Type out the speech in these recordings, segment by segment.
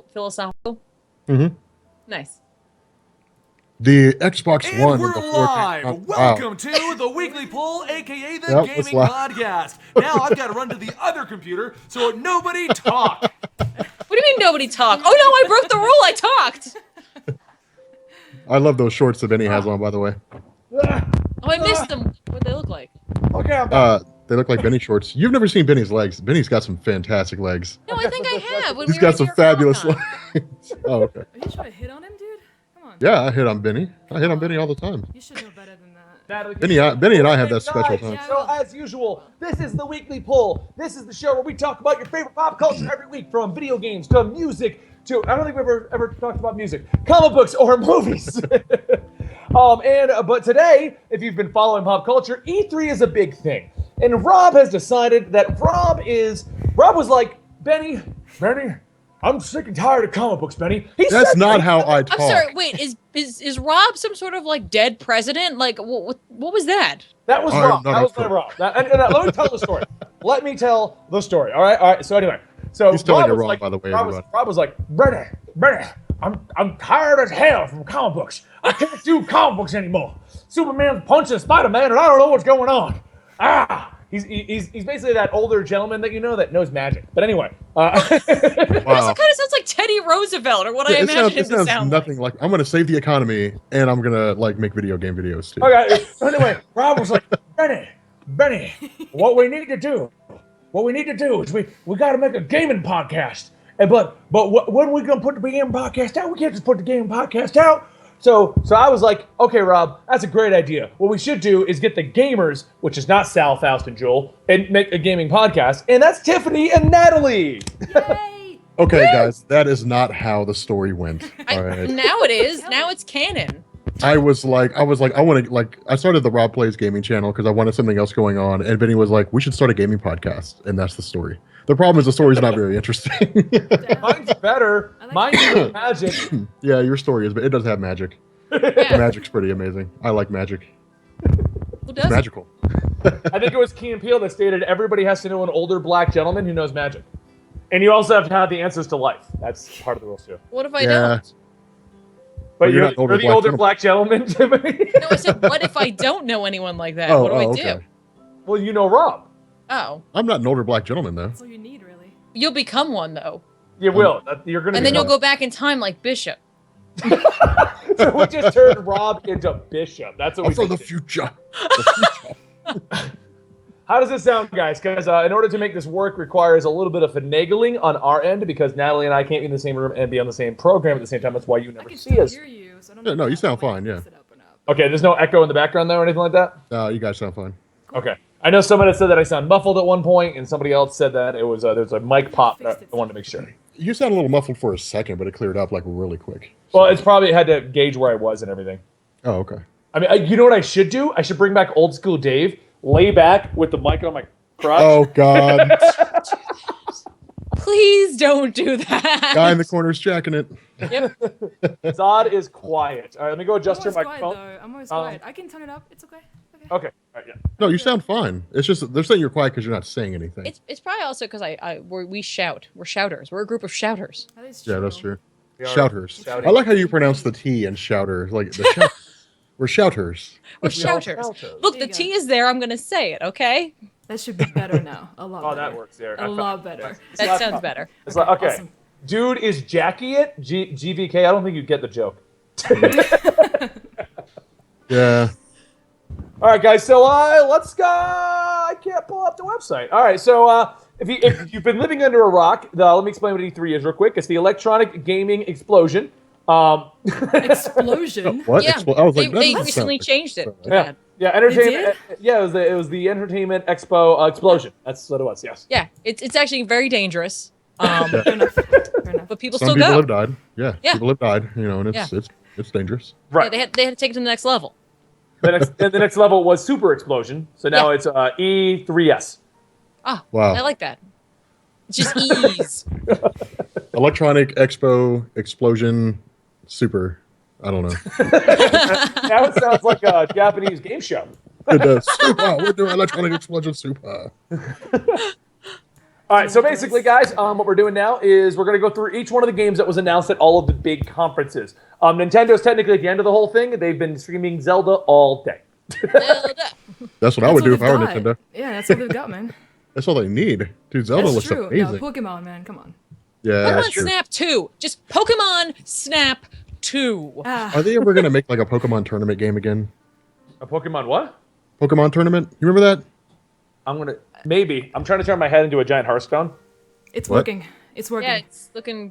philosophical? Mm-hmm. Nice. The Xbox And One. we're and the 4K. live. Welcome to the Weekly Poll, aka the Yep, Gaming it's live. Podcast. Now I've got to run to the other computer, so nobody talk. What do you mean nobody talked? Oh no, I broke the rule. I talked. I love those shorts that Benny has on, by the way. Oh, I missed them. What they look like? Okay, I'm back. They look like Benny shorts. You've never seen Benny's legs. Benny's got some fantastic legs. No, I think I have. When He's we were got at some your fabulous Comic-Con. legs. Oh, okay. Are you trying to hit on him, dude? Come on. Yeah, I hit on Benny. I hit on Benny all the time. You should know better than that. Benny and I have that special time. So as usual, this is the Weekly Poll. This is the show where we talk about your favorite pop culture every week, from video games to music to, I don't think we've ever talked about music, comic books or movies. But today, if you've been following pop culture, E3 is a big thing. And Rob has decided that Rob was like, Benny, I'm sick and tired of comic books, Benny. That's not how I talk. I'm sorry. Wait, is Rob some sort of like dead president? Like what was that? That was I'm Rob. not That was a my Rob. Let me tell the story. Let me tell the story. All right. So anyway, He's telling Rob you was wrong, like, by the way, Rob everybody. was like, Benny, I'm tired as hell from comic books. I can't do comic books anymore. Superman's punching Spider-Man, and I don't know what's going on. He's basically that older gentleman that you know that knows magic. But anyway, Wow. It kind of sounds like Teddy Roosevelt or what I imagine him to sounds sound nothing like. I'm gonna save the economy and I'm gonna like make video game videos too. Okay. So anyway, Rob was like, Benny, what we need to do is we got to make a gaming podcast. But when are we gonna put the gaming podcast out? We can't just put the gaming podcast out. So I was like, okay, Rob, that's a great idea. What we should do is get the gamers, which is not Sal, Faust, and Joel, and make a gaming podcast, and that's Tiffany and Natalie. Yay! Okay, guys, that is not how the story went. All right. Now it is. Now it's canon. I was like, I want to I started the Rob Plays Gaming channel because I wanted something else going on, and Benny was like, we should start a gaming podcast, and that's the story. The problem is the story's not very interesting. Mine's better. Mine's is magic. Yeah, your story is, but it does have magic. The Yeah. magic's pretty amazing. I like magic. Who It's doesn't? magical. I think it was Key and Peele that stated everybody has to know an older black gentleman who knows magic. And you also have to have the answers to life. That's part of the rules too. What if I Yeah. don't? But you're you're not older the black older gentleman. black gentleman, Tiffany. No, I said, what if I don't know anyone like that? Oh, what do I okay. do? Well, you know Rob. Oh, I'm not an older black gentleman though. That's all you need, really. you'll become one though, You will. You're gonna. and then you'll become- go back in time like Bishop. So we just turned Rob into Bishop. That's what I'm we from the did. future. How does this sound, guys? Because in order to make this work requires a little bit of finagling on our end, because Natalie and I can't be in the same room and be on the same program at the same time. That's why you I never can see still us. hear you, so I don't Yeah, know no, if you that sound way fine, yeah. mix it up or not. Okay, there's no echo in the background though or anything like that? You guys sound fine. Okay. I know somebody said that I sound muffled at one point, and somebody else said that it was there's a mic pop. That I wanted to make sure. You sound a little muffled for a second, but it cleared up like really quick. Well, it's probably had to gauge where I was and everything. Oh, okay. I mean, you know what I should do? I should bring back old school Dave, lay back with the mic on my crotch. Oh God. Please don't do that. Guy in the corner is jacking it. Yep. Zod is quiet. All right, let me go I'm adjust your always quiet, microphone. though. I'm always quiet. I can turn it up. It's okay. Okay. Okay. All right, yeah. No, you sound fine. It's just they're saying you're quiet because you're not saying anything. It's probably also because we shout. We're shouters. We're a group of shouters. That is Yeah, that's true. We are Shouters. shouting. I like how you pronounce the T and shouter. Like the shout. We're shouters. We're We are shouters. shouters. Look, There the you T go. is there. I'm gonna say it. Okay. That should be better now. A lot Oh, better. that works there. A lot better. That sounds better. It's like, okay. Awesome. Dude, is Jackie it? GVK? I don't think you get the joke. Yeah. All right, guys. So let's go. I can't pull up the website. All right. So if you've been living under a rock, let me explain what E3 is real quick. It's the Electronic Gaming Explosion. Explosion. What? Yeah. I was They, like, that they doesn't recently sound changed it. Yeah. Yeah. Entertainment. did? Yeah. It was the Entertainment Expo Explosion. That's what it was. Yes. Yeah. It's actually very dangerous. Fair enough. Fair enough. But people Some still people go. have died. Yeah. Yeah. People have died. You know, and Yeah. it's dangerous. Right. Yeah, they had to take it to the next level. The next level was Super Explosion. So now Yeah. it's E3S. Ah, Wow. I like that. It's just ease. Electronic Expo Explosion Super. I don't know. Now it sounds like a Japanese game show. It does. Super. We're doing Electronic Explosion Super. All All right, so basically, guys, what we're doing now is we're going to go through each one of the games that was announced at all of the big conferences. Nintendo's technically at the end of the whole thing. They've been streaming Zelda all day. That's what I would do if I were they've Nintendo. got. Yeah, that's what they've got, man. That's all they need. Dude, Zelda That's looks true. amazing. Yeah, Pokemon, man, come on. Yeah, that's Pokemon true. Snap 2. Just Pokemon Snap 2. Are they ever going to make like a Pokemon tournament game again? A Pokemon what? Pokemon tournament? You remember that? Maybe. I'm trying to turn my head into a giant Hearthstone. It's What? working. It's working. Yeah, it's looking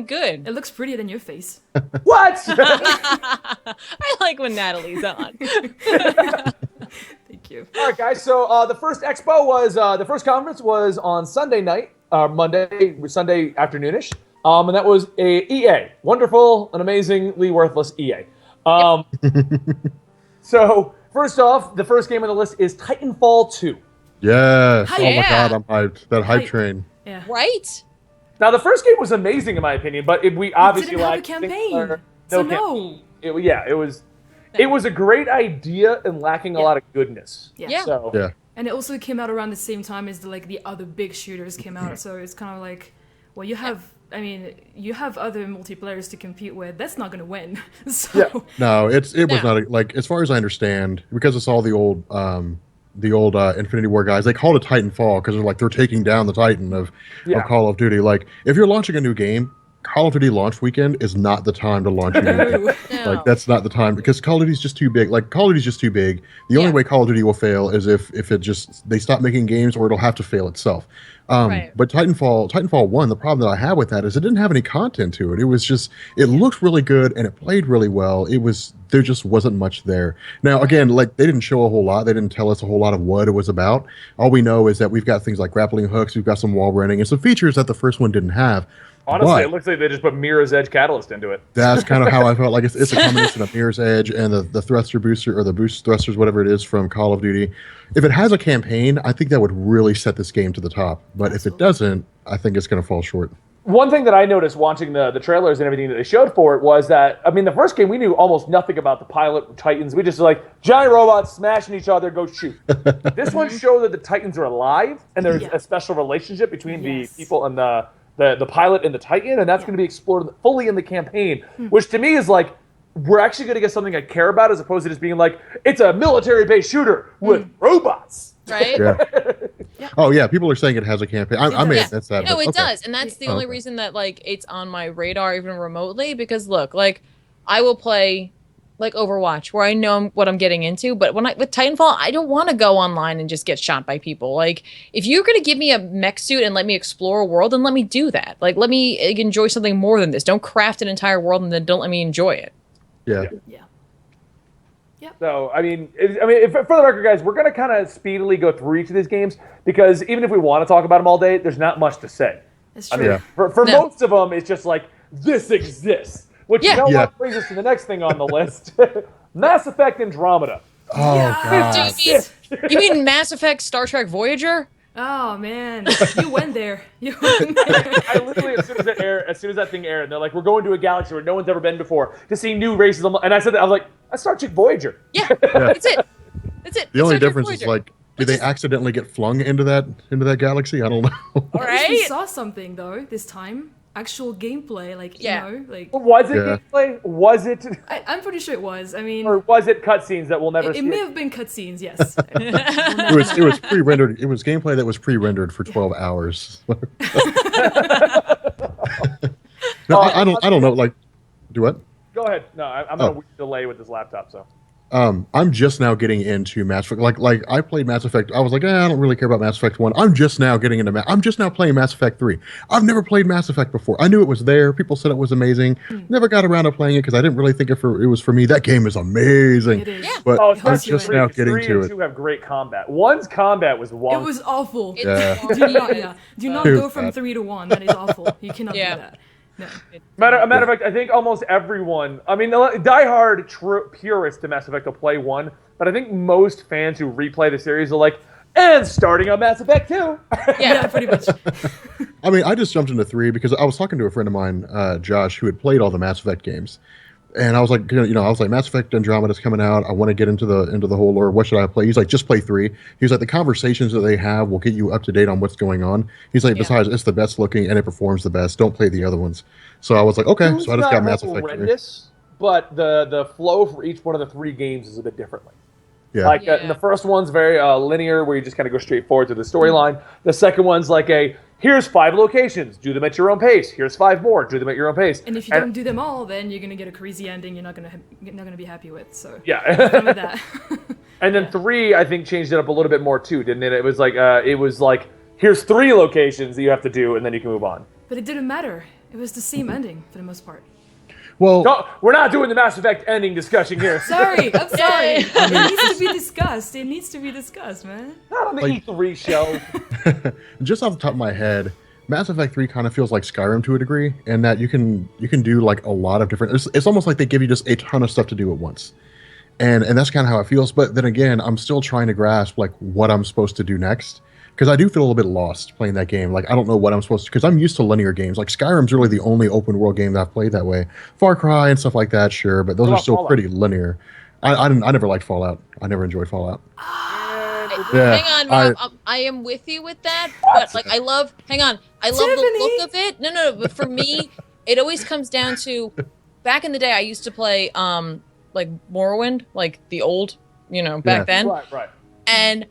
good. It looks prettier than your face. What? I like when Natalie's on. Thank you. All right, guys. So the first expo was the first conference was on Sunday night, Sunday afternoonish, and that was a EA, wonderful and amazingly worthless EA. So first off, the first game on the list is Titanfall 2. Yes. Oh my Yeah. god, I'm hyped. That hype Hype. train. Yeah. Right? Now the first game was amazing in my opinion, but we obviously didn't have a lacked campaign. singular- So campaign. no. It was a great idea and lacking a lot of goodness. Yeah. So Yeah. And it also came out around the same time as the other big shooters came out. So it's kind of like, well, you have other multiplayers to compete with. That's not going to win. So Yeah. No, it was No. not like, as far as I understand, because it's all the old Infinity War guys. They called it Titanfall because they're taking down the Titan of Call of Duty. Like, if you're launching a new game, Call of Duty launch weekend is not the time to launch a new game. No. No. Like, that's not the time because Call of Duty's just too big. Like, Call of Duty's just too big. The only Yeah. way Call of Duty will fail is if they stop making games, or it'll have to fail itself. Right. But Titanfall 1, the problem that I have with that is it didn't have any content to it. It was just, it looked really good and it played really well. There just wasn't much there. Now, again, like, they didn't show a whole lot. They didn't tell us a whole lot of what it was about. All we know is that we've got things like grappling hooks, we've got some wall running, and some features that the first one didn't have. honestly, But it looks like they just put Mirror's Edge Catalyst into it. that's kind of how I felt. Like, it's a combination of Mirror's Edge and the thruster booster, or the boost thrusters, whatever it is, from Call of Duty. If it has a campaign, I think that would really set this game to the top. But if it doesn't, I think it's going to fall short. One thing that I noticed watching the trailers and everything that they showed for it was that, I mean, the first game we knew almost nothing about the pilot Titans. We just giant robots smashing each other, go shoot. This one showed that the Titans are alive and there's a special relationship between the people and the pilot and the Titan, and that's going to be explored fully in the campaign, which to me is like, we're actually going to get something I care about as opposed to just being like, it's a military-based shooter with robots. Right? Yeah. Oh yeah, people are saying it has a campaign. I may have missed that. No, but it okay. does, and that's the only reason that it's on my radar even remotely. Because look, I will play Overwatch where I know what I'm getting into, but with Titanfall, I don't want to go online and just get shot by people. Like, if you're gonna give me a mech suit and let me explore a world, then let me do that. Like, let me enjoy something more than this. Don't craft an entire world and then don't let me enjoy it. Yeah. So, I mean, for the record, guys, we're going to kind of speedily go through each of these games because even if we want to talk about them all day, there's not much to say. It's I true. mean, for most of them, it's just like, this exists. Which, what brings us to the next thing on the list. Mass Effect Andromeda. Oh god. You mean Mass Effect Star Trek Voyager? Oh man, you went there. You went there. I literally, as soon as that thing aired, they're like, we're going to a galaxy where no one's ever been before to see new races. And I said that, I was like, that's Star Trek Voyager. Yeah, that's it. That's it. The only Star Trek difference is Voyager. did they accidentally get flung into that galaxy? I don't know. All At least we right. saw something though this time. Actual gameplay, Was it gameplay? Was it? I'm pretty sure it was. I mean, Or was it cutscenes that we'll never see? it may have been cutscenes. Yes. It was pre-rendered. It was gameplay that was pre-rendered for 12 hours. No, I don't know. Like, do what? Go ahead. No, I'm going to delay with this laptop, so. I'm just now getting into Mass Effect. Like I played Mass Effect. I was like, I don't really care about Mass Effect 1. I'm just now getting into I'm just now playing Mass Effect 3. I've never played Mass Effect before. I knew it was there. People said it was amazing. Never got around to playing it because I didn't really think it was for me. That game is amazing. It is. Yeah. But Oh, I'm just now getting three to and it. two have great combat. One's combat was wonky. It was awful. Yeah. Do not Too go from bad. 3 to 1. That is awful. You cannot do that. No. Matter of fact, I think almost everyone, I mean, the diehard purists to Mass Effect will play 1, but I think most fans who replay the series are like, and starting on Mass Effect 2. Yeah, pretty much. I mean, I just jumped into 3 because I was talking to a friend of mine, Josh, who had played all the Mass Effect games. And I was like, Mass Effect Andromeda's coming out. I want to get into the whole lore. What should I play? He's like, just play 3. He's like, the conversations that they have will get you up to date on what's going on. He's like, besides, it's the best looking and it performs the best. Don't play the other ones. So I was like, okay. So I just got Mass Effect 3. But the flow for each one of the 3 games is a bit differently. Yeah. Like the first one's very linear, where you just kind of go straight forward to the storyline. The second one's like here's 5 locations, do them at your own pace. Here's 5 more, do them at your own pace. And if you don't do them all, then you're gonna get a crazy ending you're not gonna be happy with. So yeah, with that. And then 3, I think, changed it up a little bit more too, didn't it? It was like here's 3 locations that you have to do, and then you can move on. But it didn't matter. It was the same ending for the most part. Well, we're not doing the Mass Effect ending discussion here. Sorry, I'm sorry. It needs to be discussed. It needs to be discussed, man. Not on the E3 show. just off the top of my head, Mass Effect 3 kind of feels like Skyrim to a degree, in that you can do like a lot of different. It's almost like they give you just a ton of stuff to do at once, and that's kind of how it feels. But then again, I'm still trying to grasp like what I'm supposed to do next. Because I do feel a little bit lost playing that game. Like, I don't know what I'm supposed to... Because I'm used to linear games. Like, Skyrim's really the only open-world game that I've played that way. Far Cry and stuff like that, sure. But those are still Fallout? pretty linear. I never liked Fallout. I never enjoyed Fallout. Hang on, Rob. I am with you with that. But, like, I love... Hang on. I love the look of it. No. But for me, it always comes down to... Back in the day, I used to play, like, Morrowind. Like, the old, back then. Right. And...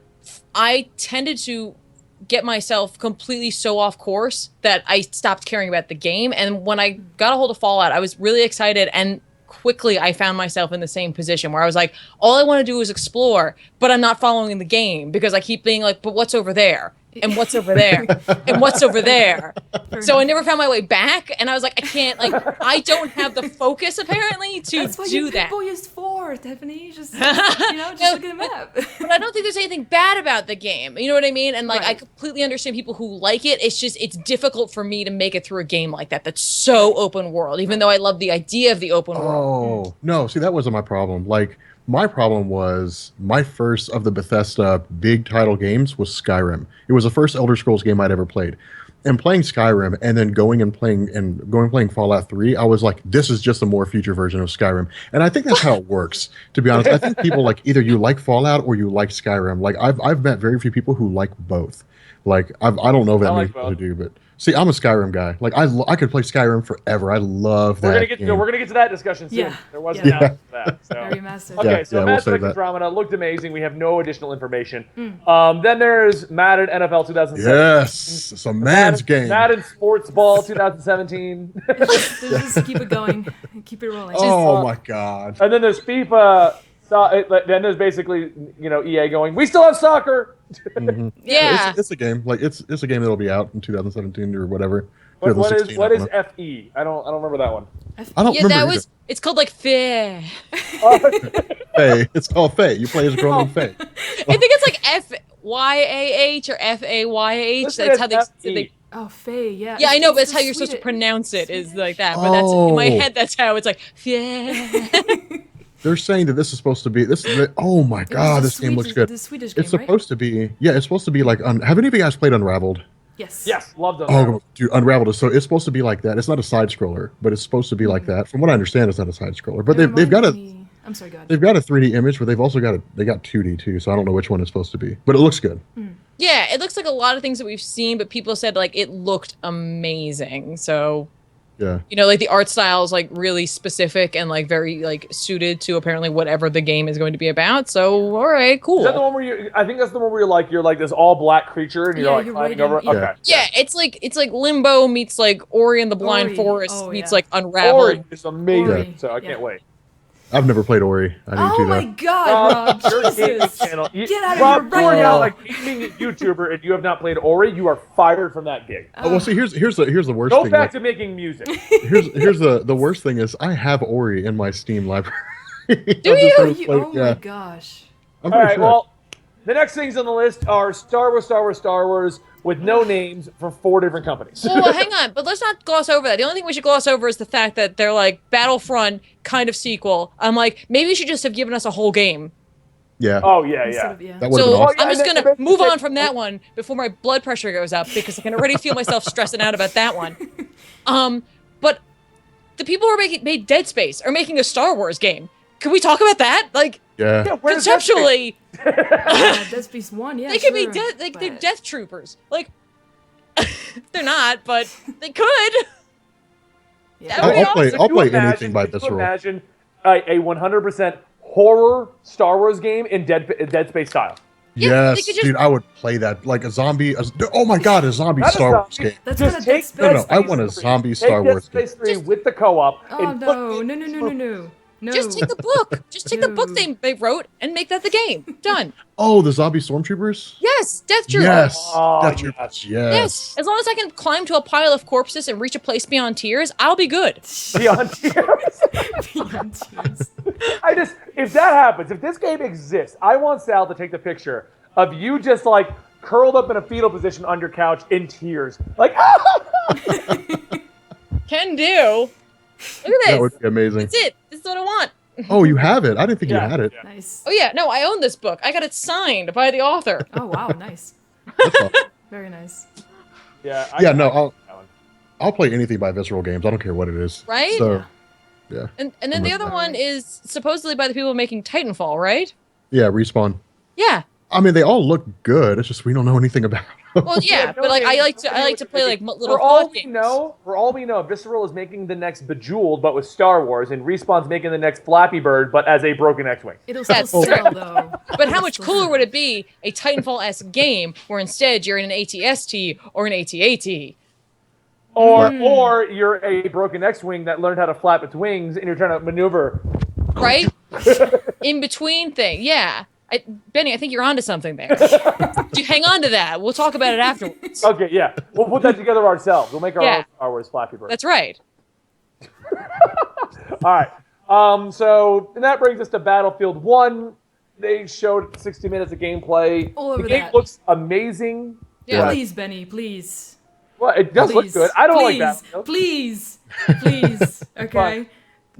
I tended to get myself completely so off course that I stopped caring about the game. And when I got a hold of Fallout, I was really excited. And quickly, I found myself in the same position where I was like, all I want to do is explore, but I'm not following the game because I keep being like, but what's over there? And what's over there? And what's over there? So I never found my way back. And I was like, I can't, like, I don't have the focus apparently to That's what do that. people used for, Stephanie. Just look at the map. But I don't think there's anything bad about the game. You know what I mean? And like, I completely understand people who like it. It's just, it's difficult for me to make it through a game like that that's so open world, even though I love the idea of the open world. Oh, no. See, that wasn't my problem. Like, my problem was my first of the Bethesda big title games was Skyrim. It was the first Elder Scrolls game I'd ever played. And playing Skyrim and then going playing Fallout 3, I was like, this is just a more future version of Skyrim. And I think that's how it works, to be honest. I think people like either you like Fallout or you like Skyrim. Like I've met very few people who like both. Like I don't know that many people who do, but see, I'm a Skyrim guy. Like I could play Skyrim forever. I love that. We're gonna get to that discussion soon. Yeah. There wasn't enough of that. So. Very massive. Okay, so we'll Mass save Effect that. Andromeda looked amazing. We have no additional information. Then there's Madden NFL 2017. Yes, it's a man's game. Madden Sports Ball 2017. Just keep it going. Keep it rolling. Oh my god. And then there's FIFA. Then there's basically EA going, we still have soccer. Mm-hmm. Yeah. It's a game. Like it's a game that'll be out in 2017 or whatever. What 2016, is I don't know. FE? I don't remember that one. I don't remember. It's called like Fair. Faye. It's called Faye. You play as a girl named Faye. I think it's like FYAH or FAYH. That's how they Oh, Faye, yeah. Yeah, I know, but it's that's how you're supposed to pronounce it, is like that. But that's in my head, that's how it's like, yeah. They're saying that this is supposed to be oh my god, this game looks good. The Swedish game, It's supposed to be, it's supposed to be like, have any of you guys played Unraveled? Yes. Yes, loved it. Oh, dude, Unraveled is it's supposed to be like that. It's not a side scroller, but it's supposed to be like that. From what I understand, it's not a side scroller. But they've got I'm sorry, go ahead. They've got a 3D image, but they've also got 2D too. So I don't know which one it's supposed to be, but it looks good. Yeah, it looks like a lot of things that we've seen, but people said like it looked amazing. So yeah, like the art style is like really specific and like very like suited to apparently whatever the game is going to be about. So all right, cool. Is that the one where I think that's the one where you're like this all black creature and you're like climbing over. Okay. Yeah, it's like Limbo meets like Ori and the Blind Forest meets like Unraveled. Ori is amazing, so I can't wait. I've never played Ori. I need to Oh my god, Rob! Jesus! Get out of here Rob, right you are now! now a gaming YouTuber and you have not played Ori. You are fired from that gig. Oh, well, see, here's the worst Go thing. back to making music. Here's the worst thing is I have Ori in my Steam library. Do you? Oh my gosh! I'm All pretty right, sure. well, the next things on the list are Star Wars with no names from 4 different companies. Well, hang on, but let's not gloss over that. The only thing we should gloss over is the fact that they're like Battlefront kind of sequel. I'm like, maybe you should just have given us a whole game. Yeah. Oh yeah. That would've So been awesome. I'm just gonna move on from that one before my blood pressure goes up because I can already feel myself stressing out about that one. But the people who made Dead Space are making a Star Wars game. Can we talk about that? Like, Yeah. conceptually, Dead Space 1, yeah, they could sure, be they're but- death troopers. Like, they're not, but they could. Yeah. That would be I'll play. awesome. I'll play Could you anything by could you Visceral. Imagine a 100% horror Star Wars game in Dead Space style. Yeah, they Yes, could just- dude, I would play that like a zombie. Oh my god, a zombie Not a Star Wars zombie. game. That's Just not a Dead take Space. No, Dead I Space want a 3. zombie Take Star Dead Wars Space game. 3 with the co-op. Oh and no, put- no. No. Just take the book. Just take the book they wrote and make that the game. Done. Oh, the zombie stormtroopers. Yes, death troopers. Yes, Oh, Death yes. Troopers, Yes. yes. As long as I can climb to a pile of corpses and reach a place beyond tears, I'll be good. Beyond Tears. Beyond Tears. If that happens, if this game exists, I want Sal to take the picture of you just like curled up in a fetal position on your couch in tears. Like, Can do. Look at That this. would be amazing. That's it. This is what I want. Oh, you have it. I didn't think Yeah. you had it. Nice. Oh yeah, no, I own this book. I got it signed by the author. Oh wow, nice. That's awesome. Very nice. yeah, Yeah, no, I'll play anything by Visceral Games. I don't care what it is. Right? So, yeah, And then I'm the with other that. one is supposedly by the people making Titanfall, right? yeah, Respawn. Yeah. I mean, they all look good. It's just we don't know anything about them. Well, yeah, but like I like to play like little For all thought we games. know, Visceral is making the next Bejeweled, but with Star Wars, and Respawn's making the next Flappy Bird, but as a broken X-wing. It'll still That's sell though. But how much cooler would it be a Titanfall-esque game where instead you're in an ATST or an AT-AT? Or you're a broken X-wing that learned how to flap its wings, and you're trying to maneuver. Right? In between thing. Yeah. Benny, I think you're onto something there. You hang on to that. We'll talk about it afterwards. Okay, yeah, we'll put that together ourselves. We'll make our Yeah. own Star Wars Flappy Bird. That's right. All right. So and that brings us to Battlefield 1. They showed 60 minutes of gameplay. All over the game that. looks amazing. Yeah. Please, Benny, please. Well, it does look Please. good. I don't like Please. Battlefield. Please. Okay.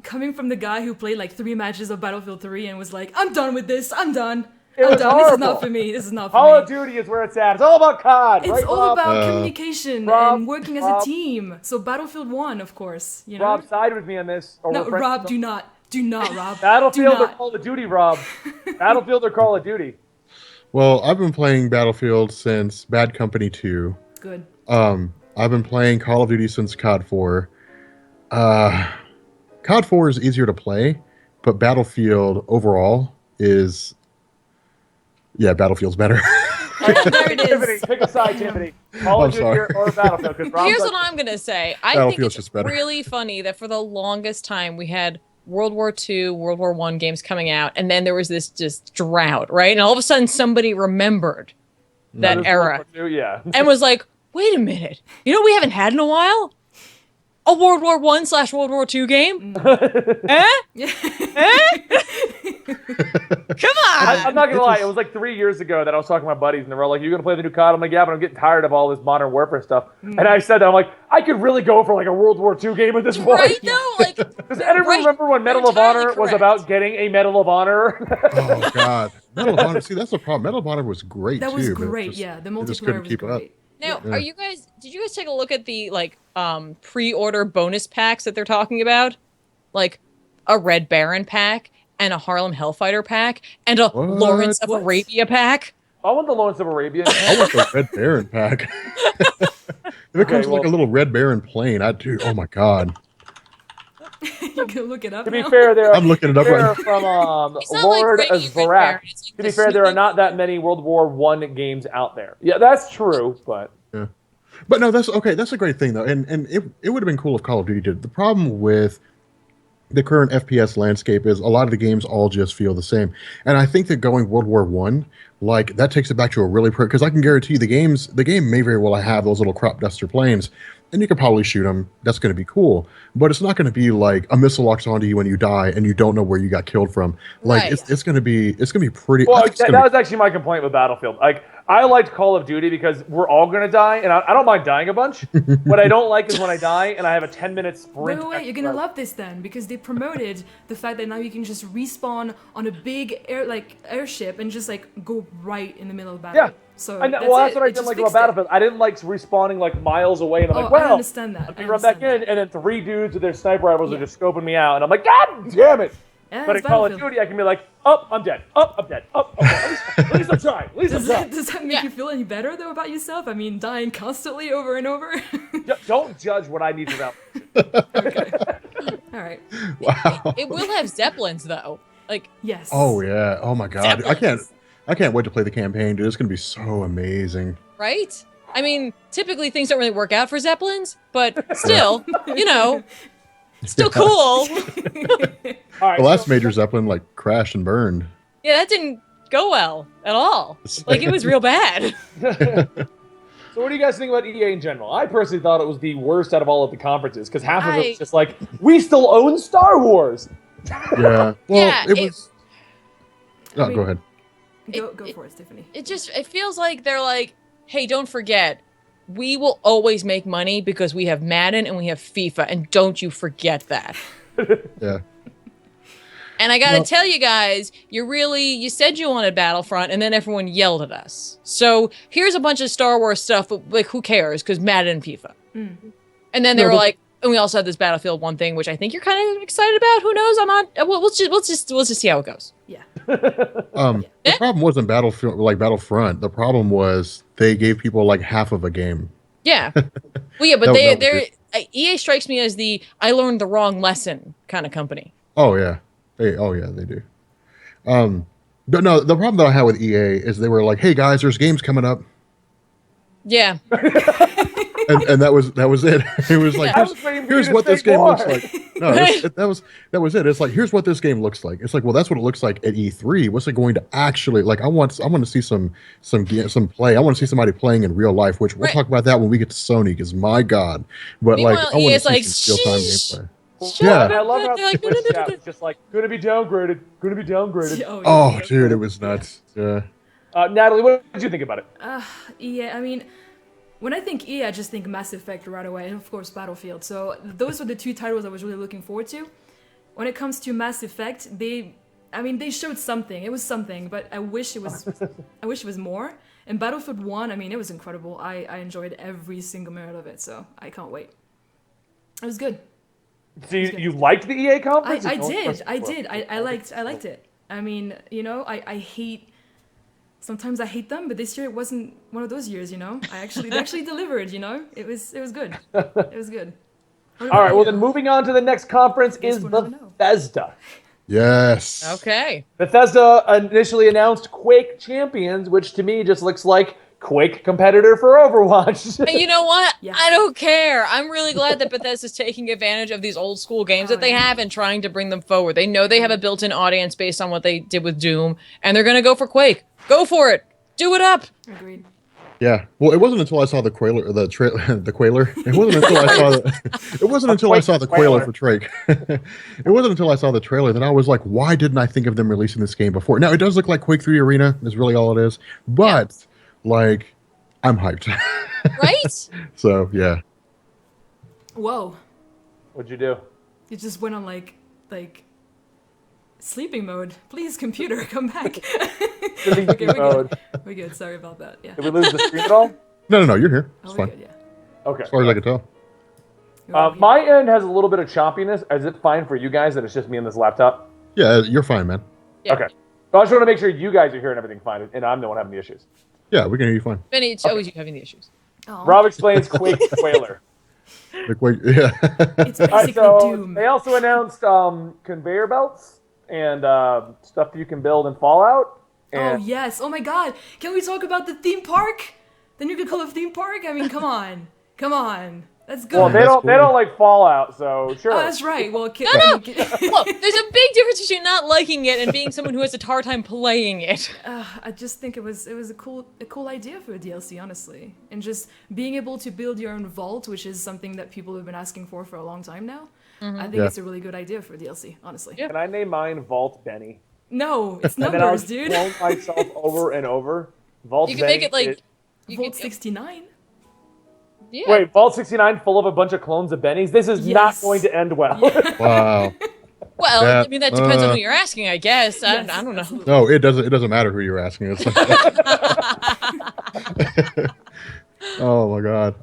Coming from the guy who played like 3 matches of Battlefield 3 and was like, I'm done with this. I'm done. was This is horrible. not for me. This is not for Call me. of Duty is where it's at. It's all about COD. It's right, all Rob? about communication Rob, and working as Rob. a team. So Battlefield 1, of course. You know? Rob, side with me on this. Or no, we're friends. Rob, do not. Do not, Rob. Battlefield do or not. Call of Duty, Rob. Battlefield or Call of Duty. Well, I've been playing Battlefield since Bad Company 2. Good. I've been playing Call of Duty since COD 4. COD 4 is easier to play, but Battlefield overall is... Yeah, Battlefield's better. There it Tiffany, is. pick a side, Tiffany. Call of I'm Duty sorry. or Battlefield. 'cause Rob's Here's like, what I'm going to say. I think Battlefield's it's just better. really funny that for the longest time we had World War II, World War I games coming out, and then there was this just drought, right? And all of a sudden somebody remembered that this era World War II, yeah. and was like, wait a minute. You know what we haven't had in a while? A World War I/World War II game? Eh? Come I'm on! not gonna lie, it was like 3 years ago that I was talking to my buddies, and they were like, "You gonna play the new COD?" I'm like, "Yeah, but I'm getting tired of all this Modern Warfare stuff." And I said, "I'm like, I could really go for like a World War II game at this point." Right? No, like, Does anyone right. remember when Medal You're of Honor entirely was correct. about getting a Medal of Honor? Oh, God. Medal of Honor. See, that's the problem. Medal of Honor was great, That too. was but it great. just- Yeah, the it just multiplayer couldn't was keep up. great. Now, Yeah. did you guys take a look at the pre-order bonus packs that they're talking about? Like a Red Baron pack and a Harlem Hellfighter pack and a What? Lawrence of What? Arabia pack? I want the Lawrence of Arabia. I want the Red Baron pack. If it comes with like a little Red Baron plane, I'd do. Oh, my God. You can look it up To be now. fair, there I'm looking it up there right now. from It's not like Lord regular Red Zorak. Baron, it's like To be the fair, there are sneaky- not that many World War I games out there. Yeah, that's true, but But no, that's okay. That's a great thing, though. And it would have been cool if Call of Duty did. The problem with the current FPS landscape is a lot of the games all just feel the same. And I think that going World War I, like, that takes it back to a really... Because I can guarantee the game may very well have those little crop duster planes, and you could probably shoot them. That's going to be cool. But it's not going to be like a missile locks onto you when you die and you don't know where you got killed from. Like, Right. it's going to be pretty... I well, think it's that gonna was actually my complaint with Battlefield. Like, I liked Call of Duty because we're all gonna die, and I don't mind dying a bunch. What I don't like is when I die and I have a 10-minute sprint. Wait, you're gonna love this then, because they promoted the fact that now you can just respawn on a big airship and just like go right in the middle of battle. Yeah. So that's it. what I It didn't just like about fixed it. Battlefield. I didn't like respawning like miles away, and I'm like, I well, understand that. let me I run back understand in, and then 3 dudes with their sniper rifles are just scoping me out, and I'm like, God damn it! Yeah, But in it's Call of Battlefield. Duty, I can be like, oh, I'm dead. Oh, I'm dead. Oh, okay. At least I'm trying. At least I'm trying. Does that make you feel any better though about yourself? I mean, dying constantly over and over. Don't judge what I need to know. Okay. All right. Wow. It will have Zeppelins though. Like, Yes. Oh yeah. Oh my god. Zeppelins. I can't wait to play the campaign, dude. It's gonna be so amazing. right? I mean, typically things don't really work out for Zeppelins, but still, still cool. All right, The last major Zeppelin like crashed and burned. Yeah, that didn't go well at all. Like, it was real bad. So what do you guys think about EA in general? I personally thought it was the worst out of all of the conferences because half of it was just like, we still own Star Wars. Yeah. Well, Yeah, it was. Oh, I mean- go ahead. Go for it, Stephanie. It feels like they're like, hey, don't forget, we will always make money because we have Madden and we have FIFA, and don't you forget that. Yeah. And I gotta tell you guys, you said you wanted Battlefront, and then everyone yelled at us. So here's a bunch of Star Wars stuff, but like, who cares? Because Madden and FIFA. And then they were like, and we also had this Battlefield 1 thing, which I think you're kind of excited about. Who knows? I'm not. We'll just see how it goes. Yeah. The problem wasn't Battlefield like Battlefront. The problem was they gave people like half of a game. Yeah. Well, yeah, but That was they're EA strikes me as the I learned the wrong lesson kind of company. Oh yeah. They do. But no, the problem that I had with EA is they were like, "Hey guys, there's games coming up," Yeah. and that was it. It was like, I was waiting for here's you to what this say game more. looks like. No, that was it. It's like, here's what this game looks like. It's like, well, that's what it looks like at E3. What's it going to actually like? I want to see some play. I want to see somebody playing in real life. Which we'll talk about that when we get to Sony. Because my God, but Meanwhile, like, I want EA's to see like, some real time "Shh, gameplay. shut Yeah. up." I love how They're like, the Twitch chat was just like, gonna be downgraded. Gonna be downgraded. Oh, dude, it was nuts. Yeah. Natalie, what did you think about it? Yeah, I mean, when I think EA, I just think Mass Effect right away, and of course Battlefield. So those were the 2 titles I was really looking forward to. When it comes to Mass Effect, they showed something. It was something, but I wish it was more. And Battlefield 1, I mean, it was incredible. I enjoyed every single minute of it, so I can't wait. It was good. So you liked the EA conference? I did. I liked it. I mean, I hate. Sometimes I hate them, but this year it wasn't one of those years. They actually delivered. It was good. It was good. All right. Well, then moving on to the next conference is we'll never know. Bethesda. Yes. Okay. Bethesda initially announced Quake Champions, which to me just looks like Quake competitor for Overwatch. And you know what? Yeah. I don't care. I'm really glad that Bethesda's taking advantage of these old school games that they have and trying to bring them forward. They know they have a built-in audience based on what they did with Doom, and they're going to go for Quake. Go for it. Do it up. Agreed. Yeah. Well, it wasn't until I saw the Quailer. The Quailer. It wasn't until I saw the. It wasn't until I saw the Quailer for Drake. It wasn't until I saw the trailer that I was like, why didn't I think of them releasing this game before? Now it does look like Quake 3 Arena is really all it is, but like, I'm hyped. Right? So yeah. Whoa! What'd you do? It just went on like sleeping mode. Please, computer, come back. Sleeping Okay, mode. We're good. Sorry about that. Yeah. Did we lose the stream at all? No, you're here. Oh, It's we're fine. good. Yeah. Okay. As far as I can tell. My end has a little bit of choppiness. Is it fine for you guys that it's just me and this laptop? Yeah, you're fine, man. Yeah. Okay. So I just want to make sure you guys are hearing everything fine, and I'm the one having the issues. Yeah, we can hear you fine. Benny, it's always you having the issues. Oh, Rob explains Quake Whaler. Like, wait, yeah. it's All right, basically so Doom. they also announced conveyor belts and stuff you can build in Fallout. Oh And yes! Oh my God! Can we talk about the theme park? The new Call of Theme Park? I mean, come on. That's good. well, they That's don't cool. they don't like Fallout, so sure. Oh, that's right. Well, Look, there's a big difference between not liking it and being someone who has a hard time playing it. I just think it was a cool idea for a DLC, honestly, and just being able to build your own vault, which is something that people have been asking for a long time now. I think Yeah. it's a really good idea for a DLC, honestly. Yeah. Can I name mine Vault Benny? No, it's And then I'll numbers, dude. clone myself over and over. Vault You can make it like Benny- you Vault could, 69. yeah. Wait, Vault 69 full of a bunch of clones of Bennies? This is not Yes. going to end well. Wow. Well, That- I mean that depends on who you're asking, I guess. Yes, I don't know. absolutely. No, it doesn't. It doesn't matter who you're asking. It's oh my god.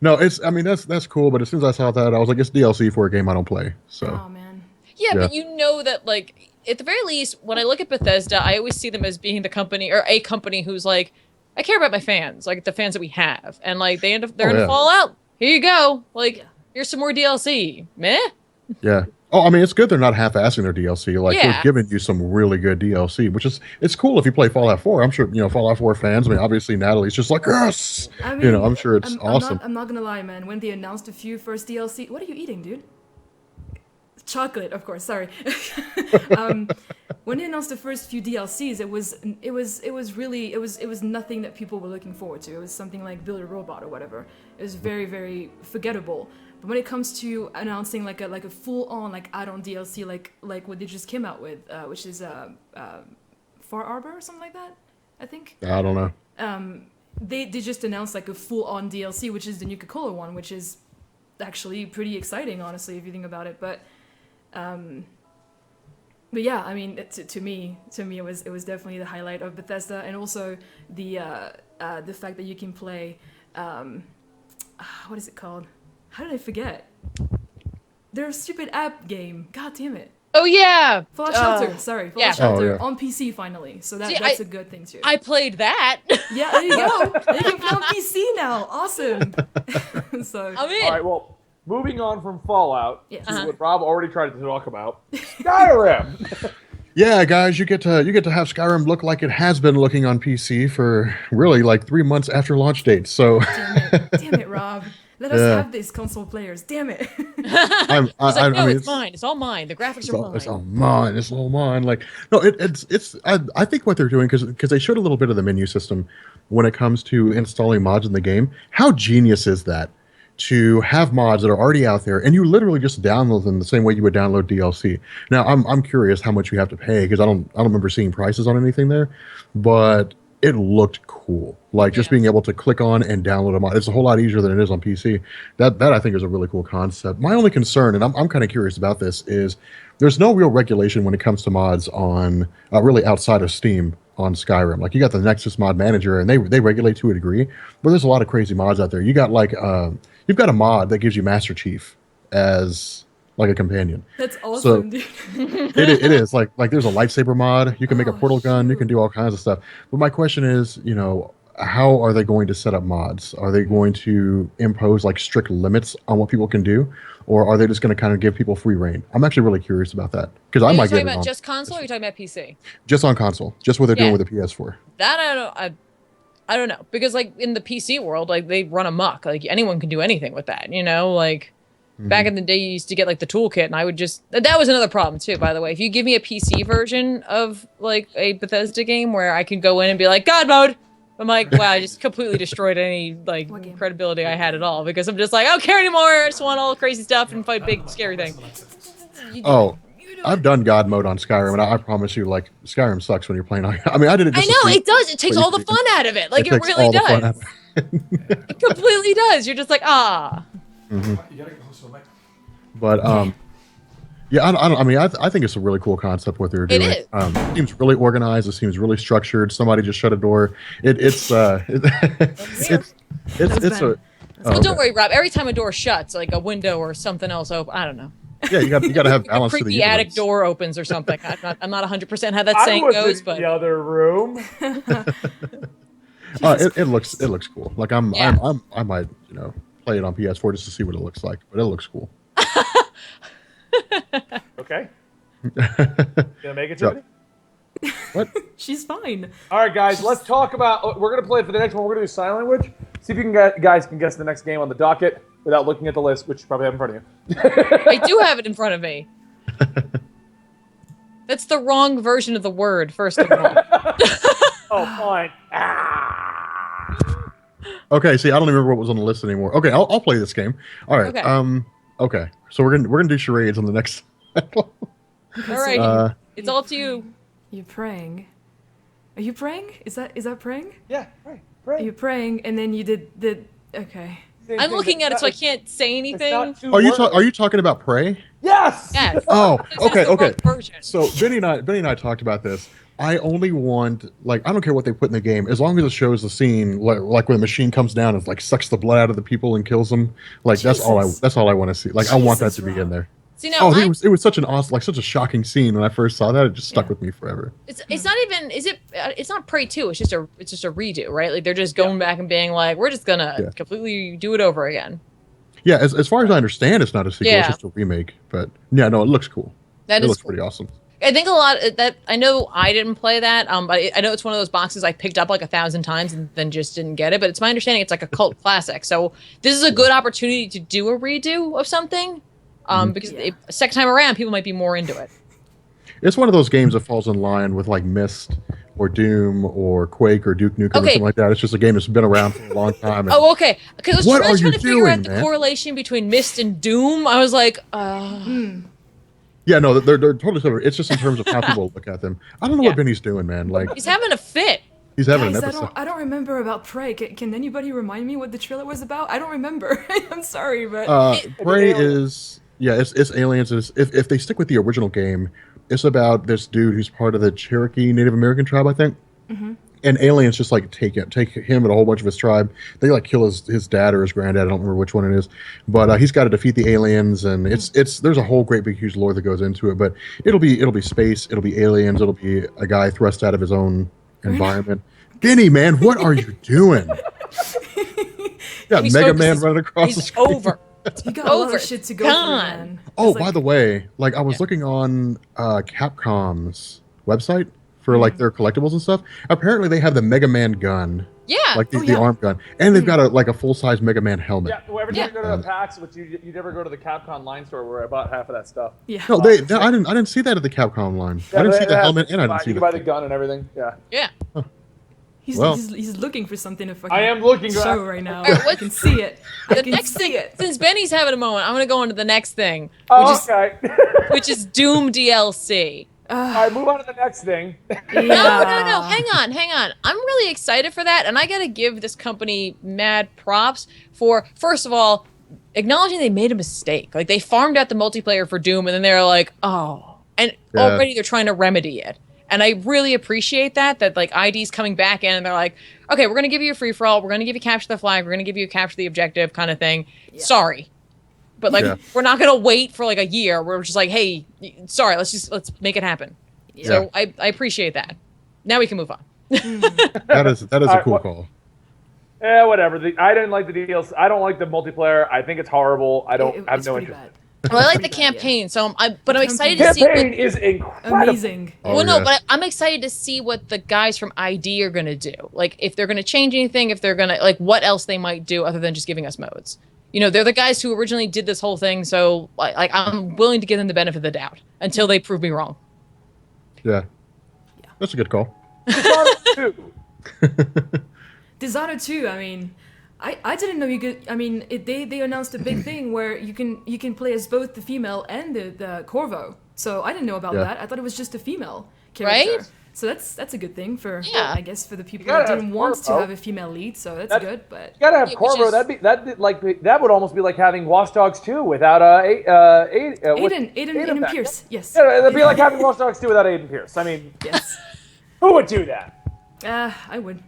No, it's. I mean, that's cool. But as soon as I saw that, I was like, it's DLC for a game I don't play. So Oh man. Yeah, Yeah. but you know that, like, at the very least, when I look at Bethesda, I always see them as being the company or a company who's like, I care about my fans, like the fans that we have, and like they're Oh, in yeah. Fallout. Here you go. Like, Yeah. here's some more DLC. Meh. yeah. Oh, I mean, it's good they're not half-assing their DLC. Like Yeah. they're giving you some really good DLC, which is it's cool if you play Fallout 4. I'm sure Fallout 4 fans. I mean, obviously Natalie's just like yes. I mean, I'm sure it's awesome. I'm not gonna lie, man. When they announced a few first DLC, what are you eating, dude? Chocolate, of course. Sorry. When they announced the first few DLCs, it was nothing that people were looking forward to. It was something like Build a Robot or whatever. It was very, very forgettable. But when it comes to announcing like a full on like add-on DLC like what they just came out with, which is Far Arbor or something like that, I think. I don't know. They just announced like a full on DLC, which is the Nuka Cola one, which is actually pretty exciting, honestly, if you think about it. But yeah, I mean, to me, it was definitely the highlight of Bethesda, and also the fact that you can play, what is it called? How did I forget? Their stupid app game. God damn it. Oh yeah. Fallout Shelter. Sorry, Fallout yeah. Shelter Oh, yeah. on PC finally. So See, that's a good thing too. I played that. Yeah, there you go. You can play on PC now. Awesome. So I'm in. All right, well, moving on from Fallout, Yes. this is what Rob already tried to talk about. Skyrim! Yeah, guys, you get to have Skyrim look like it has been looking on PC for really like 3 months after launch date. So damn it, Rob. Let us Yeah. have these console players. Damn it. I No, mean, it's mine. It's all mine. The graphics are mine. It's all mine. It's all mine. Like no, it's. I think what they're doing because they showed a little bit of the menu system when it comes to installing mods in the game. How genius is that? To have mods that are already out there, and you literally just download them the same way you would download DLC. Now, I'm curious how much you have to pay because I don't remember seeing prices on anything there, but it looked cool. Like just Yeah. being able to click on and download a mod. It's a whole lot easier than it is on PC. That I think is a really cool concept. My only concern, and I'm kind of curious about this, is there's no real regulation when it comes to mods on really outside of Steam on Skyrim. Like you got the Nexus mod manager, and they regulate to a degree, but there's a lot of crazy mods out there. You got like you've got a mod that gives you Master Chief as like a companion. That's awesome, dude. It is like there's a lightsaber mod. You can make a Oh, portal gun. You can do all kinds of stuff. But my question is, how are they going to set up mods? Are they going to impose like strict limits on what people can do, or are they just going to kind of give people free reign? I'm actually really curious about that because I Are you might talking get it about on just console or are you talking about PC? just on console, just what they're Yeah. doing with the PS4. That I don't know. Because like in the PC world, like they run amok. Like anyone can do anything with that, Like back in the day you used to get like the toolkit and I would just that was another problem too, by the way. If you give me a PC version of like a Bethesda game where I can go in and be like, God mode, I'm like, wow, I just completely destroyed any like What game? credibility I had at all because I'm just like, I don't care anymore. I just want all crazy stuff and fight big scary things. Oh, I've done God mode on Skyrim, and I promise you, like Skyrim sucks when you're playing on. I mean, I did it. I Just know to see- it does. It takes what all you the can fun out of it. Like it takes really all the fun does. out. It completely does. You're just like, ah. But yeah, I mean, I think it's a really cool concept what they're doing. It is. It seems really organized. It seems really structured. Somebody just shut a door. It's a. Well, oh, don't okay. worry, Rob. Every time a door shuts, like a window or something else open, I don't know. Yeah, you got to have A balance to the creepy attic universe. door opens or something. I'm not 100% how that I saying was goes, in but the other room. It looks cool. Like I might play it on PS4 just to see what it looks like. But it looks cool. Okay. Gonna make it, Tiffany? What? She's fine. All right, guys, let's talk about. We're gonna play for the next one. We're gonna do sign language. See if you guys can guess the next game on the docket without looking at the list, which you probably have in front of you. I do have it in front of me. That's the wrong version of the word, first of all. Oh, fine. Ah. Okay, see, I don't even remember what was on the list anymore. Okay, I'll play this game. All right. Okay. Okay. So we're gonna do charades on the next. All right. It's all up to you. You're praying. Are you praying? Is that praying? Yeah, right. Are you praying and then you did okay. I'm looking at it, so I can't say anything. Are you talking about Prey? Yes. Yes. Oh, This is okay, the okay. wrong version. So Benny and I talked about this. I only want, like, I don't care what they put in the game, as long as it shows the scene, like when the machine comes down and like sucks the blood out of the people and kills them. Like that's all I want to see. Like I want that to be in there. See, now, it was such an awesome, like such a shocking scene when I first saw that. It just stuck with me forever. it's not even it's not Prey 2. It's just a redo, right? Like they're just going back and being like, we're just gonna completely do it over again. Yeah, as far as I understand, it's not a sequel. Yeah. It's just a remake. But yeah, no, it looks cool. It looks cool. pretty awesome. I think a lot that I know I didn't play that. But I know it's one of those boxes I picked up like 1,000 times and then just didn't get it. But it's my understanding it's like a cult classic. So this is a good opportunity to do a redo of something. Because a second time around, people might be more into it. It's one of those games that falls in line with like Myst or Doom or Quake or Duke Nukem or something like that. It's just a game that's been around for a long time. Oh, okay. Because I was What trying are you to figure out doing, the correlation between Myst and Doom. I was like, Yeah, no, they're totally separate. It's just in terms of how people look at them. I don't know what Benny's doing, man. Like he's having a fit. he's having Guys, an episode. I don't remember about Prey. Can anybody remind me what the trailer was about? I don't remember. I'm sorry, but Prey is it's aliens. If they stick with the original game, it's about this dude who's part of the Cherokee Native American tribe, I think. Mm-hmm. And aliens just like take him and a whole bunch of his tribe. They like kill his dad or his granddad. I don't remember which one it is, but he's got to defeat the aliens, and it's there's a whole great big huge lore that goes into it. But it'll be space, it'll be aliens, it'll be a guy thrust out of his own environment. Benny, man, what are you doing? Yeah, Mega Man running across the screen. Over. you got a lot of shit to go through, man. Oh, by the way, like I was looking on Capcom's website for like their collectibles and stuff. Apparently, they have the Mega Man gun. Yeah. Like the arm gun, and they've got a full size Mega Man helmet. Yeah, well, every time you go to the PAX, which you never go to the Capcom line store where I bought half of that stuff. Yeah. No, I didn't see that at the Capcom line. I didn't see the helmet, and I didn't see you can buy the gun and everything. Yeah. Yeah. He's looking for something to fucking I am looking show right now. Alright, I can see it. The next thing, since Benny's having a moment, I'm going to go on to the next thing, Okay. which is Doom DLC. All right, move on to the next thing. No. Hang on. I'm really excited for that, and I got to give this company mad props for, first of all, acknowledging they made a mistake. Like, they farmed out the multiplayer for Doom, and then they're like, oh. And already they're trying to remedy it. And I really appreciate that like ID's coming back in and they're like, okay, we're going to give you a free for all. We're going to give you capture the flag. We're going to give you capture the objective kind of thing. Yeah. Sorry. But like, we're not going to wait for like a year. We're just like, hey, sorry, let's make it happen. Yeah. So I appreciate that. Now we can move on. That is a cool call. Yeah, whatever. I didn't like the DLC. I don't like the multiplayer. I think it's horrible. I have no interest. Bad. Well, I like the campaign, so I'm excited to see. Campaign is incredible. Amazing. But I'm excited to see what the guys from ID are going to do. Like, if they're going to change anything, if they're going to, like, what else they might do other than just giving us modes. You know, they're the guys who originally did this whole thing, so, like I'm willing to give them the benefit of the doubt until they prove me wrong. Yeah. That's a good call. Dishonored 2, I mean, I didn't know you could. I mean, they announced a big thing where you can play as both the female and the Corvo. So I didn't know about that. I thought it was just a female character. Right? So that's a good thing for I guess for the people that didn't want to have a female lead. So that's good. But you gotta have Corvo. That would almost be like having Watch Dogs 2 without Aiden Pierce. Yes. Yeah, it'd be like having Watch Dogs 2 without Aiden Pierce. I mean, yes. Who would do that? I would.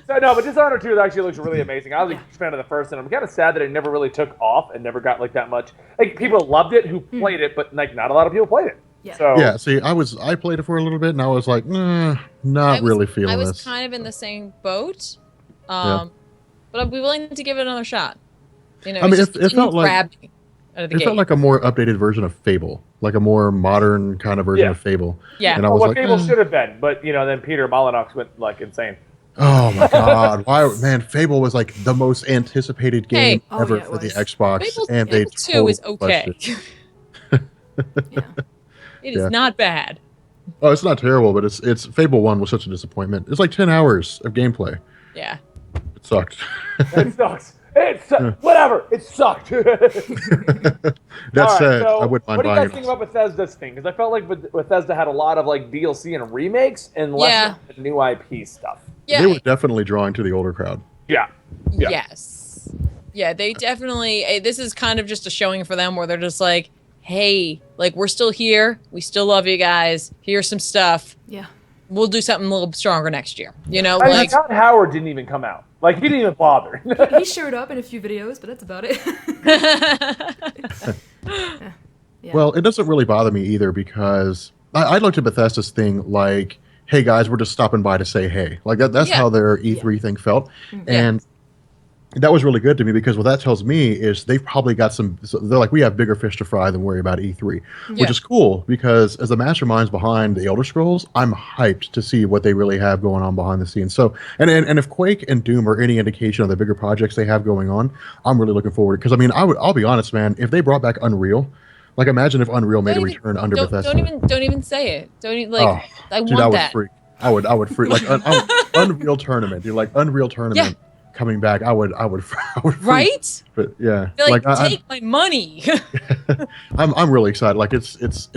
So no, but Dishonored 2 actually looks really amazing. I was a huge fan of the first, and I'm kind of sad that it never really took off and never got like that much. Like people loved it who played it, but like not a lot of people played it. Yeah. So yeah. See, I played it for a little bit, and I was like, not really feeling I was this. kind of in the same boat, but I'd be willing to give it another shot. You know, I mean, it felt like felt like a more updated version of Fable, like a more modern kind of version of Fable. Yeah, and I was what like, Fable should have been, but then Peter Molyneux went like insane. Oh my God! Why, man? Fable was like the most anticipated game ever for the Xbox, and Fable 2 is okay. It is not bad. Oh, it's not terrible, but it's Fable 1 was such a disappointment. It's like 10 hours of gameplay. Yeah, it sucked. It sucks. It's whatever. It sucked. That said, so I wouldn't mind what do you buying guys think about Bethesda's thing? Because I felt like Bethesda had a lot of like DLC and remakes and less of the new IP stuff. Yeah. They were definitely drawing to the older crowd. Yeah. Yes. Yeah, they definitely. This is kind of just a showing for them where they're just like, hey, like we're still here. We still love you guys. Here's some stuff. Yeah. We'll do something a little stronger next year. You know, I mean, like Todd Howard didn't even come out. Like he didn't even bother. He showed up in a few videos, but that's about it. Yeah. Well, it doesn't really bother me either because I looked at Bethesda's thing like, hey guys, we're just stopping by to say hey. Like that's how their E3 thing felt. And that was really good to me because what that tells me is they've probably got some. So they're like, we have bigger fish to fry than worry about E3, which is cool because as the masterminds behind the Elder Scrolls, I'm hyped to see what they really have going on behind the scenes. So, and if Quake and Doom are any indication of the bigger projects they have going on, I'm really looking forward. Because I mean, I'll be honest, man. If they brought back Unreal, like imagine if Unreal made a return under Bethesda. Don't even say it. Don't even like. I want dude, I would that. freak. I would freak. Like Unreal Tournament, dude. Like Unreal Tournament. Coming back, I would freak. Right? But yeah, They're like take my money. I'm really excited. Like it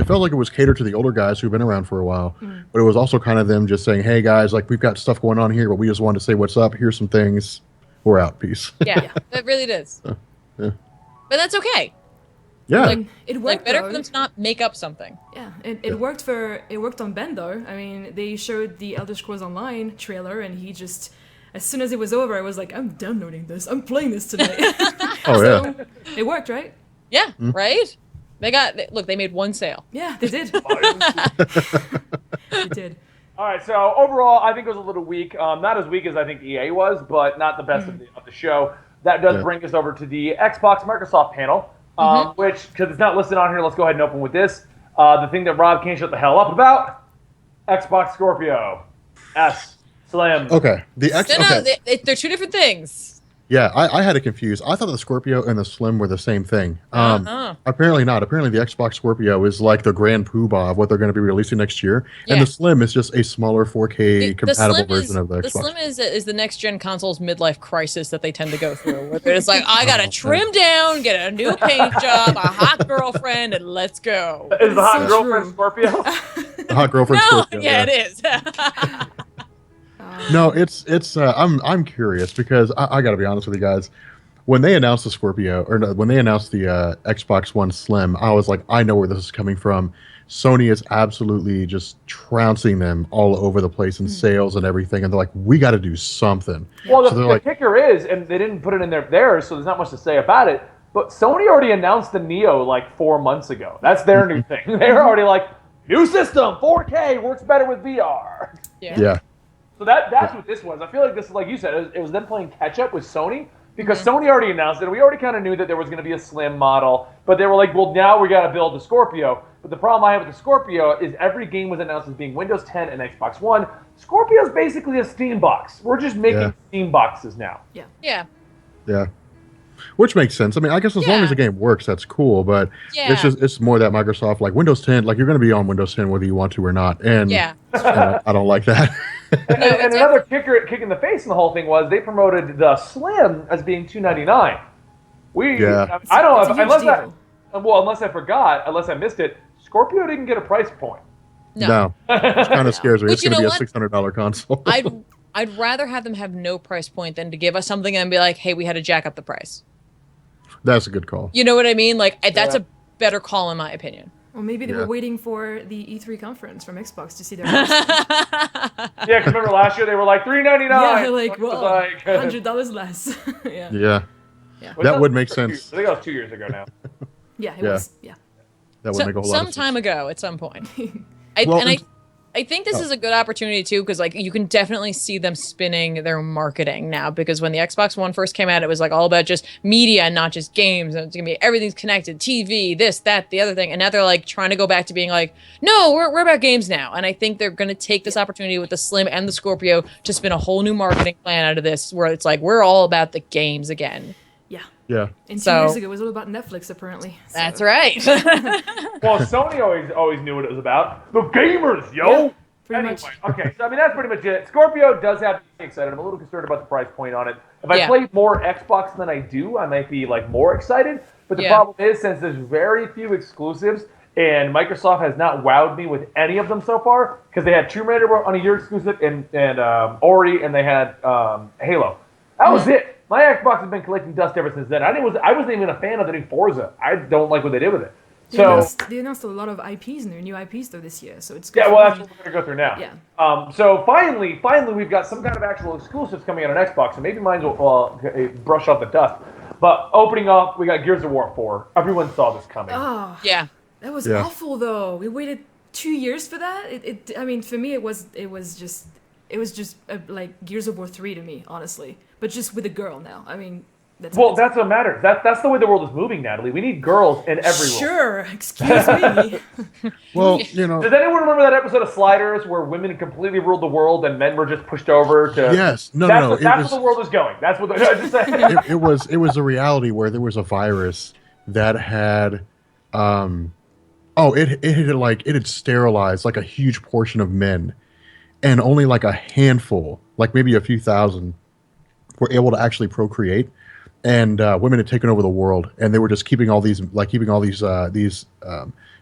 felt like it was catered to the older guys who've been around for a while, but it was also kind of them just saying, "Hey guys, like we've got stuff going on here, but we just wanted to say what's up. Here's some things. We're out. Peace." Yeah, it really is. Yeah. But that's okay. Yeah, Like, it worked. like better though. for them to not make up something. Yeah, it worked on Ben though. I mean, they showed the Elder Scrolls Online trailer, and he just, as soon as it was over, I was like, I'm downloading this. I'm playing this tonight. Oh yeah. So, it worked, right? Yeah, right? They made one sale. Yeah, they did. They did. All right, so overall, I think it was a little weak. Not as weak as I think EA was, but not the best of the show. That does bring us over to the Xbox Microsoft panel, which, because it's not listed on here, let's go ahead and open with this. The thing that Rob can't shut the hell up about, Xbox Scorpio. S. Slim. Okay. They're two different things. Yeah, I had it confused. I thought the Scorpio and the Slim were the same thing. Apparently not. Apparently the Xbox Scorpio is like the grand poobah of what they're going to be releasing next year. Yeah. And the Slim is just a smaller 4K compatible version of the Xbox. The Slim is the next gen console's midlife crisis that they tend to go through. Where it's like, I got to trim down, get a new paint job, a hot girlfriend, and let's go. Is the hot girlfriend Scorpio? The hot girlfriend Scorpio. Yeah, it is. No, it's. I'm curious because I got to be honest with you guys. When they announced the Scorpio, or no, when they announced the Xbox One Slim, I was like, I know where this is coming from. Sony is absolutely just trouncing them all over the place in sales and everything, and they're like, we got to do something. Well, the kicker is, and they didn't put it in theirs, so there's not much to say about it. But Sony already announced the Neo like 4 months ago. That's their new thing. They're already like, new system, 4K, works better with VR. Yeah. So that's what this was. I feel like this is, like you said, it was them playing catch-up with Sony, because Sony already announced it. We already kind of knew that there was going to be a Slim model, but they were like, well, now we got to build the Scorpio. But the problem I have with the Scorpio is every game was announced as being Windows 10 and Xbox One. Scorpio's basically a Steam box. We're just making Steam boxes now. Yeah. Which makes sense. I mean, I guess as long as the game works, that's cool. But it's more that Microsoft, like Windows 10, like you're going to be on Windows 10 whether you want to or not. And I don't like that. And another kick in the face in the whole thing was they promoted the Slim as being $299. I don't know unless I forgot, unless I missed it. Scorpio didn't get a price point. No. It kind of scares me. It's going to be a $600 console. I'd rather have them have no price point than to give us something and be like, hey, we had to jack up the price. That's a good call. You know what I mean? Like that's a better call in my opinion. Well, maybe they were waiting for the E3 conference from Xbox to see their because remember last year they were like $399. Yeah, they're like, well, $100 less. Yeah. That would make sense. I think that was 2 years ago now. It was. Yeah. That would make a whole lot of sense. Some time ago, at some point. I think this is a good opportunity too, because like you can definitely see them spinning their marketing now. Because when the Xbox One first came out, it was like all about just media and not just games. And it's gonna be everything's connected, TV, this, that, the other thing. And now they're like trying to go back to being like, no, we're about games now. And I think they're gonna take this opportunity with the Slim and the Scorpio to spin a whole new marketing plan out of this, where it's like we're all about the games again. Yeah. And 2 years ago, it was all about Netflix, apparently. So. That's right. Well, Sony always knew what it was about. The gamers, yo! Pretty much. Okay, so I mean, that's pretty much it. Scorpio does have to be excited. I'm a little concerned about the price point on it. If I play more Xbox than I do, I might be like more excited. But the problem is, since there's very few exclusives, and Microsoft has not wowed me with any of them so far, because they had Tomb Raider on a year exclusive, and Ori, and they had Halo. That was it. My Xbox has been collecting dust ever since then. I wasn't even a fan of the new Forza. I don't like what they did with it. They announced a lot of IPs, new IPs though this year, so it's good. Yeah, well, that's what we're gonna go through now. Yeah. So finally, we've got some kind of actual exclusives coming out on Xbox, and maybe mine will brush off the dust. But opening up, we got Gears of War 4. Everyone saw this coming. Oh, Yeah. that was awful though. We waited 2 years for that. I mean, for me, it was just like Gears of War 3 to me, honestly. But just with a girl now. I mean. That's what matters. That's the way the world is moving, Natalie. We need girls in every role. Sure, excuse me. Well, Does anyone remember that episode of Sliders where women completely ruled the world and men were just pushed over to? Yes. No. That's where the world is going. That's what. Just saying. It was a reality where there was a virus that had, it had sterilized like a huge portion of men, and only like a handful, like maybe a few thousand, were able to actually procreate. And women had taken over the world, and they were just keeping all these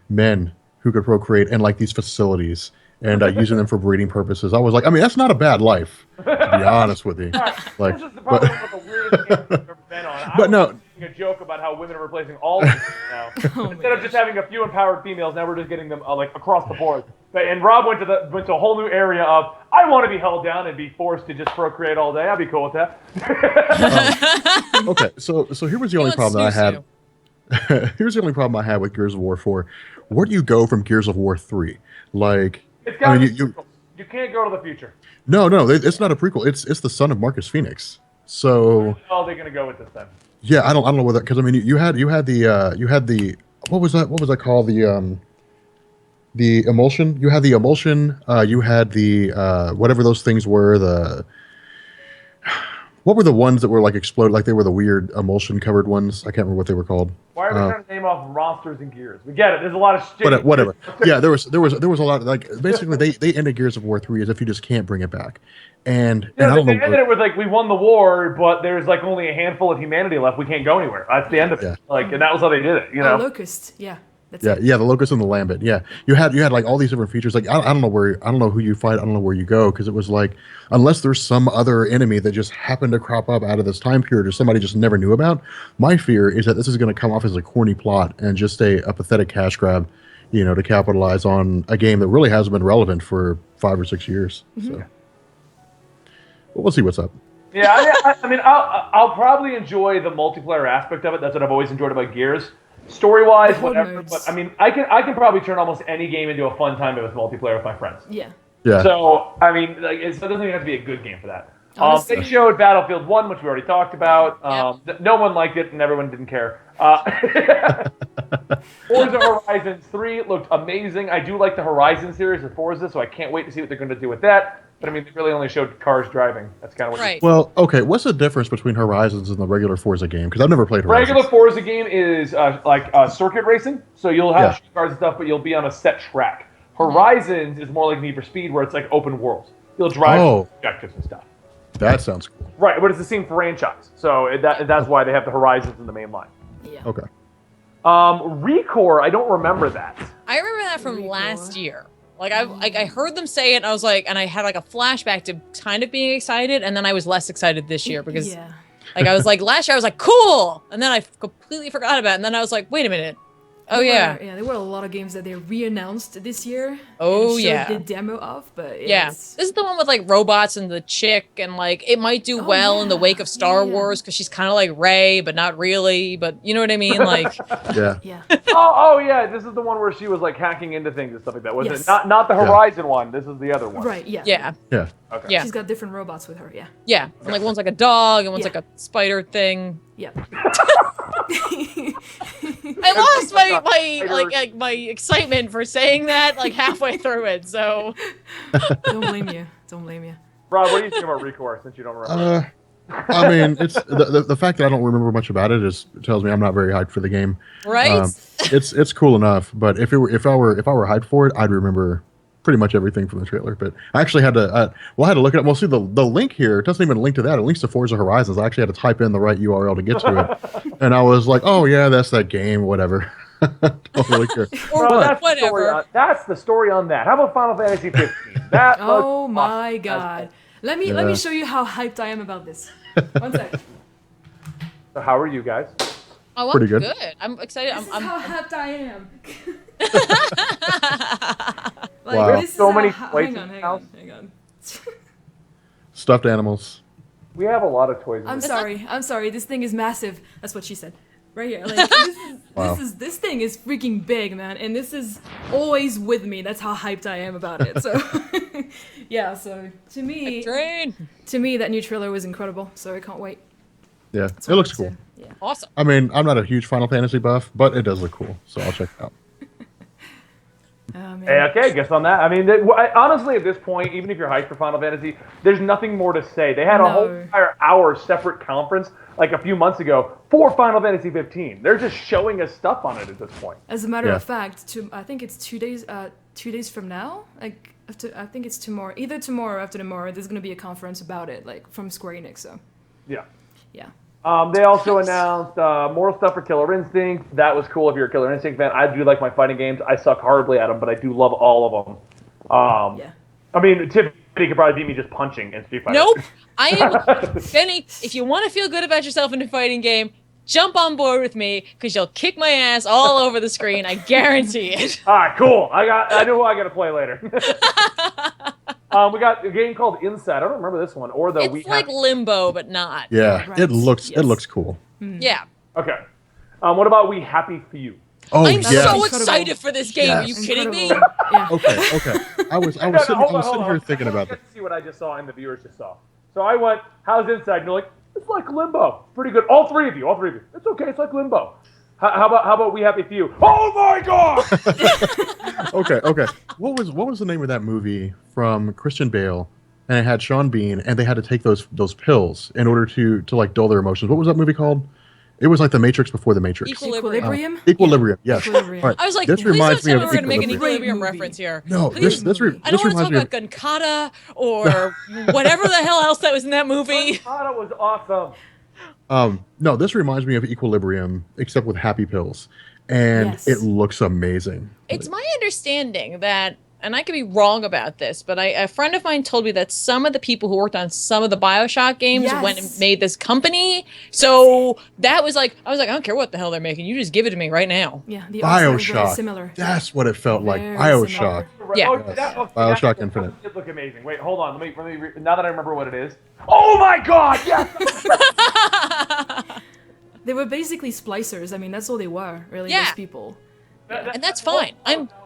men who could procreate in like these facilities and using them for breeding purposes. I was like, I mean, that's not a bad life, to be honest with you. Like, this is probably one of the weirdest games I've ever been on. But no. A joke about how women are replacing all of them now. Instead of just having a few empowered females, now we're just getting them like across the board. And Rob went to a whole new area of I want to be held down and be forced to just procreate all day. I'd be cool with that. Okay, so here was the only problem that I had. Here's the only problem I had with Gears of War 4. Where do you go from Gears of War 3? Like, it's got you can't go to the future. No, it's not a prequel. It's the son of Marcus Phoenix. So. Oh, they're gonna go with this then. Yeah, I don't know what that, because I mean you had the what was that called, the emulsion. You had the emulsion. You had the whatever those things were. What were the ones that were like exploded, like they were the weird emulsion covered ones? I can't remember what they were called. Why are we trying to name off monsters and Gears? We get it. There's a lot of shit. Whatever. Yeah, there was a lot. Like basically, they ended Gears of War 3 as if you just can't bring it back. And I don't know. They ended it with like we won the war, but there's like only a handful of humanity left. We can't go anywhere. That's the end of it. Yeah. Like, and that was how they did it. You know, Locust. Yeah. The Locust and the Lambent. Yeah, you had like all these different features. Like I don't know who you fight. I don't know where you go, because it was like, unless there's some other enemy that just happened to crop up out of this time period or somebody just never knew about. My fear is that this is going to come off as a corny plot and just a pathetic cash grab, to capitalize on a game that really hasn't been relevant for 5 or 6 years. Mm-hmm. So, but we'll see what's up. Yeah, I mean, I'll probably enjoy the multiplayer aspect of it. That's what I've always enjoyed about Gears. Story-wise, whatever. But I mean, I can probably turn almost any game into a fun time if it's multiplayer with my friends. Yeah. So I mean, like, it doesn't even have to be a good game for that. They showed Battlefield 1, which we already talked about. No one liked it, and everyone didn't care. Forza Horizons 3 looked amazing. I do like the Horizon series of Forza, so I can't wait to see what they're going to do with that. But I mean, they really only showed cars driving. That's kind of what. Right. Well, okay. What's the difference between Horizons and the regular Forza game? Because I've never played Horizons. Regular Forza game is like circuit racing, so you'll have cars and stuff, but you'll be on a set track. Horizons is more like Need for Speed, where it's like open world. You'll drive objectives and stuff. That sounds cool. Right, but it's the same franchise, so that's why they have the Horizons in the main line. Yeah. Okay. Recore, I don't remember that. I remember that from last year. Like I heard them say it, and I was like, and I had like a flashback to kind of being excited, and then I was less excited this year because, like, I was like last year I was like cool, and then I completely forgot about it, and then I was like, wait a minute, there were a lot of games that they re-announced this year. The demo of, but this is the one with like robots and the chick, and like it might do well in the wake of Star Wars because she's kind of like Rey, but not really. But you know what I mean, like yeah. This is the one where she was like hacking into things and stuff like that. Was it not the Horizon one? This is the other one. Right. Yeah. Yeah. Okay. Yeah. She's got different robots with her. Yeah. Yeah. And like one's like a dog and one's like a spider thing. Yeah. I lost my excitement for saying that like halfway through it. So don't blame you. Rob, what do you think about Recore since you don't remember? I mean, it's the fact that I don't remember much about it tells me I'm not very hyped for the game. Right? It's cool enough, but if I were hyped for it, I'd remember pretty much everything from the trailer. But I actually had to, I had to look it up. Well, see, the link here, it doesn't even link to that. It links to Forza Horizons. I actually had to type in the right URL to get to it. And I was like, oh, yeah, that's that game, whatever. Don't really care. Or that's whatever. That's the story on that. How about Final Fantasy 15? Oh my god. Let me show you how hyped I am about this. One sec. So how are you guys? Oh, Pretty I'm good. I'm excited. This is how hyped I am. Wow. This is So how many hy- toys hang in on, the hang house. on, hang on. Stuffed animals. We have a lot of toys. I'm sorry. This thing is massive. That's what she said. Right here. Like Wow. this thing is freaking big, man, and this is always with me. That's how hyped I am about it. So yeah, so to me that new trailer was incredible. So I can't wait. Yeah, That's it what looks I'd cool. say. Yeah. Awesome. I mean, I'm not a huge Final Fantasy buff, but it does look cool, so I'll check it out. Oh, man. Hey, okay, guess on that. I mean, honestly, at this point, even if you're hyped for Final Fantasy, there's nothing more to say. They had a whole entire hour separate conference like a few months ago for Final Fantasy 15. They're just showing us stuff on it at this point. As a matter Yeah. of fact, I think it's 2 days. 2 days from now, like I think it's tomorrow. Either tomorrow or after tomorrow, there's gonna be a conference about it, like from Square Enix. So Yeah. yeah. They also announced more stuff for Killer Instinct. That was cool if you're a Killer Instinct fan. I do like my fighting games. I suck horribly at them, but I do love all of them. Yeah. I mean, Tiffany could probably beat me just punching in Street Fighter. Nope. I am Benny. If you want to feel good about yourself in a fighting game, jump on board with me because you'll kick my ass all over the screen. I guarantee it. All right, cool. I know who I got to play later. We got a game called Inside. I don't remember this one or the. It's like Limbo, but not. Yeah, Right. it looks Yes. cool. Yeah. Okay. What about We Happy Few? Oh I'm yeah. so Incredible. excited for this game. Are you Yes. kidding me? Incredible. Yeah. Okay. I was Hold sitting on. here thinking about Let's this. see what I just saw and the viewers just saw. So I went, "How's Inside?" And you're like, "It's like Limbo. Pretty good." All three of you. It's okay. It's like Limbo. How about We Happy Few? Oh my God! Okay. What was the name of that movie from Christian Bale? And it had Sean Bean, and they had to take those pills in order to like dull their emotions. What was that movie called? It was like The Matrix before The Matrix. Equilibrium. Equilibrium. Yes. Equilibrium. Right. I was like, this please reminds don't me tell me of we're going to make an Equilibrium. Equilibrium Great reference here. No, Please. this I don't want to reminds talk me of about Gunkata or whatever the hell else that was in that movie. That was awesome. no, this reminds me of Equilibrium, except with happy pills, and Yes. it looks amazing. It's my understanding that, and I could be wrong about this, but a friend of mine told me that some of the people who worked on some of the BioShock games Yes. went and made this company. So that was like, I was like, I don't care what the hell they're making. You just give it to me right now. Yeah. The art style is very BioShock. similar. That's what it felt like. Very BioShock. Yeah. BioShock Infinite. It look amazing. Wait, hold on. Let me now that I remember what it is. Oh my God! Yes. They were basically splicers. I mean, that's all they were, really. Yeah. Those people. And that's fine.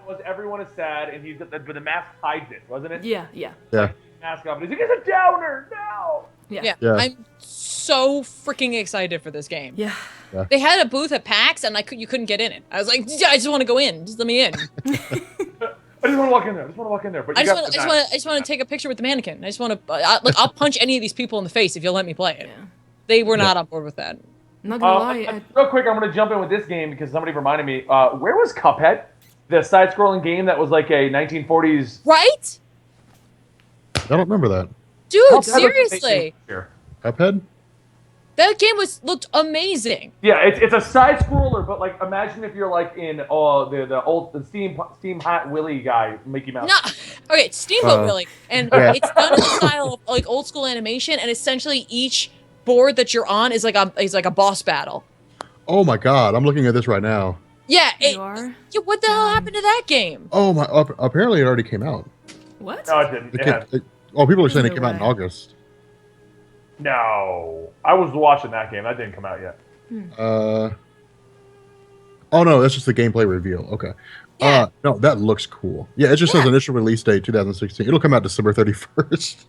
Was everyone is sad and he's but the mask hides it, wasn't it? Yeah. Mask off and he's like, it's a downer. No. Yeah. Yeah. I'm so freaking excited for this game. Yeah. They had a booth at PAX and you couldn't get in it. I was like, I just want to go in. Just let me in. I just want to walk in there. But I you just got want to take a picture with the mannequin. I just want to look. I'll punch any of these people in the face if you'll let me play it. Yeah. They were not on board with that. Not gonna lie. Real quick, I'm going to jump in with this game because somebody reminded me. Where was Cuphead? The side-scrolling game that was like a 1940s. Right? I don't remember that. Dude, seriously. Cuphead? That game looked amazing. Yeah, it's a side-scroller, but like imagine if you're like in the old Steam Hot Willie guy, Mickey Mouse. No, okay, it's Steamboat Willie, and Yeah. it's done in the style of like old school animation, and essentially each board that you're on is like a boss battle. Oh my God! I'm looking at this right now. Yeah, You are? yeah. What the hell happened to that game? Oh my! Apparently, it already came out. What? No, it didn't. People are saying it No came out in way. August. No, I was watching that game. That didn't come out yet. Oh no, that's just the gameplay reveal. Okay. Yeah. No, that looks cool. Yeah, it just says initial release date 2016. It'll come out December 31st.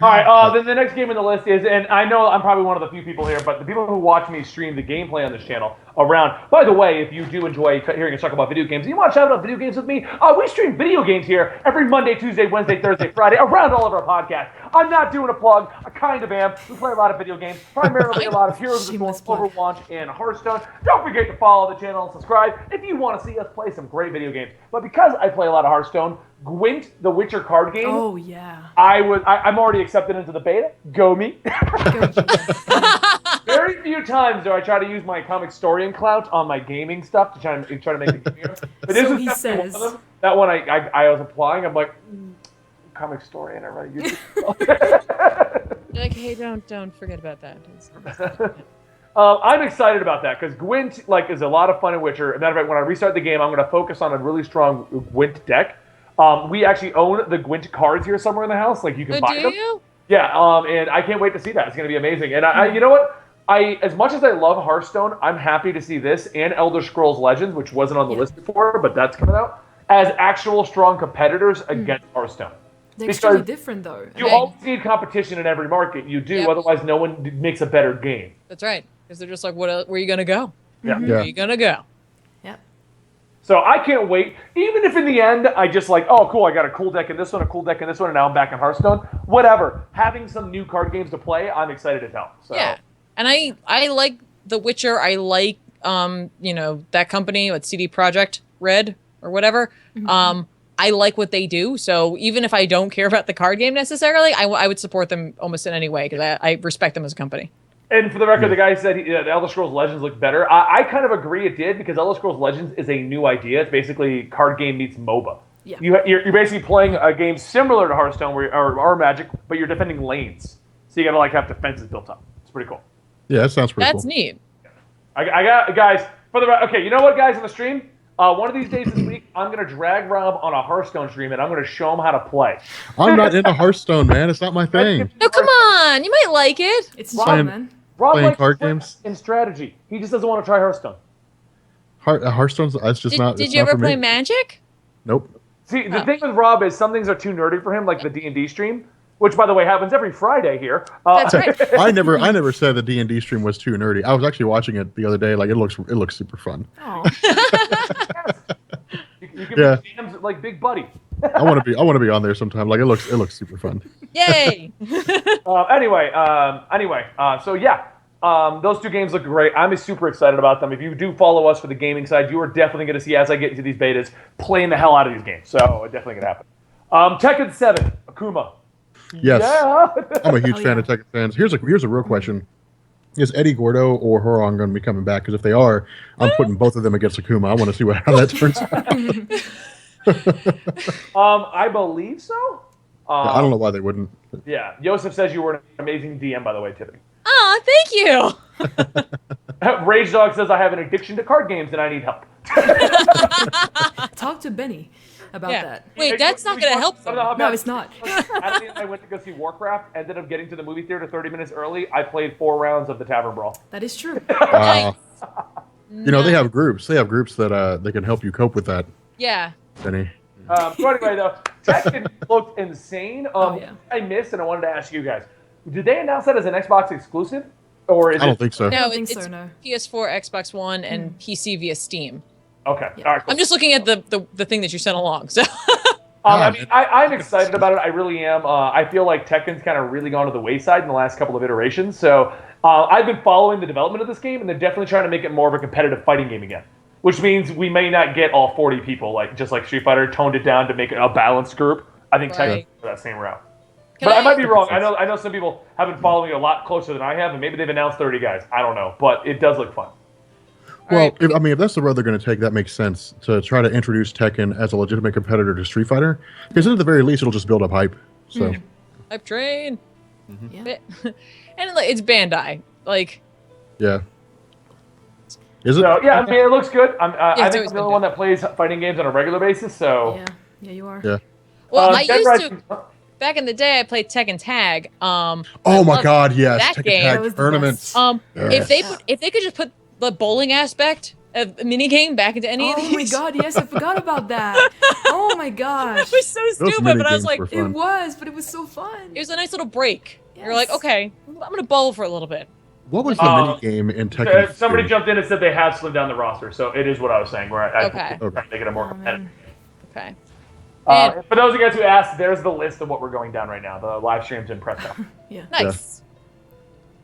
All right, then the next game on the list is, and I know I'm probably one of the few people here, but the people who watch me stream the gameplay on this channel around. By the way, if you do enjoy hearing us talk about video games, and you want to chat about video games with me, we stream video games here every Monday, Tuesday, Wednesday, Thursday, Friday, around all of our podcasts. I'm not doing a plug. I kind of am. We play a lot of video games, primarily a lot of Heroes of the Storm, Shameless plug. Overwatch, and Hearthstone. Don't forget to follow the channel. channel and subscribe if you want to see us play some great video games. But because I play a lot of Hearthstone, Gwent, the Witcher card game. Oh yeah. I'm already accepted into the beta. Go me. Go. Very few times do I try to use my Comicstorian clout on my gaming stuff to try to make the game here. But this So is he definitely says. one of them. That one I was applying. I'm like, Comicstorian. I rather use it. You're like, hey, don't forget about that. I'm excited about that because Gwent is a lot of fun in Witcher. As a matter of fact, when I restart the game, I'm going to focus on a really strong Gwent deck. We actually own the Gwent cards here somewhere in the house. Like you can buy them. You? Yeah, and I can't wait to see that. It's going to be amazing. And I you know what? As much as I love Hearthstone, I'm happy to see this and Elder Scrolls Legends, which wasn't on the list before, but that's coming out, as actual strong competitors against Hearthstone. They're extremely different though. You always need competition in every market. You do, otherwise no one makes a better game. That's right. Because they're just like, where are you going to go? Yeah. Where are you going to go? Yep. So I can't wait. Even if in the end I just oh cool, I got a cool deck in this one, a cool deck in this one, and now I'm back in Hearthstone. Whatever. Having some new card games to play, I'm excited as hell. So. Yeah. And I like The Witcher. I like that company, what CD Projekt Red or whatever. I like what they do. So even if I don't care about the card game necessarily, I would support them almost in any way because I respect them as a company. And for the record, the guy said the Elder Scrolls Legends looked better. I kind of agree it did because Elder Scrolls Legends is a new idea. It's basically card game meets MOBA. Yeah. You're basically playing a game similar to Hearthstone or Magic, but you're defending lanes. So you got to have defenses built up. It's pretty cool. Yeah, that sounds pretty cool. That's neat. I got guys okay. You know what, guys, on the stream? One of these days this week, I'm gonna drag Rob on a Hearthstone stream and I'm gonna show him how to play. I'm not into Hearthstone, man. It's not my thing. No, come on. You might like it. It's Rob, fun, man. Rob Playing likes card play games? and strategy. He just doesn't want to try Hearthstone. Hearthstone's that's just not. Did it's you not ever for me. play Magic? Nope. See, the thing with Rob is some things are too nerdy for him, like the D&D stream, which, by the way, happens every Friday here. That's right. I never said the D&D stream was too nerdy. I was actually watching it the other day. Like it looks super fun. Oh. You can Yeah. be Sam's, like Big Buddy. I want to be on there sometime. Like it looks super fun. Yay. Anyway, so yeah, those two games look great. I'm super excited about them. If you do follow us for the gaming side, you are definitely going to see, as I get into these betas, playing the hell out of these games. So it's definitely going to happen. Tekken 7, Akuma. Yes. Yeah. I'm a huge Oh, fan yeah. of Tekken fans. Here's a real question: is Eddie Gordo or Horon going to be coming back? Because if they are, I'm putting both of them against Akuma. I want to see how that turns out. I believe so. I don't know why they wouldn't. Yeah. Joseph says you were an amazing DM, by the way, Tiffany. Oh, thank you. Rage Dog says I have an addiction to card games and I need help. Talk to Benny about Yeah. that. Wait, that's not going to help them. No, it's not. Natalie and I went to go see Warcraft, ended up getting to the movie theater 30 minutes early. I played 4 rounds of the Tavern Brawl. That is true. Wow. You know, they have groups. They have groups that they can help you cope with that, Yeah. Benny. So anyway, though, Tekken looked insane. Yeah. I missed, and I wanted to ask you guys: did they announce that as an Xbox exclusive, or is I don't it? think so. No, don't think it's so, no. PS4, Xbox One, and PC via Steam. Okay, Yeah. all right. Cool. I'm just looking at the thing that you sent along. So I mean, I'm excited about it. I really am. I feel like Tekken's kind of really gone to the wayside in the last couple of iterations. So I've been following the development of this game, and they're definitely trying to make it more of a competitive fighting game again. Which means we may not get all 40 people, just like Street Fighter, toned it down to make it a balanced group. I think Right. Tekken's for that same route. Can But I might be wrong. I know some people have been following it a lot closer than I have, and maybe they've announced 30 guys. I don't know, but it does look fun. Well, right. if that's the road they're going to take, that makes sense to try to introduce Tekken as a legitimate competitor to Street Fighter. Because at the very least, it'll just build up hype. So Hype train. Yeah. And it's Bandai. Like, yeah, is it? So yeah, I mean, it looks good. I it's think always I'm the only been one that plays fighting games on a regular basis. So Yeah. Yeah, you are. Yeah. well, I Dead used Rising- to. Back in the day, I played Tekken Tag. Oh my God! Yes, that Tekken game. Tag That was the tournaments. best. If they could just put the bowling aspect of a minigame back into any of Oh these. my god, yes, I forgot about that. Oh my gosh. It was so stupid, but I was minigames like, were It fun. was, but it was so fun. it was a nice little break. You're like, Yes. okay, I'm gonna bowl for a little bit. What was the Um, minigame in Tekken? somebody 3? jumped in and said they have slimmed down the roster, so it is what I was saying. Where I Okay. try to make it a more Oh, competitive. man. Okay. For those of you guys who asked, there's the list of what we're going down right now. The live streams in Presto. Yeah. Nice.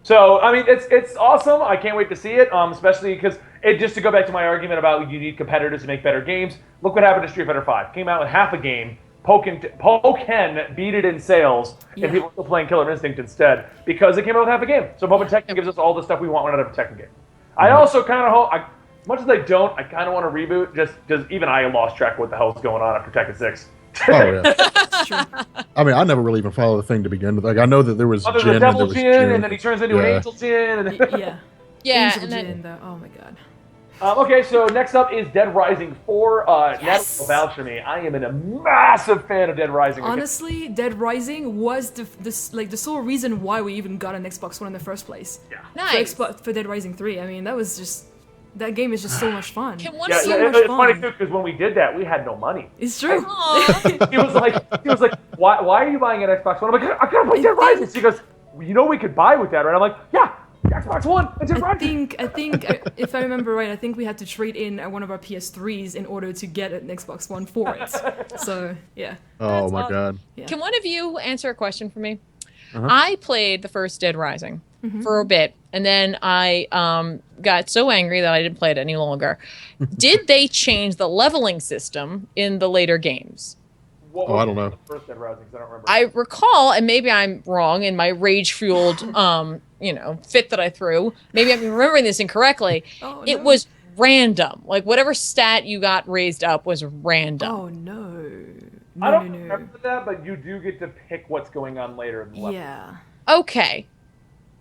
So I mean, it's awesome. I can't wait to see it. Especially because just to go back to my argument about you need competitors to make better games, look what happened to Street Fighter V. Came out with half a game. Pokken beat it in sales, and people are still playing Killer Instinct instead because it came out with half a game. So Pokken Tekken gives us all the stuff we want out of a Tekken game. I also kind of hope, as much as I don't, I kind of want to reboot just because even I lost track of what the hell's going on after Tekken 6. Oh, yeah. I mean, I never really even followed the thing to begin with. Like, I know that there was there's Jin, a Devil and there was Jin, and then he turns into an Angel Jin. And Yeah, Angel and then, Jin, though. Oh my god. Okay, so next up is Dead Rising 4. Natalie will vouch for me. I am a massive fan of Dead Rising. Honestly, Dead Rising was the sole reason why we even got an Xbox One in the first place. Yeah. nice. For Dead Rising 3. I mean, that game is just so much fun. Can one Yeah, of you? it's funny too because when we did that, we had no money. It's true. Aw. He was like, why are you buying an Xbox One? I'm like, I gotta play Dead Rising. She goes, you know we could buy with that, right? I'm like, yeah, Xbox One and Dead Rising. I think if I remember right, I think we had to trade in one of our PS3s in order to get an Xbox One for it. So yeah. Oh That's my awesome. god. Yeah. Can one of you answer a question for me? I played the first Dead Rising for a bit, and then I got so angry that I didn't play it any longer. Did they change the leveling system in the later games? What I don't know. The first Dead Rising, 'cause I don't remember. I recall, and maybe I'm wrong in my rage-fueled, fit that I threw. Maybe I'm remembering this incorrectly. Oh, It no. was random. Like, whatever stat you got raised up was random. Oh no. I don't No. remember that, but you do get to pick what's going on later in the level. Yeah. Okay.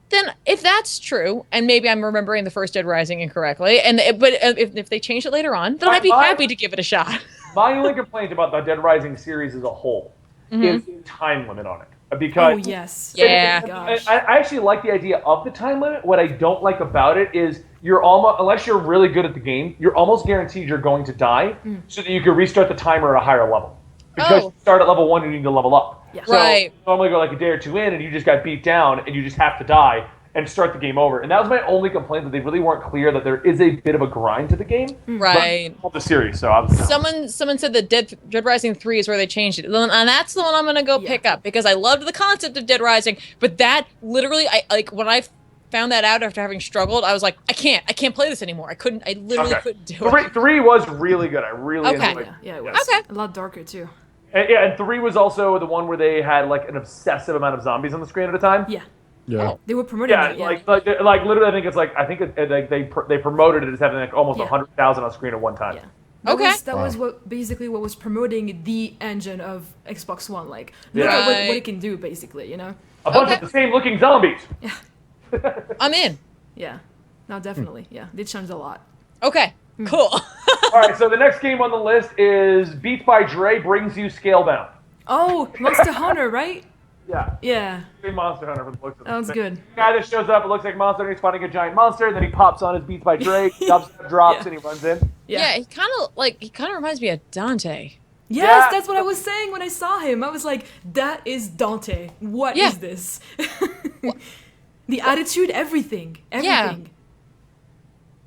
Then, if that's true, and maybe I'm remembering the first Dead Rising incorrectly, but if they change it later on, then I'd be happy to give it a shot. My only complaint about the Dead Rising series as a whole is the time limit on it. Because Oh yes. Yeah. Oh, my gosh. I actually like the idea of the time limit. What I don't like about it is you're almost, unless you're really good at the game, you're almost guaranteed you're going to die, so that you can restart the timer at a higher level. Because you start at level 1 and you need to level up. Yeah. So Right. you normally go like a day or two in and you just got beat down and you just have to die and start the game over. And that was my only complaint, that they really weren't clear that there is a bit of a grind to the game. Right. Of the series, so I'm Someone said that Dead Rising 3 is where they changed it. And that's the one I'm going to go pick up, because I loved the concept of Dead Rising, but that literally, when I found that out after having struggled, I was like, I can't play this anymore. I literally couldn't do it. 3 was really good. I really Okay. enjoyed it. Yeah, it was Okay. a lot darker too. And 3 was also the one where they had like an obsessive amount of zombies on the screen at a time. Yeah. Yeah. They were promoting Yeah, it. Yeah. like literally, I think they promoted it as having like almost Yeah. 100,000 on screen at one time. Yeah. That Okay. Was, that was what was promoting the engine of Xbox One. Like, look at Right. what it can do, basically. You know. A bunch Okay. of the same looking zombies. I'm in. Yeah. No, definitely. Yeah, they changed a lot. Okay, cool. All right, so the next game on the list is Beats by Dre brings you Scalebound. Oh, Monster Hunter, right? Yeah, Yeah. big Monster Hunter for the looks of it. That was good. The guy that shows up, it looks like Monster Hunter, he's fighting a giant monster, and then he pops on his Beats by Dre, dubstep drops, Yeah. and he runs in. Yeah, he kind of reminds me of Dante. Yes, Yeah. that's what I was saying when I saw him. I was like, that is Dante. What is Yeah. this? The attitude, everything. Yeah. Everything.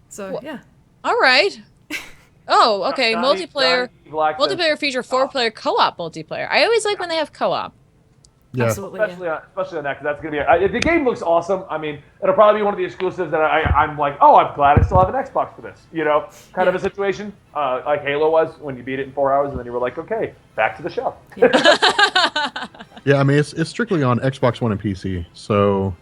So, yeah. All right. Oh, okay. Johnny Black says- Multiplayer feature 4-player co-op multiplayer. I always like when they have co-op. Yeah. Absolutely. Yeah. especially on that, because that's going to be the game looks awesome. I mean, it'll probably be one of the exclusives that I'm like, oh, I'm glad I still have an Xbox for this. You know, kind of a situation like Halo was when you beat it in 4 hours, and then you were like, okay, back to the show. Yeah, I mean, it's strictly on Xbox One and PC. So,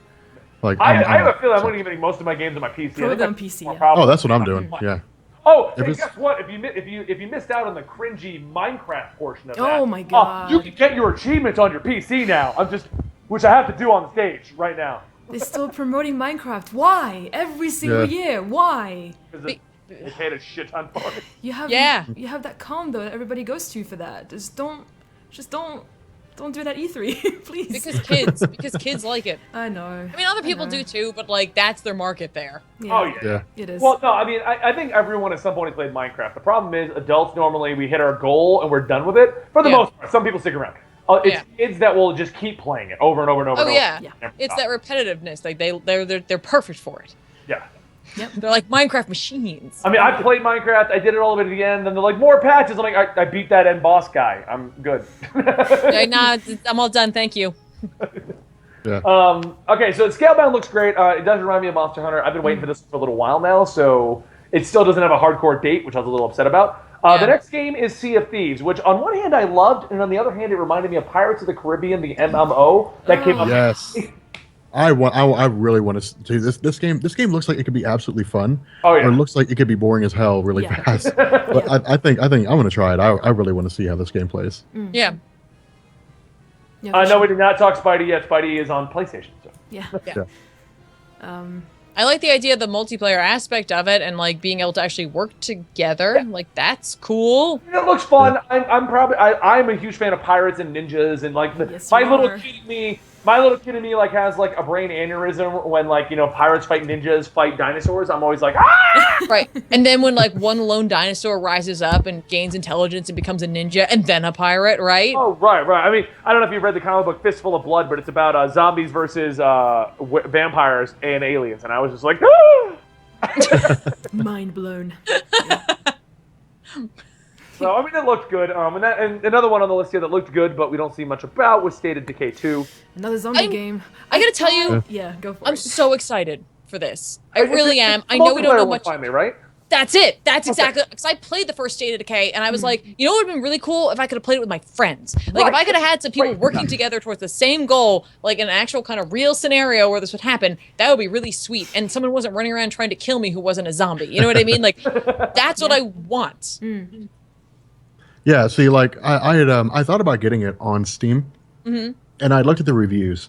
like, I have a feeling I'm going to be getting most of my games on my PC. Probably I think on that's PC, more yeah. probable. Oh, that's what I'm doing. Yeah. Oh, If hey, it's- guess what? If you missed out on the cringy Minecraft portion of that, Oh my God. you can get your achievements on your PC now. Which I have to do on the stage right now. They're still promoting Minecraft. Why? Every single Yeah. year. Why? Because they paid a shit ton for it. You have you have that con though that everybody goes to for that. Just don't do that E3, please. Because kids like it. I know. I mean, other people do too, but like that's their market there. Yeah, Oh yeah. Yeah. it is. Well, no, I mean, I think everyone at some point has played Minecraft. The problem is, adults normally we hit our goal and we're done with it. For the Yeah. most part, some people stick around. It's kids that will just keep playing it over and over and over. Oh and over. yeah. Never It's stop. that repetitiveness. Like they're perfect for it. Yeah. They're like Minecraft machines. I mean, I played Minecraft. I did it all the way to the end. Then they're like, more patches. I'm like, I beat that end boss guy. I'm good. Like, nah, I'm all done. Thank you. Yeah. Okay, so Scalebound looks great. It does remind me of Monster Hunter. I've been waiting for this for a little while now, so It still doesn't have a hardcore date, which I was a little upset about. The next game is Sea of Thieves, which on one hand I loved, and on the other hand it reminded me of Pirates of the Caribbean, the MMO that came out. Yes. I really want to do this. This game looks like it could be absolutely fun. Oh yeah. Or it looks like it could be boring as hell really fast. But I think I'm going to try it. I really want to see how this game plays. Yeah. I know we did not talk Spidey yet. Spidey is on PlayStation. So. Yeah. I like the idea of the multiplayer aspect of it and like being able to actually work together. Yeah. Like that's cool. It looks fun. I'm a huge fan of pirates and ninjas and like my little kid in me like has like a brain aneurysm when like pirates fight ninjas fight dinosaurs. I'm always like Right. And then when like one lone dinosaur rises up and gains intelligence and becomes a ninja and then a pirate, right? Oh right. I mean, I don't know if you've read the comic book Fistful of Blood, but it's about zombies versus vampires and aliens, and I was just like mind blown. So I mean, it looked good. And another one on the list here that looked good, but we don't see much about was State of Decay 2. Another zombie game. I gotta tell you, yeah, go for it. I'm so excited for this. I really am. I know we don't know much. Finally, right? That's it. That's exactly because I played the first State of Decay and I was like, it would have been really cool if I could have played it with my friends. Like if I could have had some people working together towards the same goal, like an actual kind of real scenario where this would happen, that would be really sweet. And someone wasn't running around trying to kill me who wasn't a zombie. You know what I mean? Like that's what I want. Yeah, see, like I thought about getting it on Steam, and I looked at the reviews,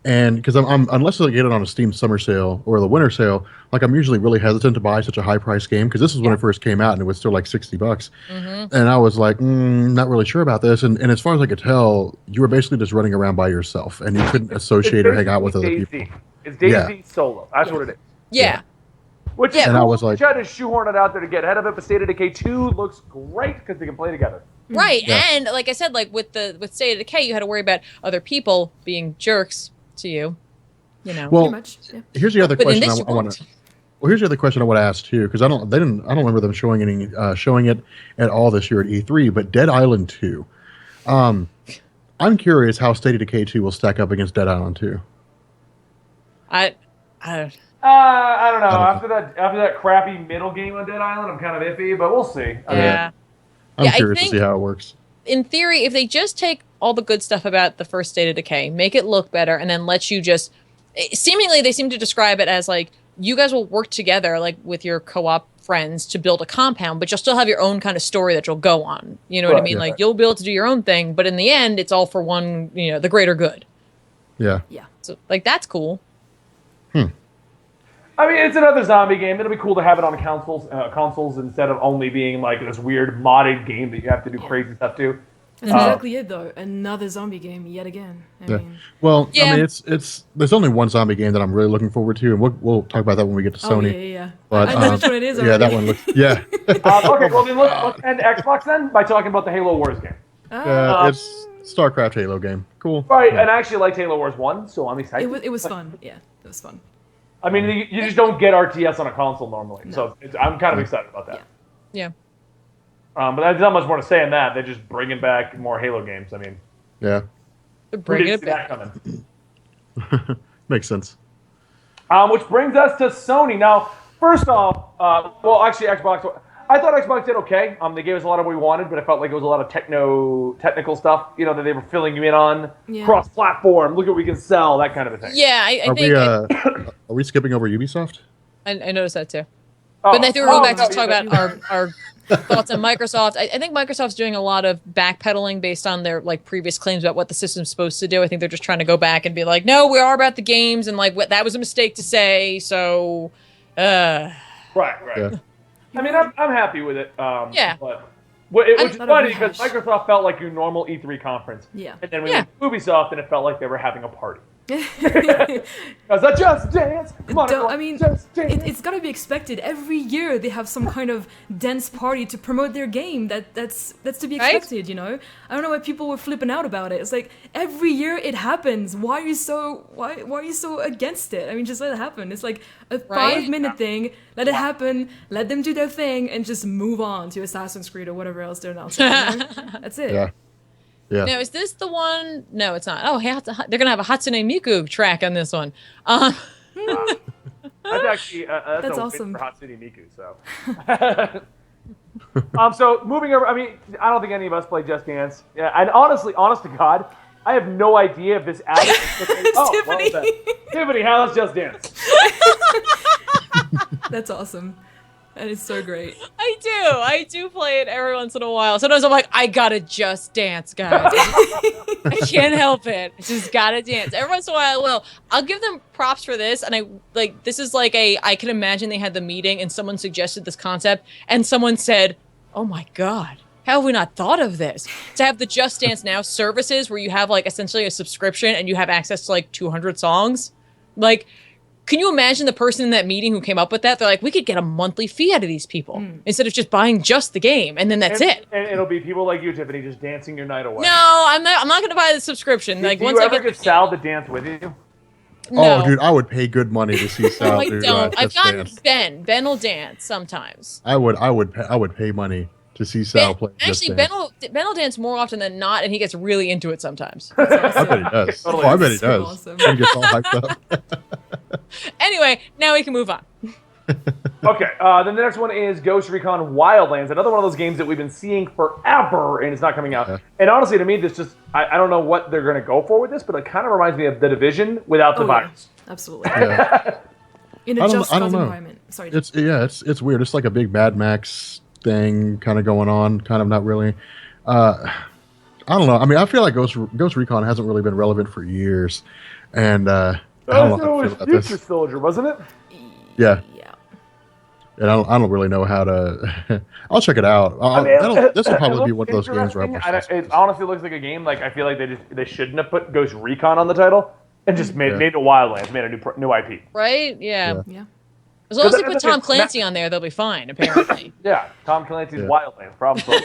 and because I'm unless I get it on a Steam summer sale or the winter sale, like I'm usually really hesitant to buy such a high price game because this is when it first came out and it was still like $60, and I was like, not really sure about this, and as far as I could tell, you were basically just running around by yourself, and you couldn't associate or hang out with other people. It's DayZ solo. That's what it is. Yeah. Which is and cool. I was like, try to shoehorn it out there to get ahead of it, but State of Decay 2 looks great because they can play together. Right, and like I said, like with State of Decay, you had to worry about other people being jerks to you. Well, pretty much, here's the other question this, I want to. Well, here's the other question I want to ask too, because I don't remember them showing it at all this year at E3. But Dead Island 2, I'm curious how State of Decay 2 will stack up against Dead Island 2. I don't know. After that crappy middle game on Dead Island, I'm kind of iffy, but we'll see. I'm curious to see how it works. In theory, if they just take all the good stuff about the first State of Decay, make it look better, and then let you just... Seemingly, they seem to describe it as, like, you guys will work together, like, with your co-op friends to build a compound, but you'll still have your own kind of story that you'll go on. You know what I mean? Like, you'll be able to do your own thing, but in the end, it's all for one, the greater good. Yeah. Yeah. So, like, that's cool. I mean, it's another zombie game. It'll be cool to have it on consoles instead of only being like this weird modded game that you have to do crazy stuff to. That's exactly it, though. Another zombie game yet again. I mean, well, I mean, it's there's only one zombie game that I'm really looking forward to, and we'll talk about that when we get to Sony. Yeah. But, I know which one it is. Yeah, that one looks. Yeah. Okay, well then let's end Xbox then by talking about the Halo Wars game. It's StarCraft Halo game. Cool. Right, and I actually liked Halo Wars 1, so I'm excited. It was fun. Yeah, it was fun. I mean, you just don't get RTS on a console normally, so I'm kind of excited about that. Yeah. But there's not much more to say on that. They're just bringing back more Halo games. I mean, yeah, They're bringing we it didn't see back. that coming. makes sense. Which brings us to Sony. Now, first off, well, actually, Xbox. I thought Xbox did okay. They gave us a lot of what we wanted, but I felt like it was a lot of technical stuff, that they were filling you in on. Yeah. Cross-platform, look what we can sell, that kind of a thing. Yeah, I think... Are we skipping over Ubisoft? I noticed that too. But I think we're going back to talk about our thoughts on Microsoft. I think Microsoft's doing a lot of backpedaling based on their previous claims about what the system's supposed to do. I think they're just trying to go back and be like, no, we are about the games, and that was a mistake to say, so... Right. Yeah. I mean, I'm happy with it. Yeah. But which is funny because rehash. Microsoft felt like your normal E3 conference. Yeah. And then we went to Ubisoft and it felt like they were having a party. It's Because I just dance. Come on, everyone, I mean, just dance. it's gotta be expected. Every year they have some kind of dense party to promote their game. That's to be Right? expected, I don't know why people were flipping out about it. It's like every year it happens. Why are you so against it? I mean, just let it happen. It's like a 5-minute thing. Let it happen. Let them do their thing and just move on to Assassin's Creed or whatever else they're announcing. That's it. Yeah. Yeah. Now, is this the one? No, it's not. Oh, they're going to have a Hatsune Miku track on this one. That's actually that's a awesome. win for Hatsune Miku. So. So moving over. I mean, I don't think any of us play Just Dance. Yeah, and honest to God, I have no idea if this ad. Tiffany. Well, Tiffany, how's Just Dance? That's awesome. And it's so great. I do play it every once in a while. Sometimes I'm like, I gotta just dance, guys. I can't help it. I just gotta dance. Every once in a while I will. I'll give them props for this. And this is like I can imagine they had the meeting and someone suggested this concept and someone said, oh my God, how have we not thought of this? To have the Just Dance Now services where you have like essentially a subscription and you have access to like 200 songs. Like, can you imagine the person in that meeting who came up with that? They're like, we could get a monthly fee out of these people instead of just buying just the game, and then that's it. And it'll be people like you, Tiffany, just dancing your night away. No, I'm not going to buy the subscription. Like, Do once you I ever get the Sal to dance with you? No. Oh, dude, I would pay good money to see Sal. No, I don't. I've Just got Dance. Ben. Ben will dance sometimes. I would pay money to see Sal play. Just Actually, Dance. Ben will dance more often than not, and he gets really into it sometimes. I bet he does. Totally. Oh, I bet he So does. awesome. He gets all hyped up. Anyway, now we can move on. Okay, then the next one is Ghost Recon Wildlands, another one of those games that we've been seeing forever, and it's not coming out. Yeah. And honestly, to me, this just, I don't know what they're going to go for with this, but it kind of reminds me of The Division without the virus. Yeah, absolutely. Yeah. In a I don't just know. cause environment. Sorry. It's weird. It's like a big Mad Max thing kind of going on, kind of not really. I don't know. I mean, I feel like Ghost Recon hasn't really been relevant for years, and I don't know how I feel about Future this. Soldier, wasn't it? Yeah, Yeah. and I don't really know how to. I'll check it out. This will probably be one of those games where It honestly looks like a game. Like I feel like they shouldn't have put Ghost Recon on the title and just made it Wildlands, made a new IP. Right? Yeah. Yeah. As long as they Because put Tom Clancy on there, they'll be fine, apparently. Yeah, Tom Clancy's Wildlands. Problem solved.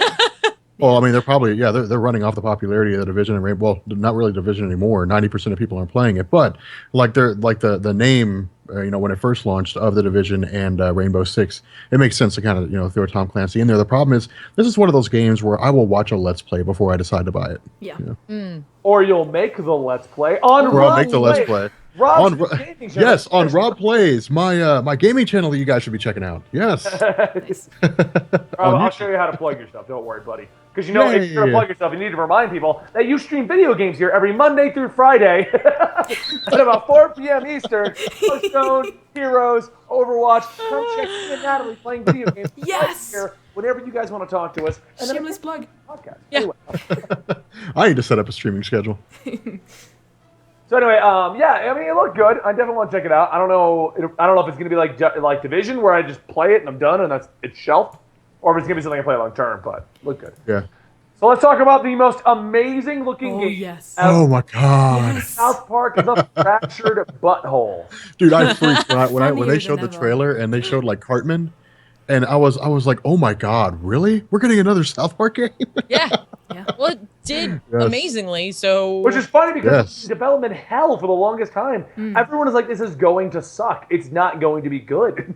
Well, I mean, they're probably they're running off the popularity of the Division and Rainbow. Well, not really Division anymore. 90% of people aren't playing it, but like the name, when it first launched of the Division and Rainbow Six, it makes sense to kind of throw Tom Clancy in there. The problem is this is one of those games where I will watch a Let's Play before I decide to buy it. Yeah. Or you'll make the Let's Play on Or I'll Rob make the Let's Play. Rob's On, gaming channel. yes, on Rob Plays, my gaming channel that you guys should be checking out. Yes. Nice. I'll show you how to plug yourself. Don't worry, buddy. Because if you're going to plug yourself, you need to remind people that you stream video games here every Monday through Friday at about 4 p.m. Eastern. Hearthstone, Heroes, Overwatch. Come check me and Natalie playing video games. Yes! Here, whenever you guys want to talk to us. And then Shameless plug. podcast. Yeah. Anyway. I need to set up a streaming schedule. So anyway, I mean, it looked good. I definitely want to check it out. I don't know if it's going to be like Division, where I just play it and I'm done and it's shelved, or if it's going to be something I play long term. But look good. Yeah. So let's talk about the most amazing looking Oh, game. yes. Oh my god. Yes. South Park is a fractured butthole. Dude, I freaked when they Funnier showed the than ever. trailer and they showed like Cartman, and I was like, oh my god, really? We're getting another South Park game? Yeah. Yeah. Well, it did Yes. amazingly, so... Which is funny because Yes. it's been in development hell for the longest time. Everyone is like, this is going to suck. It's not going to be good.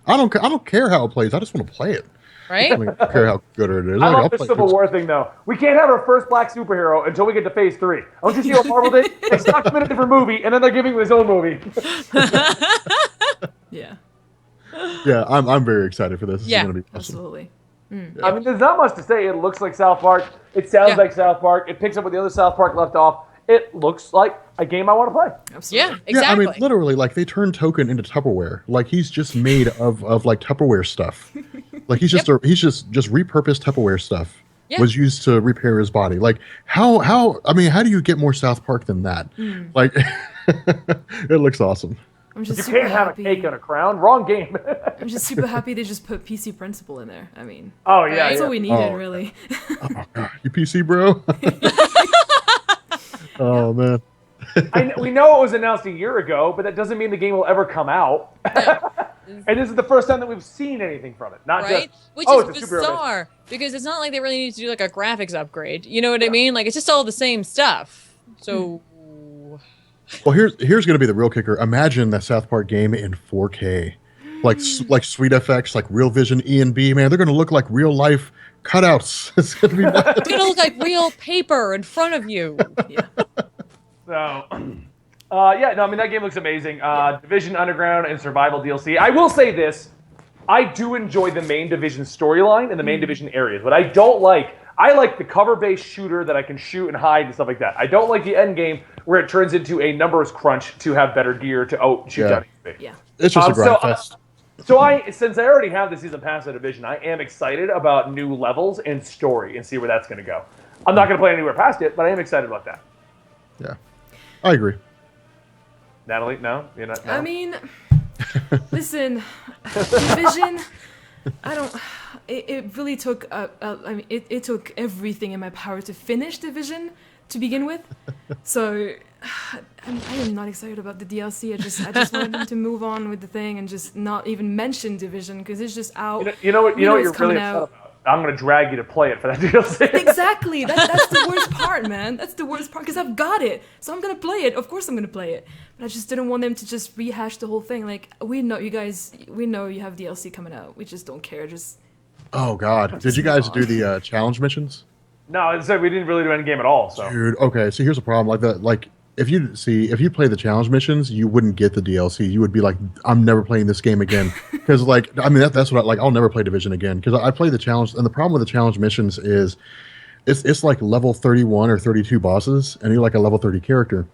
I don't care how it plays. I just want to play it. I Right? don't care how good it is. I I'll love the play Civil it. War thing, though. We can't have our first black superhero until we get to Phase 3. I want you to see what Marvel did. They stocked him in a different movie, and then they're giving him his own movie. Yeah. Yeah, I'm very excited for this. This Yeah, is gonna be awesome. Absolutely. I mean, there's not much to say. It looks like South Park. It sounds Yeah. like South Park. It picks up where the other South Park left off. It looks like a game I want to play. Absolutely. Yeah, exactly. Yeah, I mean, literally, like they turned Token into Tupperware. Like he's just made of like Tupperware stuff. Like he's just just repurposed Tupperware stuff. Yeah. Was used to repair his body. Like how do you get more South Park than that? Like it looks awesome. I'm just You super can't have happy. a cake on a crown. Wrong game. I'm just super happy they just put PC Principal in there. I mean, Oh, yeah. that's yeah. all we needed, Oh. really. Oh god, you PC bro? Oh man. We know it was announced a year ago, but that doesn't mean the game will ever come out. And this is the first time that we've seen anything from it. Not Right? just, Which oh, it's is a superhero game. bizarre, because it's not like they really need to do like a graphics upgrade. You know what I mean? Like, it's just all the same stuff. So... Well, here's going to be the real kicker. Imagine that South Park game in 4K, like sweet effects, like Real Vision E and B. Man, they're going to look like real life cutouts. It's going to be nuts. It's gonna look like real paper in front of you. Yeah. So, Yeah, no, I mean, that game looks amazing. Division Underground and Survival DLC. I will say this. I do enjoy the main Division storyline and the main Division areas. What I don't like, I like the cover-based shooter that I can shoot and hide and stuff like that. I don't like the end game where it turns into a numbers crunch to have better gear to shoot down enemies. Yeah. It's just a grind fest. So since I already have the season pass of Division, I am excited about new levels and story and see where that's going to go. I'm not going to play anywhere past it, but I am excited about that. Yeah, I agree. Natalie, no? You're not? No? I mean, listen, Division, I don't. It really took. I mean, it took everything in my power to finish Division to begin with. So, I am not excited about the DLC. I just wanted them to move on with the thing and just not even mention Division because it's just out. You know what you're really upset out. about? I'm going to drag you to play it for that DLC. Exactly. That's the worst part, man. That's the worst part because I've got it. So I'm going to play it. Of course I'm going to play it. But I just didn't want them to just rehash the whole thing. Like, we know you guys, we know you have DLC coming out. We just don't care. Just. Oh, God. Did you guys do the challenge missions? No, it said we didn't really do any game at all. So. Dude, okay. So here's the problem. If you play the challenge missions, you wouldn't get the DLC. You would be like, I'm never playing this game again. Because that's what I'll never play Division again. Because I play the challenge, and the problem with the challenge missions is, it's like level 31 or 32 bosses, and you're like a level 30 character.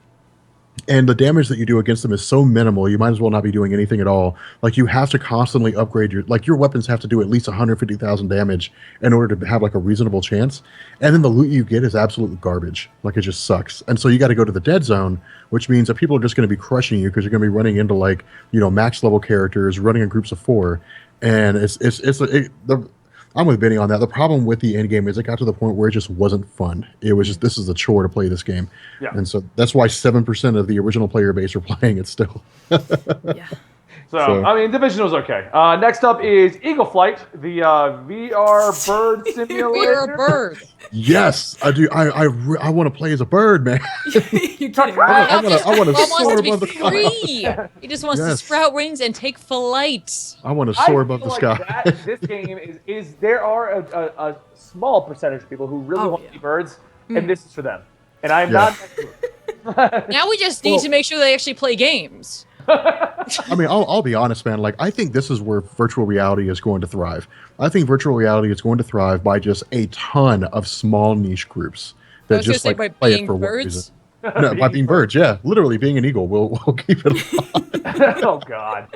And the damage that you do against them is so minimal, you might as well not be doing anything at all. Like, you have to constantly upgrade your weapons have to do at least 150,000 damage in order to have like a reasonable chance. And then the loot you get is absolute garbage. Like, it just sucks. And so you got to go to the dead zone, which means that people are just going to be crushing you because you're going to be running into max level characters, running in groups of 4. And I'm with Benny on that. The problem with the end game is it got to the point where it just wasn't fun. It was just, this is a chore to play this game. Yeah. And so that's why 7% of the original player base are playing it still. Yeah. So, I mean, Division was okay. Next up is Eagle Flight, the VR bird simulator. You're a bird. Yes, I do. I want to play as a bird, man. You're kidding. I want to Bob soar wants to above the be clouds. free. He just wants to Yes. sprout wings and take flight. I want to I soar feel above the like sky. this game is there are a small percentage of people who really want to be birds, and this is for them. And I'm not. Now we just need to make sure they actually play games. I mean, I'll be honest, man. Like, I think this is where virtual reality is going to thrive. I think virtual reality is going to thrive by just a ton of small niche groups that just by play it being for one birds. reason. No, by being birds, yeah, literally being an eagle. We'll keep it alive. Oh God.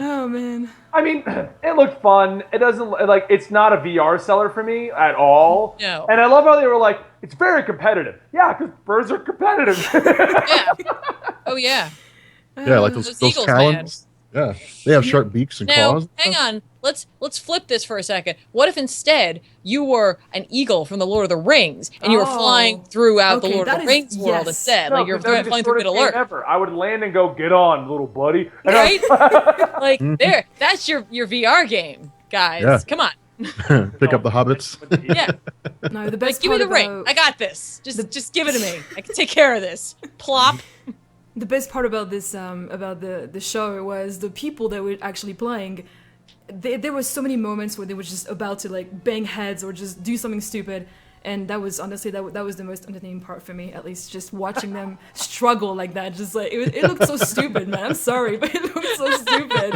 Oh man. I mean, it looked fun. It doesn't it's not a VR seller for me at all. No. And I love how they were like, it's very competitive. Yeah, because birds are competitive. Yeah. Oh yeah. Yeah, like those Eagles, talons. Yeah, they have sharp beaks and Now, claws. hang on. Let's flip this for a second. What if instead you were an eagle from the Lord of the Rings and you were flying throughout the Lord of the Rings world instead? No, like you're 'cause that'd be the flying through shortest Middle game Earth. ever. I would land and go, get on, little buddy. And Right? Like there. That's your VR game, guys. Yeah. Come on. Pick up the hobbits. Yeah. No, the best Like give me part the ring. about- I got this. Just give it to me. I can take care of this. Plop. The best part about this, about the show was the people that were actually playing. There were so many moments where they were just about to like bang heads or just do something stupid, and that was honestly that was the most entertaining part for me. At least just watching them struggle like that, just like it looked so stupid, man. I'm sorry, but it looked so stupid.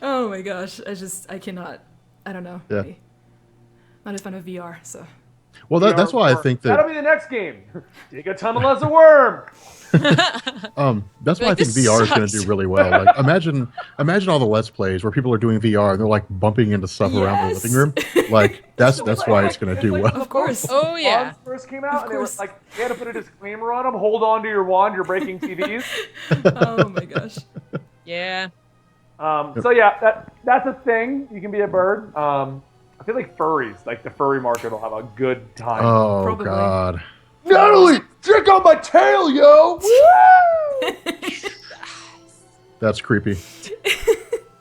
Oh my gosh, I cannot. I don't know. Yeah. Not a fan of VR, so. Well, that's why I think that'll that be the next game. Dig a tunnel as a worm. that's why I Like, think this VR is going to sucks. do really well. Like, imagine all the Let's Plays where people are doing VR and they're like bumping into stuff around the Yes. living room. Like that's why it's going to do well. Of course. Oh yeah. Bonds first came out, and they were course. like, they had to put a disclaimer on them. Hold on to your wand. You're breaking TVs. Oh my gosh. Yeah. So yeah, that's a thing. You can be a bird. I feel like furries, like the furry market, will have a good time. Oh Probably. God. Natalie, check out my tail, yo! Woo! That's creepy.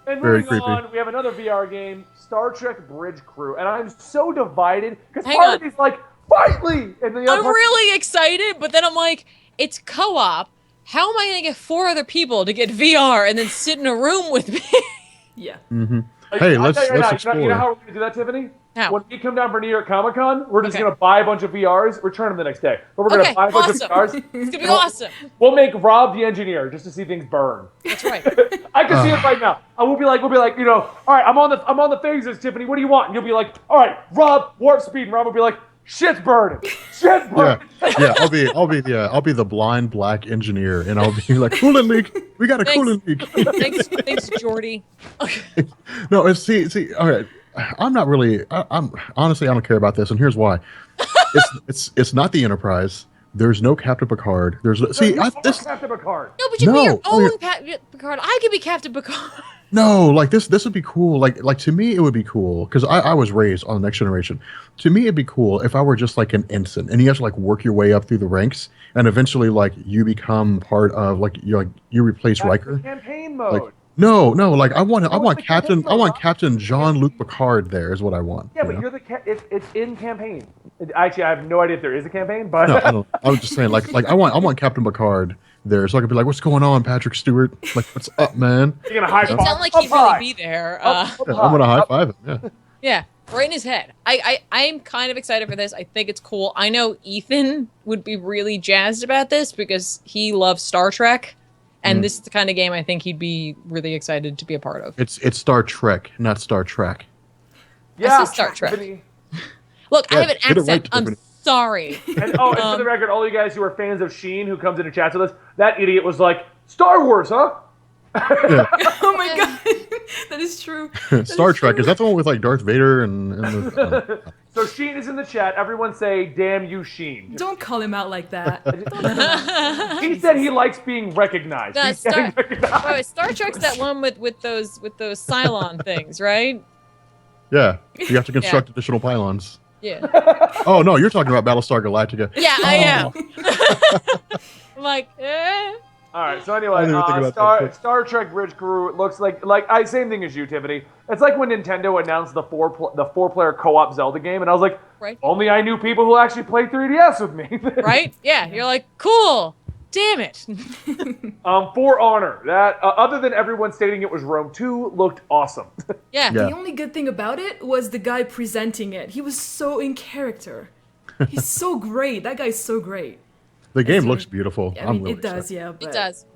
And Very moving creepy. on, we have another VR game, Star Trek Bridge Crew, and I'm so divided because Hang part on. of me's like, finally, and the other I'm part, really excited, but then I'm like, it's co-op. How am I gonna get 4 other people to get VR and then sit in a room with me? Yeah. Hmm. like, Hey, I'll let's tell you right now, explore. You know how we're gonna do that, Tiffany? How? When we come down for New York Comic Con, we're just Okay. going to buy a bunch of VRs, return them the next day. But we're going to Okay, buy a bunch of VRs. awesome. It's gonna be awesome. We'll make Rob the engineer just to see things burn. That's right. I can see it right now. We'll be like, all right, I'm on the phases, Tiffany. What do you want? And you'll be like, all right, Rob, warp speed. And Rob will be like, shit's burning. Shit's burning. Yeah, I'll be the blind black engineer, and I'll be like, coolant leak. We got a coolant leak. Thanks, Jordy. No, see. All right, I'm not really. I'm honestly, I don't care about this, and here's why. It's not the Enterprise. There's no Captain Picard. There's Captain Picard. No, but you be your No. own Picard. I could be Captain Picard. No, like this would be cool. Like to me, it would be cool because I was raised on the Next Generation. To me, it'd be cool if I were just like an ensign, and you have to like work your way up through the ranks, and eventually like you become part of you replace Riker. Campaign mode. Like, no, like I want the Captain campaign mode. Captain Jean-Luc Picard. There is what I want. Yeah, you but know? you're it's in campaign. Actually, I have no idea if there is a campaign, but No, I don't. I was just saying, like I want Captain Picard there, so I could be like, "What's going on, Patrick Stewart? Like, what's up, man?" you're gonna high It five. sounded like Up he'd high. really be there. Up Yeah, high. I'm gonna high five him. Yeah. Yeah, right in his head. I'm kind of excited for this. I think it's cool. I know Ethan would be really jazzed about this because he loves Star Trek, and this is the kind of game I think he'd be really excited to be a part of. It's Star Trek, not Star Trek. Yeah, said Star Trek. Tiffany. Look, I Yeah, have an get it right, accent. I'm Tiffany. sorry. And for the record, all you guys who are fans of Sheen who comes into chats with us, that idiot was like, Star Wars, huh? Oh my god, that is true. Star Trek, is that the one with like Darth Vader and the, So Sheen is in the chat. Everyone say, damn you, Sheen. Don't call him out like that. Don't call him out. He said he likes being recognized. No, He's getting Star, recognized. Star Trek's that one with those Cylon things, right? yeah, you have to construct additional pylons. Yeah. Oh no, you're talking about Battlestar Galactica. Yeah, I am. I'm like, All right, so I anyway, didn't even think about that. Star Trek Bridge Crew looks like same thing as you, Tiffany. It's like when Nintendo announced the four-player co-op Zelda game, and I was like, Right. only I knew people who actually played 3DS with me. right? Yeah, you're like, cool. Damn it. For Honor, that other than everyone stating it was Rome 2, looked awesome. Yeah. Yeah. The only good thing about it was the guy presenting it. He was so in character. He's so great. That guy's so great. The game It's looks really- beautiful. I I'm mean, really it does, excited. yeah. But It does.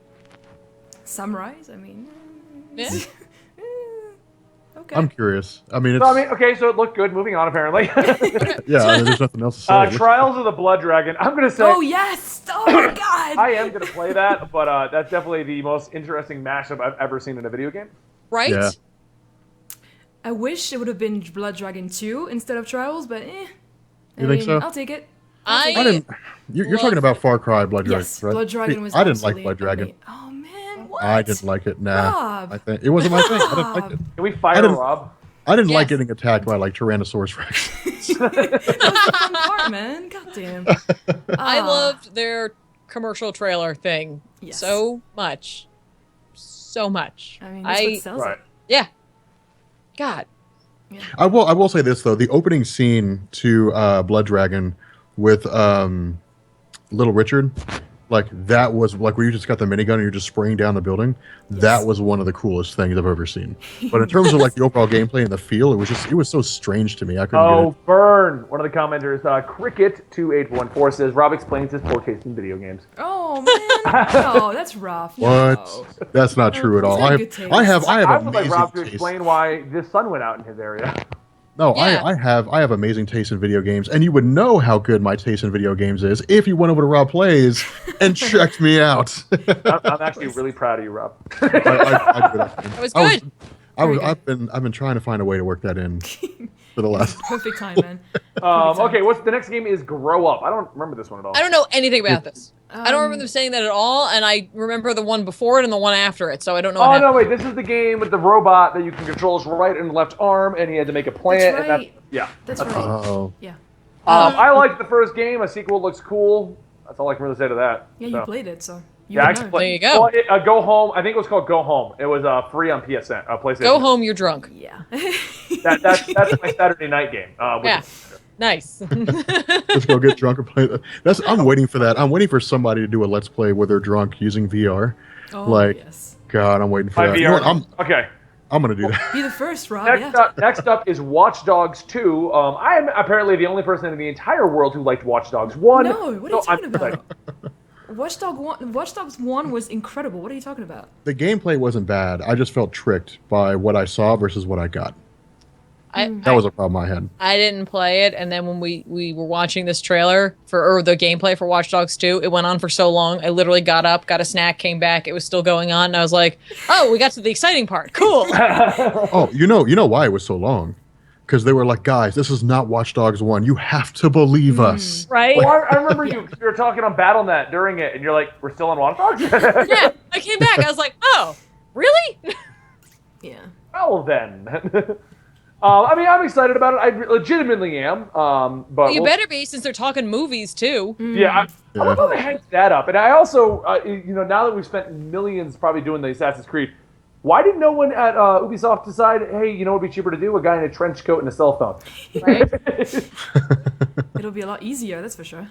Samurais, I mean, Yeah. okay. I'm curious. I mean, it's Okay, so it looked good. Moving on, apparently. yeah. I mean, there's nothing else to say. It looks- Trials of the Blood Dragon. I'm gonna say Oh yes! Oh my god! I am gonna play that, but that's definitely the most interesting mashup I've ever seen in a video game. Right? Yeah. I wish it would have been Blood Dragon 2 instead of Trials, but You think so? I'll take it. I I didn't. You're talking about Far Cry Blood Dragon, Yes, right? Blood Dragon See, was. I didn't like absolutely Blood Dragon. amazing. Oh man, what? I didn't like it. Nah, Rob. I think it wasn't my thing. I didn't like it. Can we I fire didn't- Rob? I didn't like Yes. getting attacked by like Tyrannosaurus Rex. That was the fun part, man. Goddamn. I loved their commercial trailer thing Yes. so much. So much. I mean, that's what sells Right. it. Yeah. God. I will say this though: the opening scene to Blood Dragon with Little Richard, like that was like where you just got the minigun and you're just spraying down the building. That was one of the coolest things I've ever seen. But in terms of like the overall gameplay and the feel, it was so strange to me. I couldn't get Oh, it. burn! One of the commenters, Cricket2814 says Rob explains his poor taste in video games. Oh man. Oh, that's rough. What? No. That's not true at all. It's not I good taste. have I would amazing like Rob to taste. explain why the sun went out in his area. No, Yeah. I have amazing taste in video games, and you would know how good my taste in video games is if you went over to Rob Plays and checked me out. I'm actually really proud of you, Rob. I do that. That was good. I've been trying to find a way to work that in for the last. Perfect time, man. Okay, what's the next game is Grow Up. I don't remember this one at all. I don't know anything about this. I don't remember Um, them saying that at all, and I remember the one before it and the one after it, so I don't know what Oh happened. no! Wait, this is the game with the robot that you can control his right and left arm, and he had to make a plant. That's And right. yeah, That's right. Oh, Yeah. I liked the first game. A sequel looks cool. That's all I can really say to that. Yeah, you So. played it, so you Yeah, I would actually know. played. There you go. Well, Go Home. I think it was called Go Home. It was free on PSN. PlayStation. Go home, you're drunk. Yeah. That's my Saturday night game. Yeah. Nice. just go get drunk and play that. I'm waiting for that. I'm waiting for somebody to do a Let's Play where they're drunk using VR. Oh, Like, yes. God, I'm waiting for My that. VR. You know what, Okay. I'm gonna do that. Be the first, Rob. Next up is Watch Dogs 2. I am apparently the only person in the entire world who liked Watch Dogs 1. No, what are you talking about? Watch Dogs 1 was incredible. What are you talking about? The gameplay wasn't bad. I just felt tricked by what I saw versus what I got. That was a problem I had. I didn't play it, and then when we were watching this trailer or the gameplay for Watch Dogs 2, it went on for so long. I literally got up, got a snack, came back. It was still going on, and I was like, "Oh, we got to the exciting part. Cool." Oh, you know why it was so long? Because they were like, "Guys, this is not Watch Dogs 1. You have to believe us." Right? Well, I remember you were talking on BattleNet during it, and you're like, "We're still on Watch Dogs?" Yeah, I came back. I was like, "Oh, really?" Yeah. Well then. I mean, I'm excited about it. I legitimately am. But You better be, since they're talking movies too. Yeah, I love how they hyped that up. And I also, now that we've spent millions probably doing the Assassin's Creed, why did no one at Ubisoft decide, hey, you know what would be cheaper to do? A guy in a trench coat and a cell phone. Right? It'll be a lot easier, that's for sure.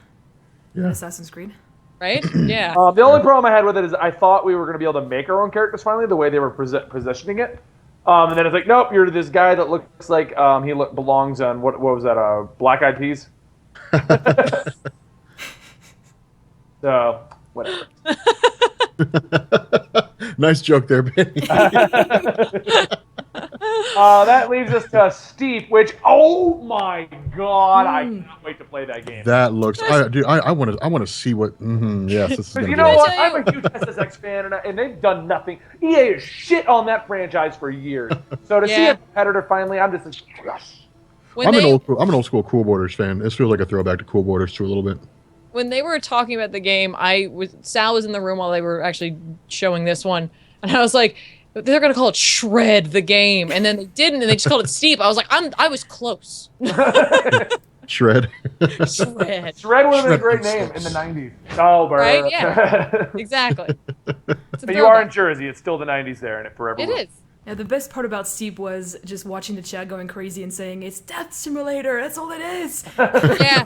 Yeah. Assassin's Creed. Right? Yeah. The only problem I had with it is I thought we were going to be able to make our own characters finally, the way they were positioning it. And then it's like, nope, you're this guy that looks like he belongs on, what was that, Black Eyed Peas? So, whatever. Nice joke there, Benny. That leaves us to Steep, which, oh my god, I cannot wait to play that game. That looks, I want to see what. Yes, this is gonna You be know what? awesome. I'm a huge SSX fan, and they've done nothing. EA has shit on that franchise for years. So to see a competitor finally, I'm just like, yes. I'm an old school Cool Borders fan. This feels like a throwback to Cool Borders too a little bit. When they were talking about the game, Sal was in the room while they were actually showing this one, and I was like, they're gonna call it Shred the game, and then they didn't, and they just called it Steep. I was like, I was close. Shred. Shred. Shred would have been a great name in the 90s. Oh, bro. Right? Yeah. Exactly. But you are in Jersey. It's still the 90s there, and it forever will. It is. Yeah, the best part about Steep was just watching the chat going crazy and saying, it's Death Simulator, that's all it is. Yeah.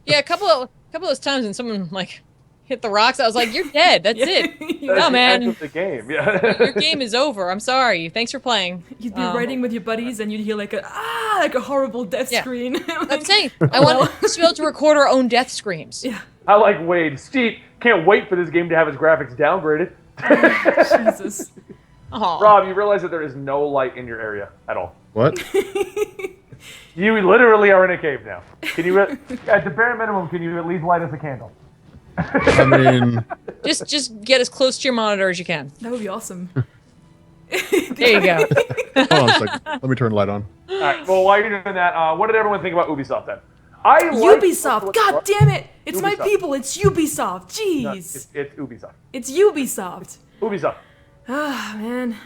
Yeah, a couple of those times when someone like hit the rocks, I was like, you're dead. That's it. No, man. End of the game. Yeah. Your game is over. I'm sorry. Thanks for playing. You'd be riding with your buddies and you'd hear like a horrible death screen. I'm saying, I want us to be able to record our own death screams. Yeah. I like Wade. Steve can't wait for this game to have its graphics downgraded. Jesus. Aww. Rob, you realize that there is no light in your area at all. What? You literally are in a cave now. Can you, at the bare minimum, can you at least light us a candle? I mean, just get as close to your monitor as you can. That would be awesome. There you go. hold on a second. Let me turn the light on. All right. Well, while you're doing that, what did everyone think about Ubisoft then? Ubisoft! God damn it! It's my Ubisoft. people. It's Ubisoft. Jeez. No, it's Ubisoft. It's Ubisoft. Ubisoft. Ah, man.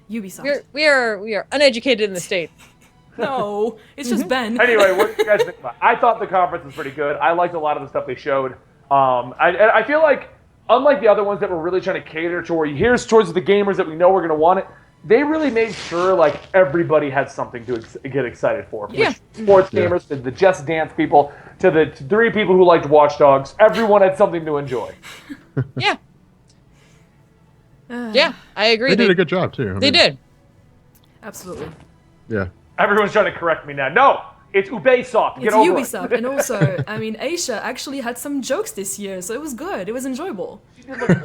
Ubisoft. We are uneducated in the state. No, it's just Ben. Anyway, what do you guys think about it? I thought the conference was pretty good. I liked a lot of the stuff they showed. I feel like, unlike the other ones that were really trying to cater to where here's towards the gamers that we know we're going to want it, they really made sure like everybody had something to get excited for. From the sports gamers to the Just Dance people to the 3 people who liked Watch Dogs. Everyone had something to enjoy. Yeah. Yeah, I agree. They did a good job too. They did. Absolutely. Yeah. Everyone's trying to correct me now. No, it's Ubisoft. Get It's over Ubisoft. it. And also, I mean, Aisha actually had some jokes this year, so it was good. It was enjoyable.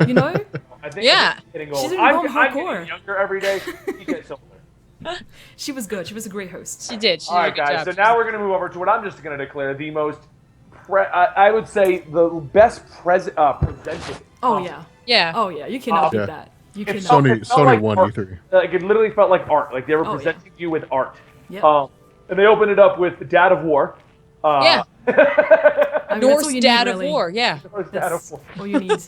You know? I think Yeah. I'm getting She's old. even I'm gone getting hardcore. younger every day. She gets older. She was good. She was a great host. She did. She All did a right, good guys. job. So now we're going to move over to what I'm just going to declare the most, I would say, the best presented. Oh, yeah. Yeah. Oh, yeah. You cannot Yeah. beat that. You It's cannot. so- Sony it felt like won art. E3. Like it literally felt like art. Like they were Oh, presenting you with art. Yeah. And they opened it up with Dad of War. Yeah. I mean, that's Norse all you Dad need, of really. War. Yeah. Dad of That's War. all you need.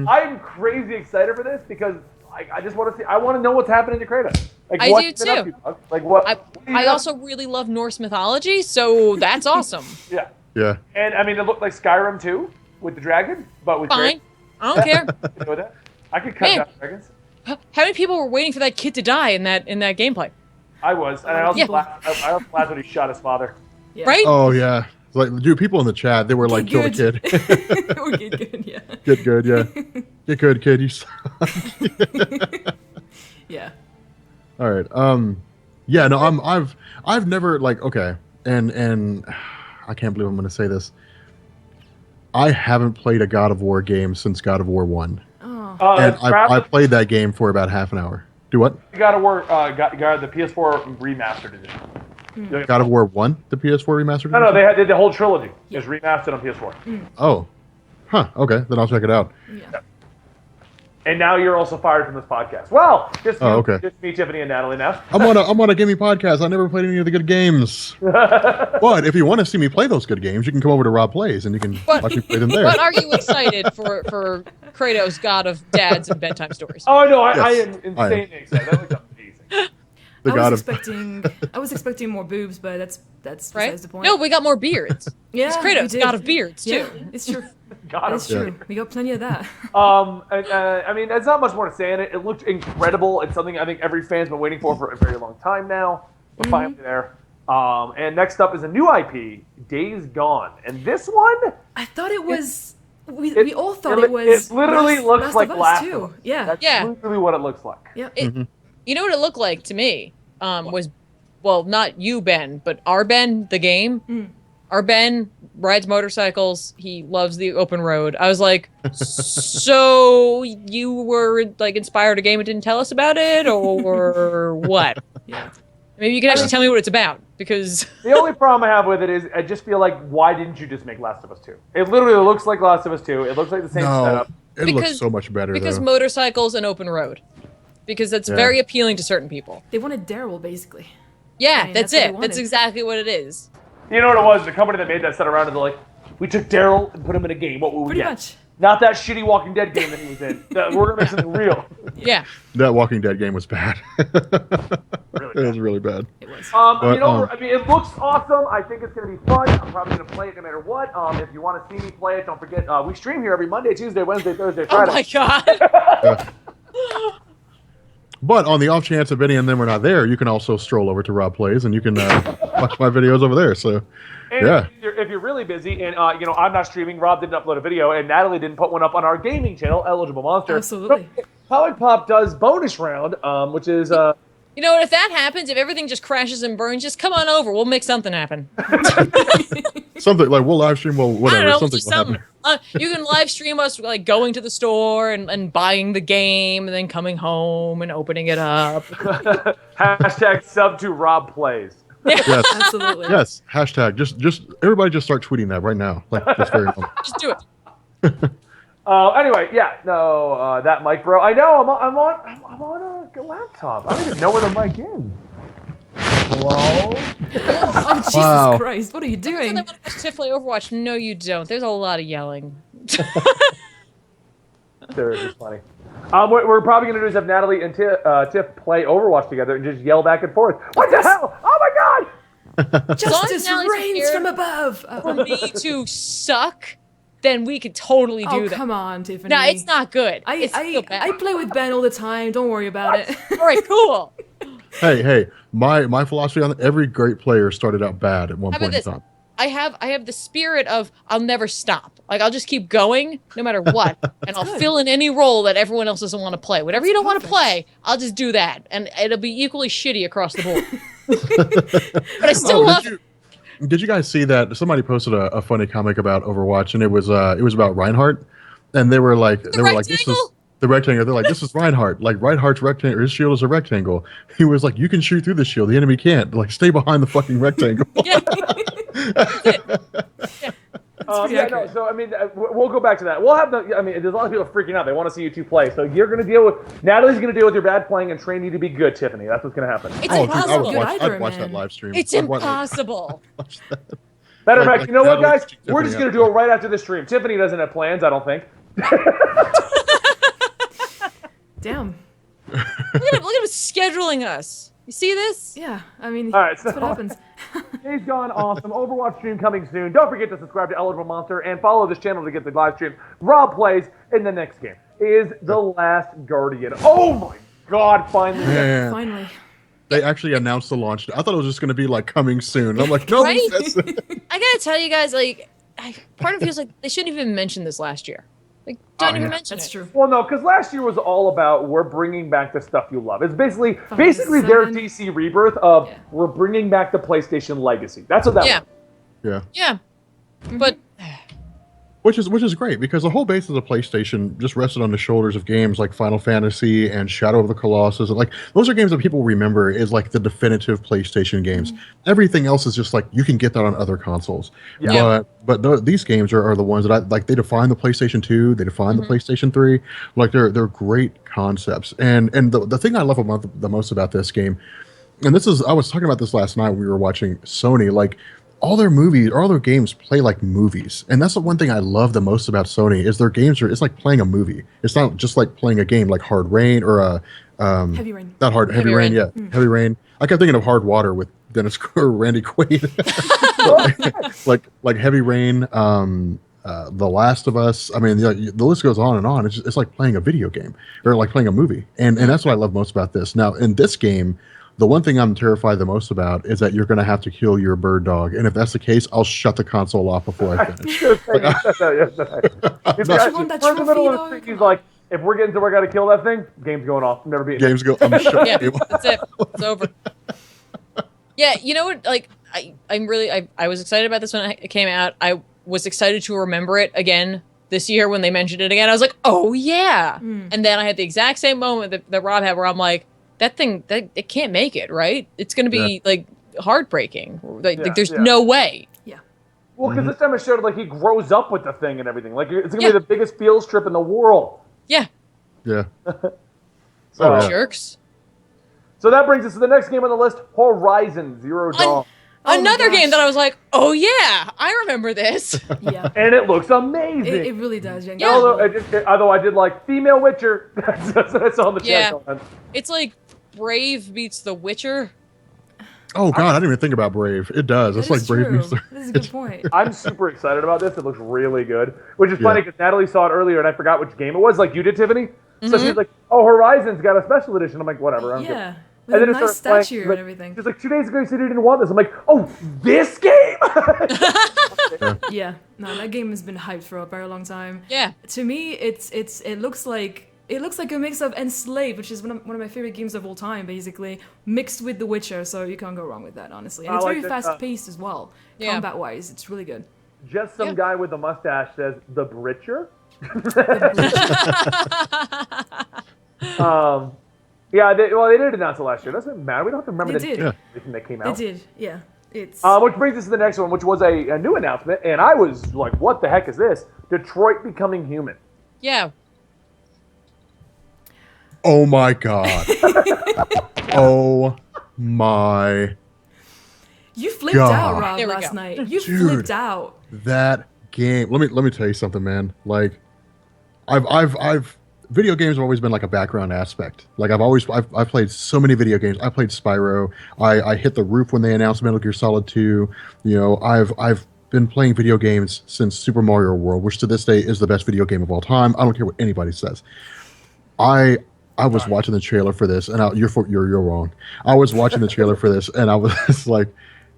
I'm crazy excited for this because I just want to see. I want to know what's happening to Kratos. Like, I what's do been up too. to, dog? Like what? I also really love Norse mythology, so that's awesome. Yeah. Yeah. And I mean, it looked like Skyrim too with the dragon, but with Fine. I don't care. Kratos. You know that? I could cut Man. down dragons. How many people were waiting for that kid to die in that gameplay? I was, and I also Yeah. laughed. I also laughed when he shot his father. Yeah. Right? Oh yeah. Like, dude, people in the chat, they were like, "Kill the kid." Okay, good, yeah. Get good, yeah. Get good, kid. You suck. Yeah. All right. Yeah. No. I've never like. Okay. And I can't believe I'm going to say this. I haven't played a God of War game since God of War 1. Oh. And I played that game for about half an hour. Do what? God of War, got the PS4 remastered edition. God of War 1, the PS4 remastered? No, they did the whole trilogy. It's remastered on PS4. Oh. Huh. Okay. Then I'll check it out. Yeah. And now you're also fired from this podcast. Well, just me, Tiffany, and Natalie now. I'm on a gaming podcast. I never played any of the good games. But if you want to see me play those good games, you can come over to Rob Plays and you can watch me play them there. But are you excited for Kratos, god of dads and bedtime stories? Oh no, I am insanely excited. That looks amazing. I was expecting more boobs, but that's right. besides the point. No, we got more beards. Yeah, it's Kratos, god of beards too. Yeah, it's true. It's true. We got plenty of that. I mean, there's not much more to say in it. It looked incredible. It's something I think every fan's been waiting for a very long time now. We're finally there. And next up is a new IP, Days Gone, and this one, I thought it was. We all thought it was. It literally looks like Last of Us. Yeah, that's literally what it looks like. Yeah. You know what it looked like to me? Was, well, not you, Ben, but our Ben, the game. Our Ben rides motorcycles. He loves the open road. I was like, so you were like inspired a game and didn't tell us about it, or what? Yeah. Maybe you can actually tell me what it's about, because The only problem I have with it is I just feel like, why didn't you just make Last of Us 2? It literally looks like Last of Us 2. It looks like the same setup. It looks so much better because though. motorcycles and open road. Because that's very appealing to certain people. They wanted Daryl, basically. Yeah, I mean, that's that's what it. they That's wanted. exactly what it is. You know what it was? The company that made that set around and they're like, we took Daryl and put him in a game. What will we Pretty get? much. Not that shitty Walking Dead game that he was in. We're gonna make something real. Yeah. That Walking Dead game was bad. Really It was really bad. It was. I mean, it looks awesome. I think it's gonna be fun. I'm probably gonna play it no matter what. If you want to see me play it, don't forget we stream here every Monday, Tuesday, Wednesday, Thursday, Oh Friday. my god. But on the off chance of any and then we're not there, you can also stroll over to Rob Plays and you can watch my videos over there. So, And yeah. if you're really busy and I'm not streaming, Rob didn't upload a video, and Natalie didn't put one up on our gaming channel, Eligible Monster. Absolutely. Comic Pop does bonus round, which is You know what? If that happens, if everything just crashes and burns, just come on over. We'll make something happen. Something like we'll live stream, well, I whatever. don't know. Something Just will something. happen. You can live stream us like going to the store and buying the game and then coming home and opening it up. hashtag sub to Rob Plays. Yes. Absolutely. Yes. Hashtag. Just everybody just start tweeting that right now. Like this very moment. Just do it. Anyway, that mic, bro. I know I'm on a laptop. I don't even know where the mic is. Hello. Oh, Jesus Wow. Christ. What are you So they doing? want to watch Tiff play Overwatch. No, you don't. There's a lot of yelling. There is funny. What we're probably gonna do is have Natalie and Tiff play Overwatch together and just yell back and forth. What the hell? Oh my god! Justice Nellie's reigns here from above. For me to suck, then we could totally do Oh, that. come on, Tiffany. No, it's not good. It's still I bad. play with Ben all the time. Don't worry about it. All right, cool. Hey, my philosophy on every great player started out bad at one How about point in this? time. I have the spirit of I'll never stop. Like I'll just keep going no matter what, and I'll fill in any role that everyone else doesn't want to play. Whatever you don't want to play, I'll just do that, and it'll be equally shitty across the board. But I still love it. Did you guys see that somebody posted a funny comic about Overwatch, and it was about Reinhardt, and they were like this rectangle? is the rectangle. They're like, this is Reinhardt. Like Reinhardt's rectangle, his shield is a rectangle. He was like, you can shoot through the shield, the enemy can't. Like, stay behind the fucking rectangle. Yeah. pretty accurate. So I mean, we'll go back to that. We'll have there's a lot of people freaking out. They want to see you two play. So you're gonna deal with Natalie's gonna deal with your bad playing and train you to be good, Tiffany. That's what's gonna happen. It's Oh, dude, I impossible. would watch, Either, I'd watch man. that live stream. It's I'd watch- impossible. watch that. Matter of Like- fact, you know what, Natalie guys? keeps We're just Tiffany gonna up. do it right after the stream. Tiffany doesn't have plans, I don't think. Damn. Look at him scheduling us. You see this? Yeah, I mean, All right, that's so- what happens. Days Gone, awesome. Overwatch stream coming soon. Don't forget to subscribe to Eligible Monster and follow this channel to get the live stream. Rob plays in the next game is The Last Guardian. Oh my god, finally. Man, Finally. they actually announced the launch. I thought it was just going to be like coming soon. And I'm like, no, Right? that's I gotta tell you guys, like, part of me feels like they shouldn't even mention this last year. Like, don't Oh, even yeah. mention That's it. true. Well, no, because last year was all about we're bringing back the stuff you love. It's basically Seven. their DC rebirth of Yeah. we're bringing back the PlayStation legacy. That's what that Yeah. was. Yeah. Yeah. But Which is great because the whole basis of PlayStation just rested on the shoulders of games like Final Fantasy and Shadow of the Colossus. Like those are games that people remember as like the definitive PlayStation games. Everything else is just like you can get that on other consoles. Yeah. But these games are the ones that I like. They define the PlayStation 2. They define the PlayStation 3. Like they're great concepts. And the thing I love about the most about this game, and this is I was talking about this last night when we were watching Sony. Like all their movies, all their games play like movies, and that's the one thing I love the most about Sony is their games it's like playing a movie. It's not just like playing a game like Hard Rain or Heavy Rain. not Hard Heavy Rain, yeah, Heavy Rain. I kept thinking of Hard Water with Dennis or Randy Quaid, like Heavy Rain, The Last of Us. I mean, the list goes on and on. It's like playing a video game or like playing a movie, and that's what I love most about this. Now, in this game, the one thing I'm terrified the most about is that you're going to have to kill your bird dog, and if that's the case, I'll shut the console off before I finish. He's want that we're in the middle of trophy, the dog? He's like, if we're getting to where I got to kill that thing, game's going off. I'm never beating it. Games go. I'm shut. yeah, that's it. It's over. Yeah, you know what? Like, I was excited about this when it came out. I was excited to remember it again this year when they mentioned it again. I was like, oh yeah. And then I had the exact same moment that Rob had where I'm like, that thing, it can't make it, right? It's going to be like heartbreaking. Like there's no way. Yeah. Well, because this time it showed like he grows up with the thing and everything. Like it's gonna be the biggest field trip in the world. Yeah. Yeah. So, Jerks. so that brings us to the next game on the list: Horizon Zero Dawn, Another gosh. game that I was like, oh yeah, I remember this. Yeah. and it looks amazing. It really does. Yeah. Although I did like female Witcher. That's what I saw on the Yeah. channel. It's like Brave meets The Witcher. Oh God, I didn't even think about Brave. It does. It's That like is Brave true. meets. That is a good point. I'm super excited about this. It looks really good. Which is funny because Natalie saw it earlier and I forgot which game it was, like you did, Tiffany. So she's like, "Oh, Horizon's got a special edition." I'm like, "Whatever." I don't care. Yeah. And With then a it nice starts playing, statue she's like- and everything. She's like, 2 days ago you said you didn't want this. I'm like, "Oh, this game?" Yeah. No, that game has been hyped for a very long time. Yeah. To me, it looks like a mix of Enslaved, which is one of my favorite games of all time, basically, mixed with The Witcher. So you can't go wrong with that, honestly. And I it's like very this, fast paced as well, Yeah. combat wise. It's really good. Just some guy with a mustache says the Britcher. Yeah, they did announce it last year. Doesn't matter. We don't have to remember They the did. everything that came They out. did. Yeah. It's Which brings us to the next one, which was a new announcement, and I was like, "What the heck is this?" Detroit Becoming Human. Yeah. Oh my God. Oh my. you flipped God. out, Rob, There we last go. night. You Dude. flipped out. That game. Let me tell you something, man. Like, I've video games have always been like a background aspect. Like I've played so many video games. I played Spyro. I hit the roof when they announced Metal Gear Solid 2. You know, I've been playing video games since Super Mario World, which to this day is the best video game of all time. I don't care what anybody says. I was watching the trailer for this, and you're wrong. I was watching the trailer for this, and I was just like,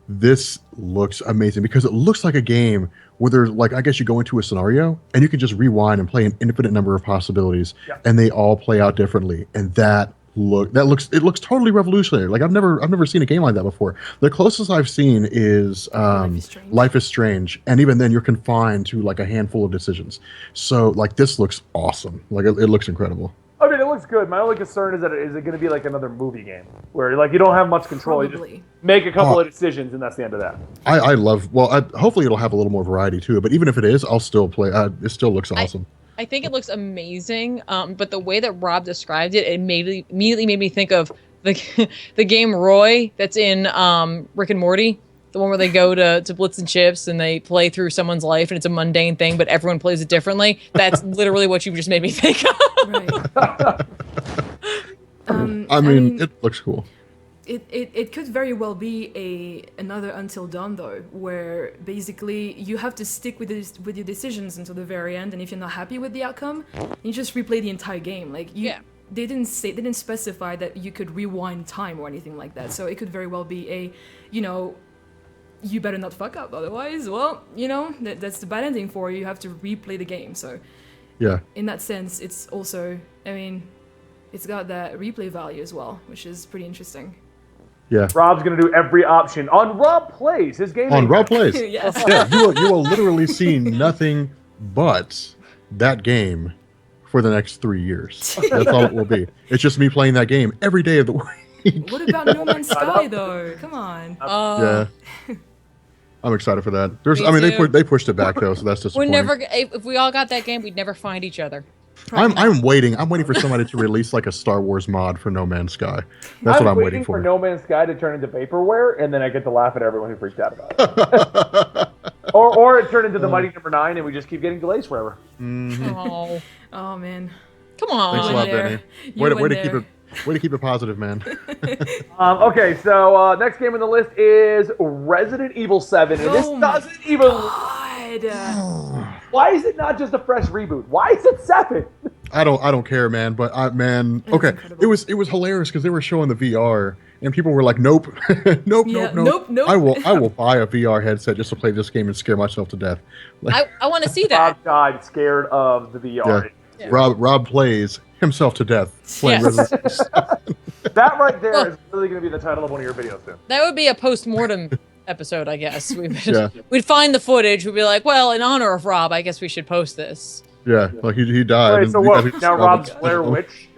this looks amazing because it looks like a game where there's like, I guess you go into a scenario and you can just rewind and play an infinite number of possibilities, and they all play out differently. And it looks totally revolutionary. Like I've never seen a game like that before. The closest I've seen is Life is Strange, and even then you're confined to like a handful of decisions. So like this looks awesome. Like it looks incredible. I mean, it looks good. My only concern is that is it going to be like another movie game where like you don't have much control. You Probably. just make a couple of decisions, and that's the end of that. I love. Well, hopefully it'll have a little more variety too. But even if it is, I'll still play. It still looks awesome. I think it looks amazing, but the way that Rob described it, immediately made me think of the game Roy that's in Rick and Morty, the one where they go to Blitz and Chips and they play through someone's life and it's a mundane thing, but everyone plays it differently. That's literally what you just made me think of. Right. I mean, it looks cool. It could very well be another Until Dawn though, where basically you have to stick with your decisions until the very end, and if you're not happy with the outcome, you just replay the entire game. Like they didn't specify that you could rewind time or anything like that. So it could very well be you better not fuck up, otherwise, well, that's the bad ending for you. You have to replay the game. So Yeah. in that sense, it's also, I mean, it's got that replay value as well, which is pretty interesting. Yeah. Rob's gonna do every option on Rob Plays, his game. On Rob Plays. Yes. Yeah, you will literally see nothing but that game for the next 3 years. That's all it will be. It's just me playing that game every day of the week. What about No Man's Sky though? Come on. Yeah. I'm excited for that. Me too. They pushed it back though, so that's We're disappointing. never. If we all got that game, we'd never find each other. I'm waiting for somebody to release like a Star Wars mod for No Man's Sky. That's what I'm waiting for. No Man's Sky to turn into vaporware, and then I get to laugh at everyone who freaked out about it. or it turned into the Mighty Number 9, and we just keep getting delays forever. Oh, Oh man. come on. Thanks a lot, Benny. You Way went to there. keep it positive, man. Okay, so next game on the list is Resident Evil 7, and this Oh my doesn't even. God. Why is it not just a fresh reboot? Why is it 7? I don't care, man. But okay, incredible. it was hilarious because they were showing the VR and people were like, nope, nope, Yeah, nope. nope. I will buy a VR headset just to play this game and scare myself to death. Like, I want to see that. Rob died scared of the VR. Yeah. Rob plays himself to death playing Yes. Resident Evil 7. That right there Well- is really going to be the title of one of your videos soon. That would be a post-mortem episode, I guess. Yeah. We'd find the footage. We'd be like, well, in honor of Rob, I guess we should post this. Yeah, like he died. Wait, and so we what? got- Now Rob's Blair Witch?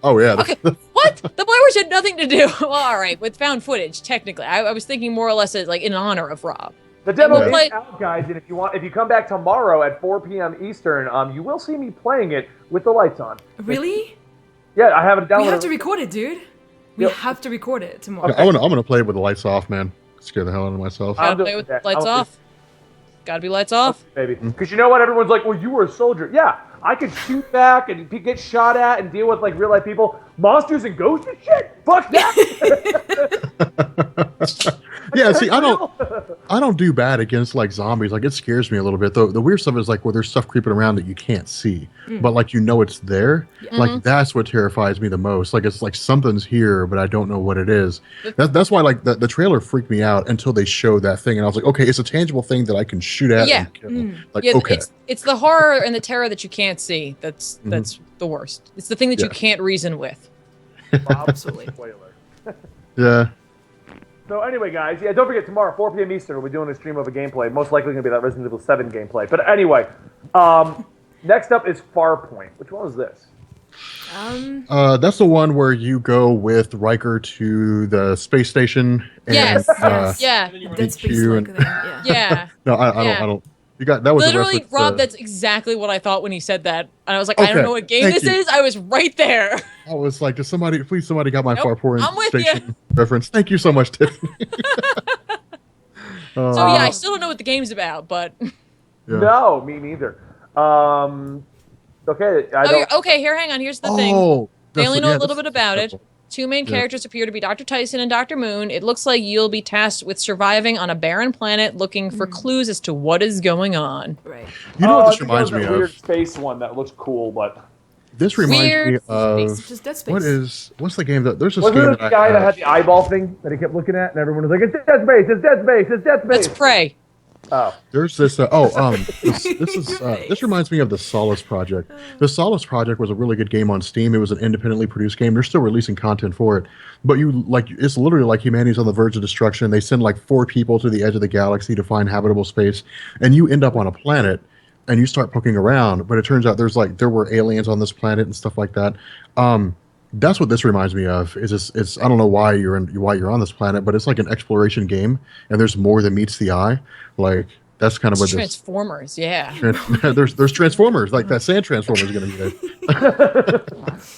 Oh yeah. Okay, what? The Blair Witch had nothing to do. Well, all right, with found footage, technically. I was thinking more or less as like in honor of Rob. The demo We'll play- is out, guys, and if you come back tomorrow at 4 p.m. Eastern, you will see me playing it with the lights on. Really? Yeah, I have it downloaded. We have to record it, dude. We Yep. have to record it tomorrow. I'm gonna play it with the lights off, man. Scare the hell out of myself. I'm Gotta play doing with that. lights I'll do- off. Gotta be lights off. Baby. Because you know what? Everyone's like, well, you were a soldier. Yeah, I could shoot back and get shot at and deal with like real life people. Monsters and ghosts and shit? Fuck that! Yeah, see, I don't do bad against like zombies. Like it scares me a little bit. The weird stuff is like where there's stuff creeping around that you can't see, but like you know it's there. Like that's what terrifies me the most. Like it's like something's here, but I don't know what it is. That's why like the trailer freaked me out until they showed that thing, and I was like, okay, it's a tangible thing that I can shoot at Yeah. and kill. Like Yeah, okay, it's the horror and the terror that you can't see. That's the worst. It's the thing that you Yeah. can't reason with. Absolutely. Spoiler. yeah. So anyway, guys, yeah, don't forget tomorrow, 4 p.m. Eastern, we'll be doing a stream of a gameplay. Most likely going to be that Resident Evil 7 gameplay. But anyway, next up is Farpoint. Which one is this? That's the one where you go with Riker to the space station. And, Yes. Yes. Yeah. Dead Space you like and- that. Yeah. Yeah. No, I Yeah. don't. You got that was a Literally, reference Rob, to- that's exactly what I thought when he said that. And I was like, I Okay, don't know what game thank this you. is. I was right there. I was like, somebody got my Nope, Farpoint I'm with ya. station reference. Thank you so much, Tiffany. So yeah, I still don't know what the game's about, but Yeah. No, me neither. Okay, okay, here, hang on. Here's the thing. Oh, They that's only what- know yeah, a little this bit is about it. incredible. Two main characters appear to be Dr. Tyson and Dr. Moon. It looks like you'll be tasked with surviving on a barren planet looking for clues as to what is going on. Right. You know what this I think reminds that was me that weird of? space one that looks cool, but This reminds me Weird of Just Dead Space. what's the game that there's this wasn't game it that the guy I that had the eyeball thing that he kept looking at, and everyone was like, "It's Dead Space! It's Dead Space! It's Dead Space!" Let's pray. Oh, There's this. This reminds me of the Solace Project. The Solace Project was a really good game on Steam. It was an independently produced game. They're still releasing content for it, but it's literally like humanity's on the verge of destruction. They send like 4 people to the edge of the galaxy to find habitable space, and you end up on a planet, and you start poking around. But it turns out there were aliens on this planet and stuff like that. That's what this reminds me of. It's I don't know why you're on this planet, but it's like an exploration game, and there's more than meets the eye. Like that's kind of what this. Transformers, yeah. There's Transformers, like that Sand Transformer is going to be there.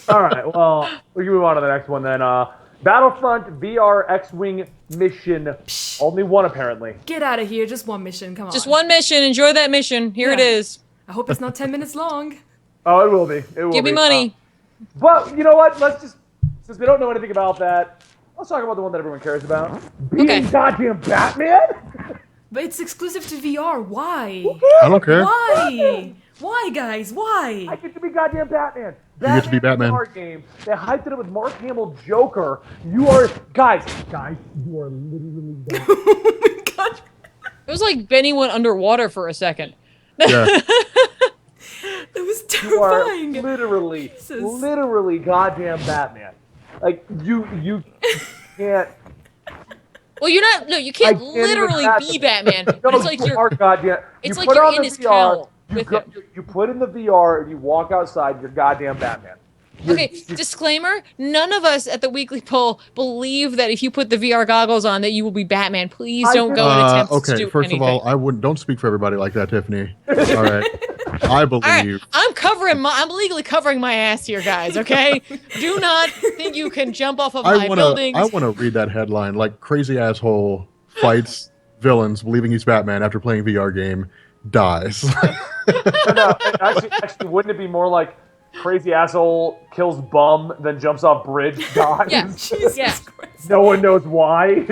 all right. Well, we can move on to the next one then. Battlefront VR X-Wing mission. Only one apparently. Get out of here. Just one mission. Come on. Just one mission. Enjoy that mission. Here it Yeah. is. I hope it's not 10 minutes long. Oh, it will be. It will Give me be. money. But you know what? Let's just, since we don't know anything about that, let's talk about the one that everyone cares about. Being Okay. goddamn Batman? But it's exclusive to VR. Why? I don't care. Why? Why, guys? Why? I get to be goddamn Batman. You get to be Batman. VR game. They hyped it up with Mark Hamill Joker. You are guys, you are literally Batman. It was like Benny went underwater for a second. Yeah. You are terrifying. literally Jesus. goddamn Batman. Like you can't. Well, you're not. No, you I can't can't even literally imagine. be Batman. No, It's like you you're. are goddamn. It's you like put you're on in the his VR, cowl you with go- him. You put in the VR and you walk outside. You're goddamn Batman. Okay, disclaimer, none of us at the weekly poll believe that if you put the VR goggles on that you will be Batman. Please I don't do. go and attempt to Okay, do first anything. of all, I wouldn't. Don't speak for everybody like that, Tiffany. All right, I believe. All right, I'm legally covering my ass here, guys, okay? Do not think you can jump off of my buildings. I want to read that headline. Like, crazy asshole fights villains believing he's Batman after playing VR game, dies. No, actually, wouldn't it be more like crazy asshole kills bum, then jumps off bridge, dies? Yeah. Jesus Yeah. Christ. No one knows why.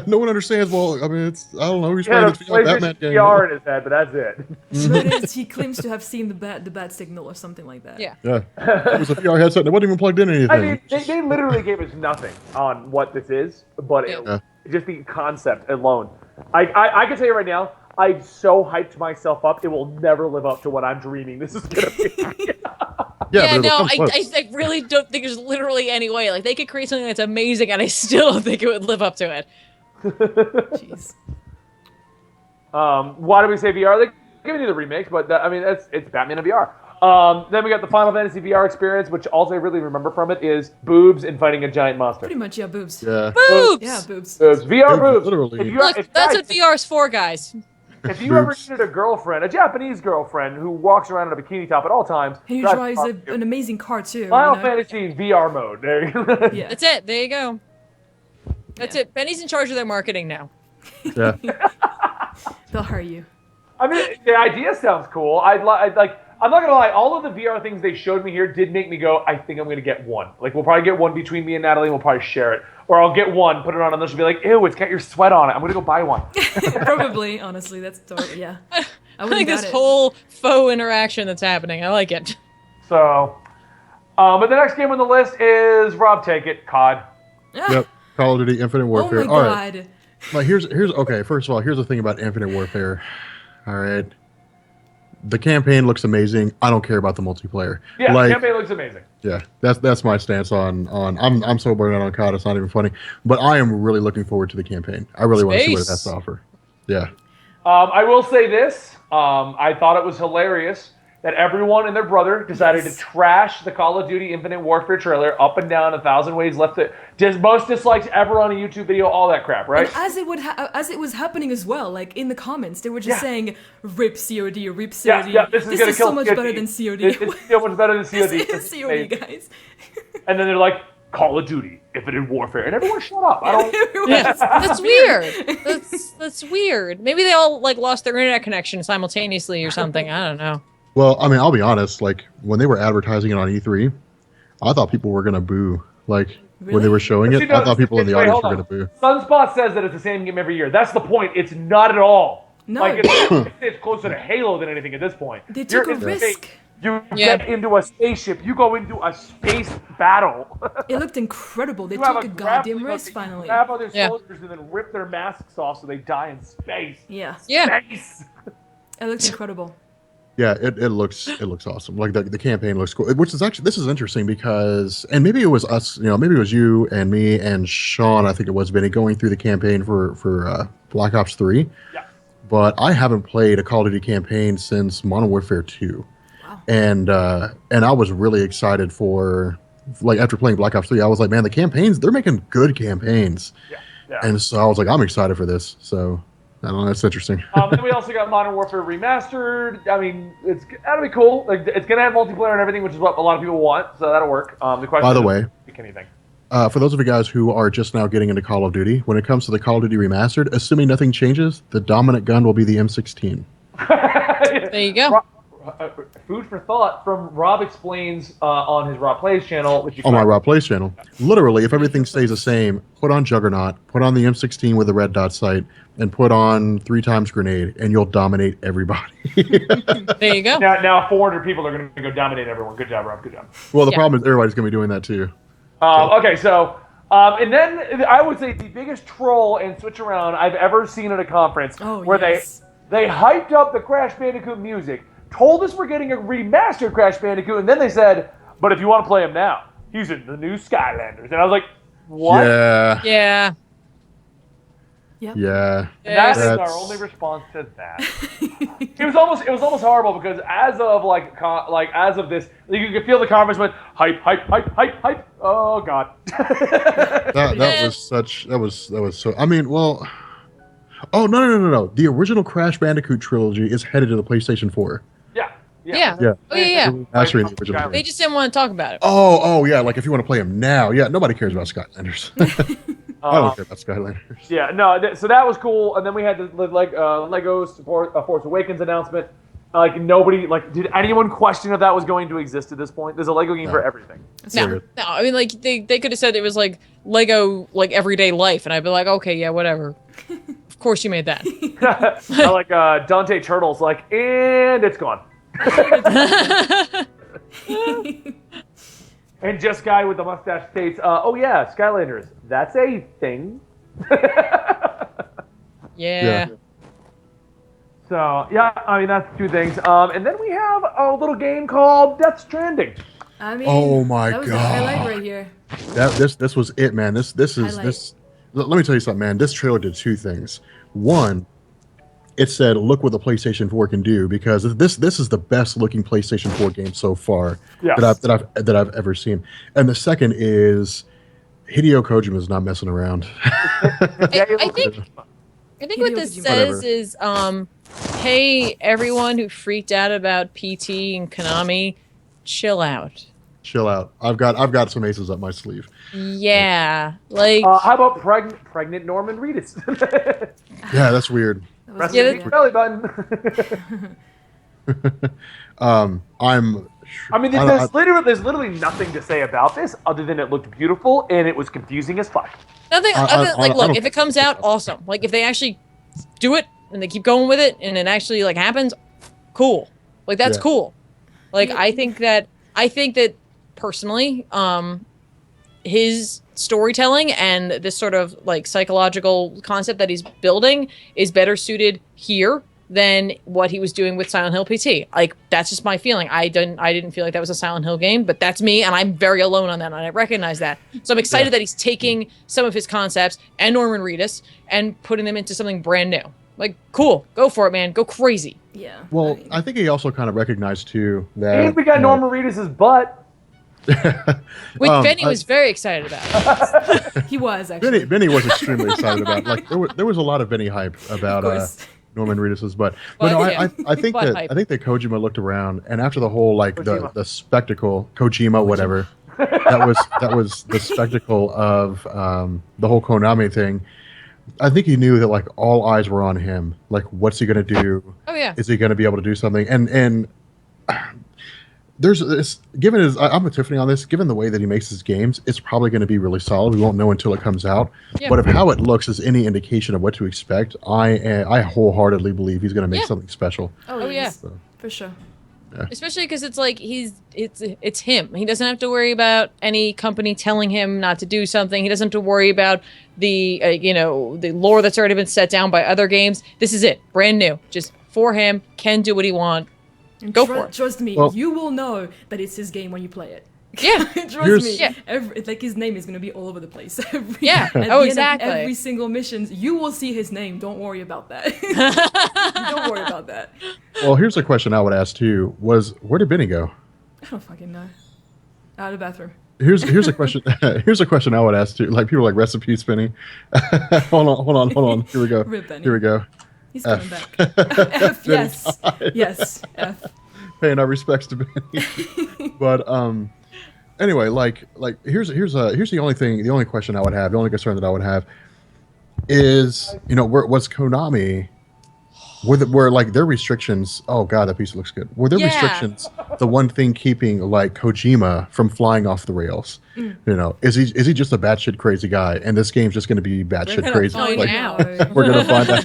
No one understands. Well, I mean, I don't know. He's He had playing a this Batman PlayStation game. VR in his head, but that's it. So it is, he claims to have seen the bat signal or something like that. Yeah. Yeah, it was a VR headset. And it wasn't even plugged in anything. I mean, they literally gave us nothing on what this is, but Yeah. just the concept alone. I can tell you right now, I so hyped myself up. It will never live up to what I'm dreaming this is gonna be. Yeah, but it'll no, come close. I really don't think there's literally any way. Like, they could create something that's amazing, and I still don't think it would live up to it. Jeez. Why do we say VR? They're giving you the remakes, but it's Batman in VR. Then we got the Final Fantasy VR experience, which all I really remember from it is boobs and fighting a giant monster. Pretty much, yeah, boobs. Yeah. Boobs! Yeah, boobs. VR Dude, boobs. literally. Look, that's what VR's for, guys. If you ever Boobs. needed a girlfriend, a Japanese girlfriend who walks around in a bikini top at all times, And he that's drives awesome. an amazing car, too. Final you know? Fantasy VR mode. There you go. Yeah. That's it. There you go. That's it. Benny's in charge of their marketing now. Yeah. They'll hurt you. I mean, the idea sounds cool. I'd like. I'm not gonna lie. All of the VR things they showed me here did make me go, I think I'm gonna get one. Like, we'll probably get one between me and Natalie, and we'll probably share it. Or I'll get one, put it on, and then she'll be like, "Ew, it's got your sweat on it. I'm gonna go buy one." Probably, honestly, that's totally, yeah. I I wouldn't like doubt this it. whole faux interaction that's happening. I like it. So, but the next game on the list is Rob Take It, COD. Ah, Yep. Call of Duty Infinite oh Warfare. my All right. god. Like, here's okay. First of all, here's the thing about Infinite Warfare. All right. The campaign looks amazing. I don't care about the multiplayer. Yeah, like, the campaign looks amazing. yeah, that's my stance on I'm so burned out on COD. It's not even funny. But I am really looking forward to the campaign. I really want to see what it has Space. to offer. Yeah. I will say this. I thought it was hilarious that everyone and their brother decided to trash the Call of Duty Infinite Warfare trailer up and down 1,000 ways left. Most dislikes ever on a YouTube video, all that crap, right? As it was happening as well, like in the comments, they were just Yeah. saying, "Rip COD, rip Yeah, COD." yeah, this is gonna kill so much COD. better than COD. It's so much better than COD. This is COD, guys. And then they're like, Call of Duty Infinite Warfare, and everyone shut up. I don't. Yeah, that's weird. That's weird. Maybe they all like lost their internet connection simultaneously or something. I don't know. Well, I mean, I'll be honest. Like, when they were advertising it on E3, I thought people were gonna boo. Like, when they were showing But it, see, no, I thought people in the wait, audience hold were on. gonna boo. Sunspot says that it's the same game every year. That's the point. It's not at all. No. Like, it's closer to Halo than anything at this point. They took You're a in risk. space. You Yeah. get into a spaceship. You go into a space battle. It looked incredible. They You have took a goddamn grappling risk hook that you finally. grab other Yeah. soldiers and then rip their masks off so they die in space. Yeah, Yeah. Space. it looked incredible. Yeah, it looks awesome. Like the campaign looks cool. Which is actually, this is interesting because, and maybe it was us, maybe it was you and me and Sean, I think it was Benny, going through the campaign for Black Ops 3. Yeah. But I haven't played a Call of Duty campaign since Modern Warfare 2. Wow. And I was really excited for, like, after playing Black Ops 3, I was like, man, the campaigns, they're making good campaigns. Yeah. Yeah. And so I was like, I'm excited for this. So I don't know, that's interesting. Then we also got Modern Warfare Remastered. I mean, that'll be cool. Like, it's gonna have multiplayer and everything, which is what a lot of people want. So that'll work. The question By the is, way, pick anything. for those of you guys who are just now getting into Call of Duty, when it comes to the Call of Duty Remastered, assuming nothing changes, the dominant gun will be the M16. There you go. Food for thought from Rob Explains on his Rob Plays channel, which you On can my Raw Plays channel. Literally, if everything stays the same, put on Juggernaut, put on the M16 with the red dot sight, and put on 3x grenade, and you'll dominate everybody. There you go. Now 400 people are going to go dominate everyone. Good job, Rob. Good job. Well, the Yeah. problem is everybody's going to be doing that too. Okay, so and then I would say the biggest troll and switch around I've ever seen at a conference, Oh, where yes. they hyped up the Crash Bandicoot music, told us we're getting a remastered Crash Bandicoot, and then they said, but if you want to play him now, he's in the new Skylanders. And I was like, what? Yeah. Yep. And that is our only response to that. It was almost horrible because as of this, you could feel the conference went hype. Oh god. that was so. I mean, well. Oh no! The original Crash Bandicoot trilogy is headed to the PlayStation 4. Yeah. Oh yeah. Mastering the original. They just didn't want to talk about it. Oh yeah. Like if you want to play them now, yeah. Nobody cares about Skylanders. I don't care about Skylanders. Yeah, no. So that was cool, and then we had the Lego Force Awakens announcement. Like nobody, did anyone question if that was going to exist at this point? There's a Lego game for everything. No. I mean, like they could have said it was like Lego, like everyday life, and I'd be like, okay, yeah, whatever. Of course you made that. I like Dante Turtles, and it's gone. And just guy with the mustache states, oh yeah, Skylanders, that's a thing. Yeah. So, yeah, I mean, that's two things. And then we have a little game called Death Stranding. I mean, oh my that was god, the highlight right here. This was it, man. This is this. Let me tell you something, man. This trailer did two things. One, it said, "Look what the PlayStation 4 can do," because this is the best looking PlayStation 4 game so far that I've ever seen. And the second is Hideo Kojima is not messing around. I think what this says is, hey, everyone who freaked out about PT and Konami, chill out. Chill out. I've got some aces up my sleeve. Yeah, like. How about pregnant Norman Reedus? Yeah, that's weird. Belly button. There's literally nothing to say about this other than it looked beautiful and it was confusing as fuck. Nothing. Look, if it comes out, awesome. Like if they actually do it and they keep going with it and it actually happens, cool. Like that's cool. Like I think that personally, his storytelling and this sort of psychological concept that he's building is better suited here than what he was doing with Silent Hill PT. Like that's just my feeling. I didn't feel like that was a Silent Hill game, but that's me, and I'm very alone on that, and I recognize that. So I'm excited that he's taking some of his concepts and Norman Reedus and putting them into something brand new. Like, cool, go for it, man, go crazy. Yeah. Well, I think he also kind of recognized too that. And we got Norman Reedus's butt. Which Benny was very excited about. He was actually. Benny was extremely excited about. Like there was a lot of Benny hype about Norman Reedus's butt. But no, I think that Kojima looked around, and after the whole the spectacle, Kojima whatever, that was the spectacle of the whole Konami thing. I think he knew that all eyes were on him. Like, what's he gonna do? Oh yeah. Is he gonna be able to do something? And there's this, given his, I'm with Tiffany on this. Given the way that he makes his games, it's probably going to be really solid. We won't know until it comes out. Yeah. But if how it looks is any indication of what to expect, I wholeheartedly believe he's going to make something special. Oh yeah, for sure. Yeah. Especially because it's him. He doesn't have to worry about any company telling him not to do something. He doesn't have to worry about the the lore that's already been set down by other games. This is it, brand new, just for him. Can do what he wants. Go for it. Trust me, you will know that it's his game when you play it. Yeah. Trust me. Yeah. His name is going to be all over the place. Exactly. Every single mission, you will see his name. Don't worry about that. Don't worry about that. Well, here's a question I would ask too: where did Benny go? I don't fucking know. Out of the bathroom. Here's a question. Here's a question I would ask too. Like people rest in peace, Benny. Hold on. Here we go. Rip Benny. Here we go. He's coming back. F, yes. Yes, F. Paying our respects to Benny. But anyway, here's the only question I would have, the only concern that I would have is, was Konami, were their restrictions, oh god, that piece looks good. Were their restrictions the one thing keeping Kojima from flying off the rails? Is he just a batshit crazy guy and this game's just gonna be batshit crazy? We're gonna find out.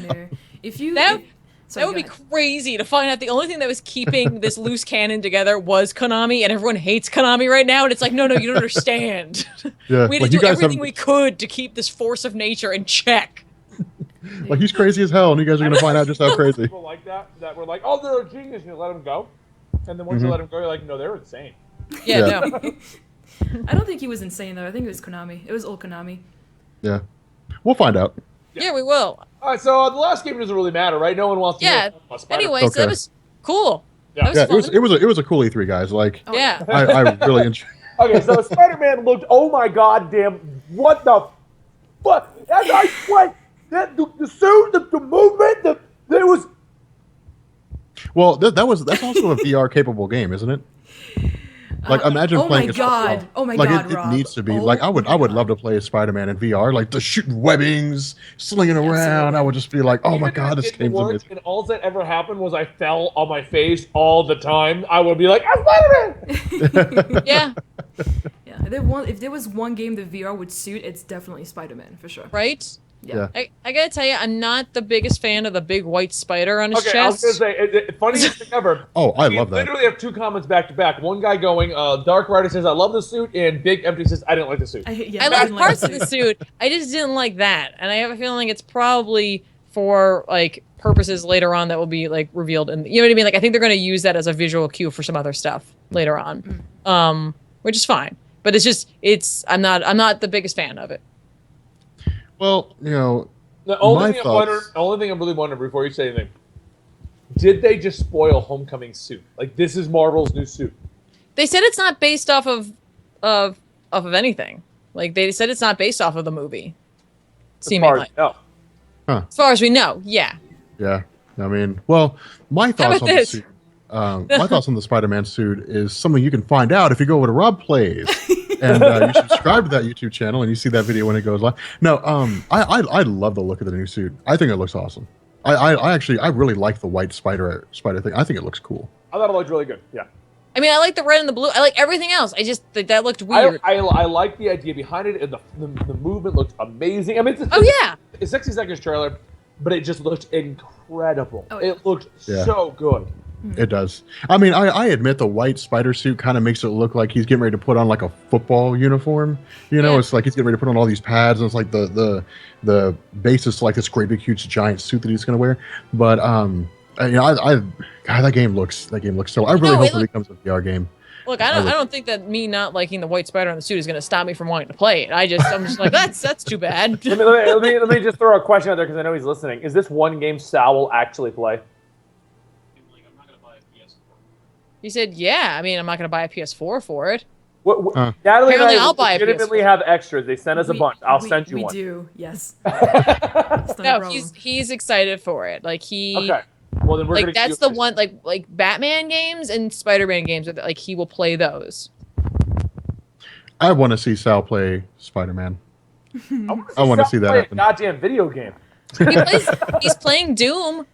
That would be crazy to find out the only thing that was keeping this loose cannon together was Konami, and everyone hates Konami right now, and it's like, no, you don't understand. Yeah, we had to do everything we could to keep this force of nature in check. Like he's crazy as hell, and you guys are gonna find out just how crazy. People like that were like, oh, they're a genius, and you let them go. And then once you let them go, you're like, no, they're insane. Yeah, no. I don't think he was insane though. I think it was Konami. It was all Konami. Yeah, we'll find out. Yeah, we will. All right, so the last game doesn't really matter, right? No one wants to. Yeah. Anyway, so that was cool. Yeah. That was fun. It was a cool E3, guys. Like, Yeah. I really enjoyed. Okay, so Spider-Man looked. Oh my god, damn! What the? What? That's like the suit, the movement, there was. Well, that's also a VR capable game, isn't it? Like, imagine playing. Oh my god, it Rob. needs to be. Like, I would love to play as Spider-Man in VR. Like the shooting webbings, slinging around. I would just be like, oh my god, this game's amazing. And all that ever happened was I fell on my face all the time. I would be like, I'm Spider-Man. Yeah. Yeah, if there was one game that VR would suit, it's definitely Spider-Man for sure. Right? Yeah. I gotta tell you, I'm not the biggest fan of the big white spider on his Okay, I was chest. gonna say, funniest thing ever. Oh, I love that. Literally have two comments back to back. One guy going, Dark Rider says, I love the suit, and Big Empty says, I didn't like the suit. I didn't like parts the of the suit. I just didn't like that, and I have a feeling it's probably for like purposes later on that will be like revealed. And you know what I mean? Like I think they're going to use that as a visual cue for some other stuff later on, which is fine. But I'm not the biggest fan of it. Well, you know, The only my thing I'm really wondering before you say anything, did they just spoil Homecoming's suit? Like this is Marvel's new suit. They said it's not based off of anything. Like they said it's not based off of the movie. Seemingly. No. As far as we know, yeah. Yeah, I mean, well, my thoughts about on the this? suit. My thoughts on the Spider-Man suit is something you can find out if you go over to Rob Plays and you subscribe to that YouTube channel and you see that video when it goes live. No, I love the look of the new suit. I think it looks awesome. I really like the white spider thing. I think it looks cool. I thought it looked really good. Yeah. I mean, I like the red and the blue. I like everything else. I just that looked weird. I like the idea behind it, and the movement looked amazing. I mean, it's a 60 seconds trailer, but it just looked incredible. Oh, yeah. It looked so good. It does. I mean, I admit the white spider suit kind of makes it look like he's getting ready to put on like a football uniform. You know, it's like he's getting ready to put on all these pads, and it's like the base is like this great big huge giant suit that he's going to wear. But you know, God, that game looks so. I really hope it becomes a VR game. Look, I don't think that me not liking the white spider on the suit is going to stop me from wanting to play it. I'm just like that's too bad. let me just throw a question out there because I know he's listening. Is this one game Sal will actually play? He said, "Yeah." I mean, I'm not going to buy a PS4 for it. Natalie Apparently and I I'll buy a legitimately PS4. have extras. They sent us a bunch. I'll send you one. We do, yes. It's not a No, problem. he's excited for it. Like he, Okay. Well, then we're like gonna that's the one. Like Batman games and Spider-Man games. Like he will play those. I want to see Sal play Spider-Man. I want to see that play happen. a goddamn video game. He's playing Doom.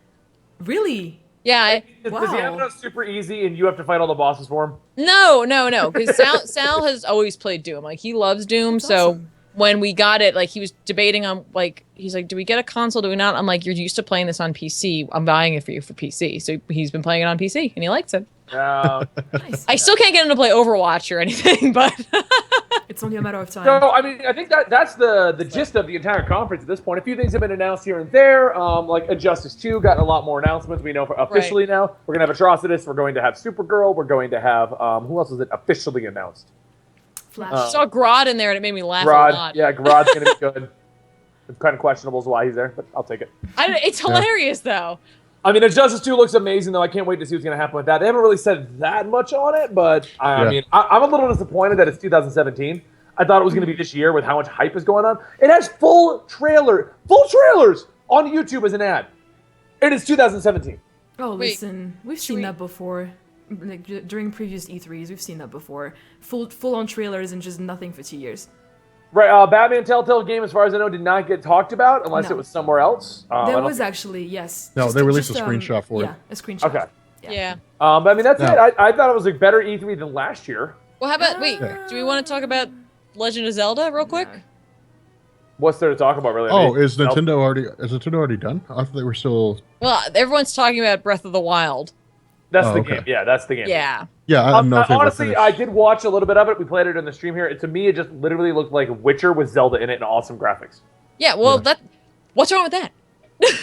Really? Yeah. Does he have Wow. it super easy and you have to fight all the bosses for him? No. Because Sal has always played Doom. Like he loves Doom. That's So awesome. when we got it, like he was debating on like he's like, do we get a console? Do we not? I'm like, you're used to playing this on PC. I'm buying it for you for PC. So he's been playing it on PC and he likes it. Nice. I still can't get him to play Overwatch or anything, but It's only a matter of time. So, I mean, I think that's the gist of the entire conference at this point. A few things have been announced here and there, like Injustice 2 got a lot more announcements. We know officially now. We're going to have Atrocitus. We're going to have Supergirl. We're going to have, who else is it officially announced? Flash. I saw Grodd in there and it made me laugh a Grodd. lot. Yeah, Grodd's going to be good. It's kind of questionable as why he's there, but I'll take it. It's hilarious though. I mean, Injustice 2 looks amazing, though. I can't wait to see what's going to happen with that. They haven't really said that much on it, but I mean, I'm a little disappointed that it's 2017. I thought it was going to be this year with how much hype is going on. It has full trailers on YouTube as an ad. It is 2017. Oh, Wait, listen, we've seen that before. Like during previous E3s, we've seen that before. Full-on trailers and just nothing for 2 years. Right, Batman Telltale game, as far as I know, did not get talked about unless it was somewhere else. There was actually, yes. No, they released a screenshot for it. Yeah, a screenshot. Okay. Yeah. But I mean, that's No. it. I thought it was a better E3 than last year. Well, how about do we want to talk about Legend of Zelda real quick? What's there to talk about, really? Oh, is Nintendo already done? I thought they were still. Well, everyone's talking about Breath of the Wild. That's the okay. game. Yeah, that's the game. Yeah. Yeah, I don't know if they were honestly, finished. I did watch a little bit of it. We played it in the stream here. To me, it just literally looked like Witcher with Zelda in it and awesome graphics. Yeah. Well, what's wrong with that?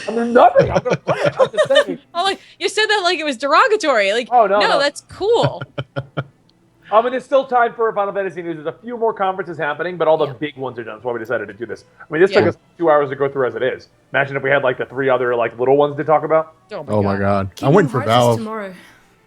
I mean, nothing. I'm going to play it. I'm just saying. Oh, like you said that like it was derogatory. Like, Oh, no. that's cool. And it's still time for Final Fantasy news. There's a few more conferences happening, but all the big ones are done. That's why we decided to do this. I mean, this took us 2 hours to go through as it is. Imagine if we had like the 3 other like little ones to talk about. Oh my god! I Kingdom went for Hearts is Valve. tomorrow.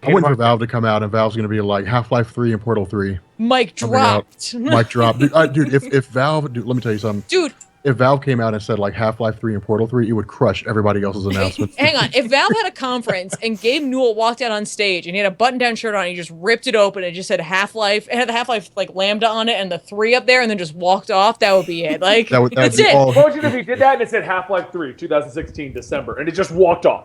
I went for Valve to come out, and Valve's going to be like Half-Life 3 and Portal 3. Mic dropped. Mic drop. Dude, if Valve, dude, let me tell you something. Dude. If Valve came out and said like Half-Life 3 and Portal 3, it would crush everybody else's announcements. Hang on. If Valve had a conference and Gabe Newell walked out on stage and he had a button-down shirt on and he just ripped it open and it just said Half-Life, it had the Half-Life like lambda on it and the 3 up there and then just walked off, that would be it. Like, that would that's be it. all. Imagine if he did that and it said Half-Life 3, 2016, December, and it just walked off.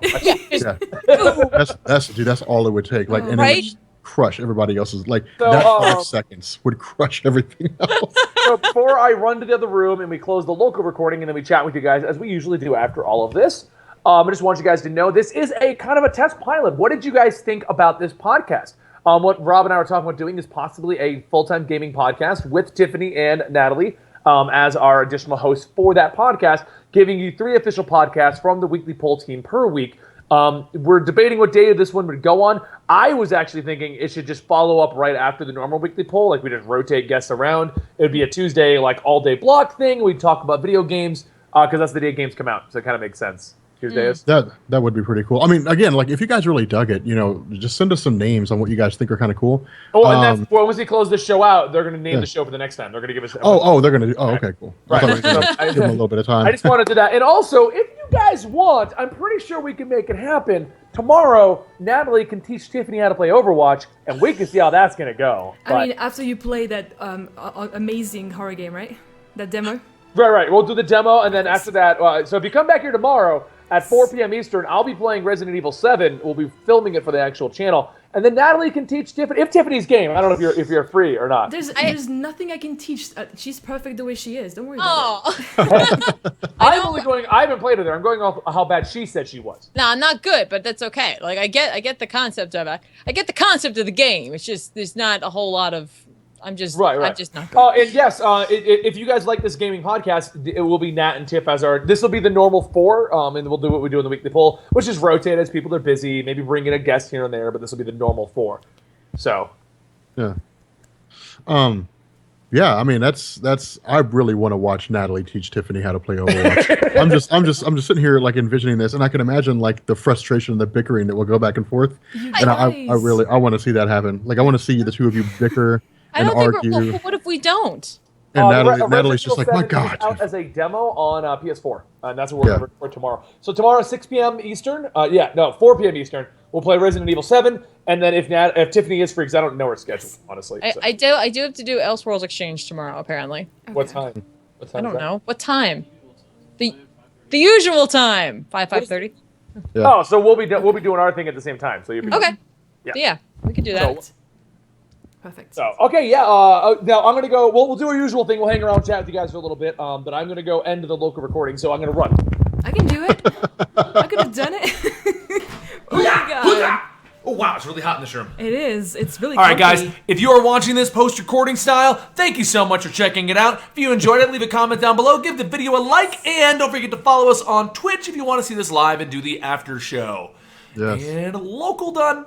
Yeah. That's all it would take. Like, and Right? it would crush everybody else's. Like So, that 5 seconds would crush everything else. So before I run to the other room and we close the local recording and then we chat with you guys, as we usually do after all of this, I just want you guys to know this is a kind of a test pilot. What did you guys think about this podcast? What Rob and I were talking about doing is possibly a full-time gaming podcast with Tiffany and Natalie as our additional hosts for that podcast, giving you 3 official podcasts from the Weekly Poll team per week. We're debating what day this one would go on. I was actually thinking it should just follow up right after the normal weekly poll. Like, we just rotate guests around. It would be a Tuesday, like, all-day block thing. We'd talk about video games, because that's the day games come out. So it kind of makes sense. Tuesdays. That would be pretty cool. I mean, again, like, if you guys really dug it, just send us some names on what you guys think are kind of cool. Oh, and that's, once we close this show out, they're going to name the show for the next time. They're going to give us... they're going to do... Oh, okay, cool. Right. I thought give them a little bit of time. I just wanted to do that. And also, if you guys want, I'm pretty sure we can make it happen. Tomorrow, Natalie can teach Tiffany how to play Overwatch, and we can see how that's going to go. I mean, after you play that amazing horror game, right? That demo? Right. We'll do the demo, and then after that, so if you come back here tomorrow at 4 p.m. Eastern, I'll be playing Resident Evil 7. We'll be filming it for the actual channel. And then Natalie can teach Tiffany, if Tiffany's game. I don't know if you're free or not. There's nothing I can teach. She's perfect the way she is. Don't worry about it. I haven't played with her. I'm going off how bad she said she was. Nah, not good, but that's okay. Like, I get the concept of it. I get the concept of the game. It's just there's not a whole lot of. I'm just not good. And yes, if you guys like this gaming podcast, it will be Nat and Tiff as our. This will be the normal 4, and we'll do what we do in the weekly poll, which is rotate as people are busy. Maybe bring in a guest here and there, but this will be the normal 4. So. Yeah. Yeah, I mean that's I really want to watch Natalie teach Tiffany how to play Overwatch. I'm just sitting here like envisioning this, and I can imagine like the frustration and the bickering that will go back and forth. And I want to see that happen. Like, I want to see the two of you bicker and argue. Well, what if we don't? And Natalie's just like, my God. Out as a demo on PS4, and that's what we're going to record tomorrow. So tomorrow, 6 p.m. Eastern. 4 p.m. Eastern. We'll play Resident Evil 7, and then if Tiffany is free, because I don't know her schedule, honestly. I do have to do Elseworlds Exchange tomorrow, apparently. Okay. What time? I don't know. What time? The usual time. 5:30. Yeah. Oh, so we'll be doing our thing at the same time. So you'll be Okay. Yeah. Yeah, we can do that. Perfect. So okay, yeah. Now I'm gonna go. We'll do our usual thing. We'll hang around, chat with you guys for a little bit. But I'm gonna go end the local recording. So I'm gonna run. I can do it. I could have done it. Oh my god. Oh wow, it's really hot in this room. It is. It's really All right, comfy. guys, if you are watching this post-recording style, thank you so much for checking it out. If you enjoyed it, leave a comment down below, give the video a like, and don't forget to follow us on Twitch if you want to see this live and do the after show. Yes. And local done.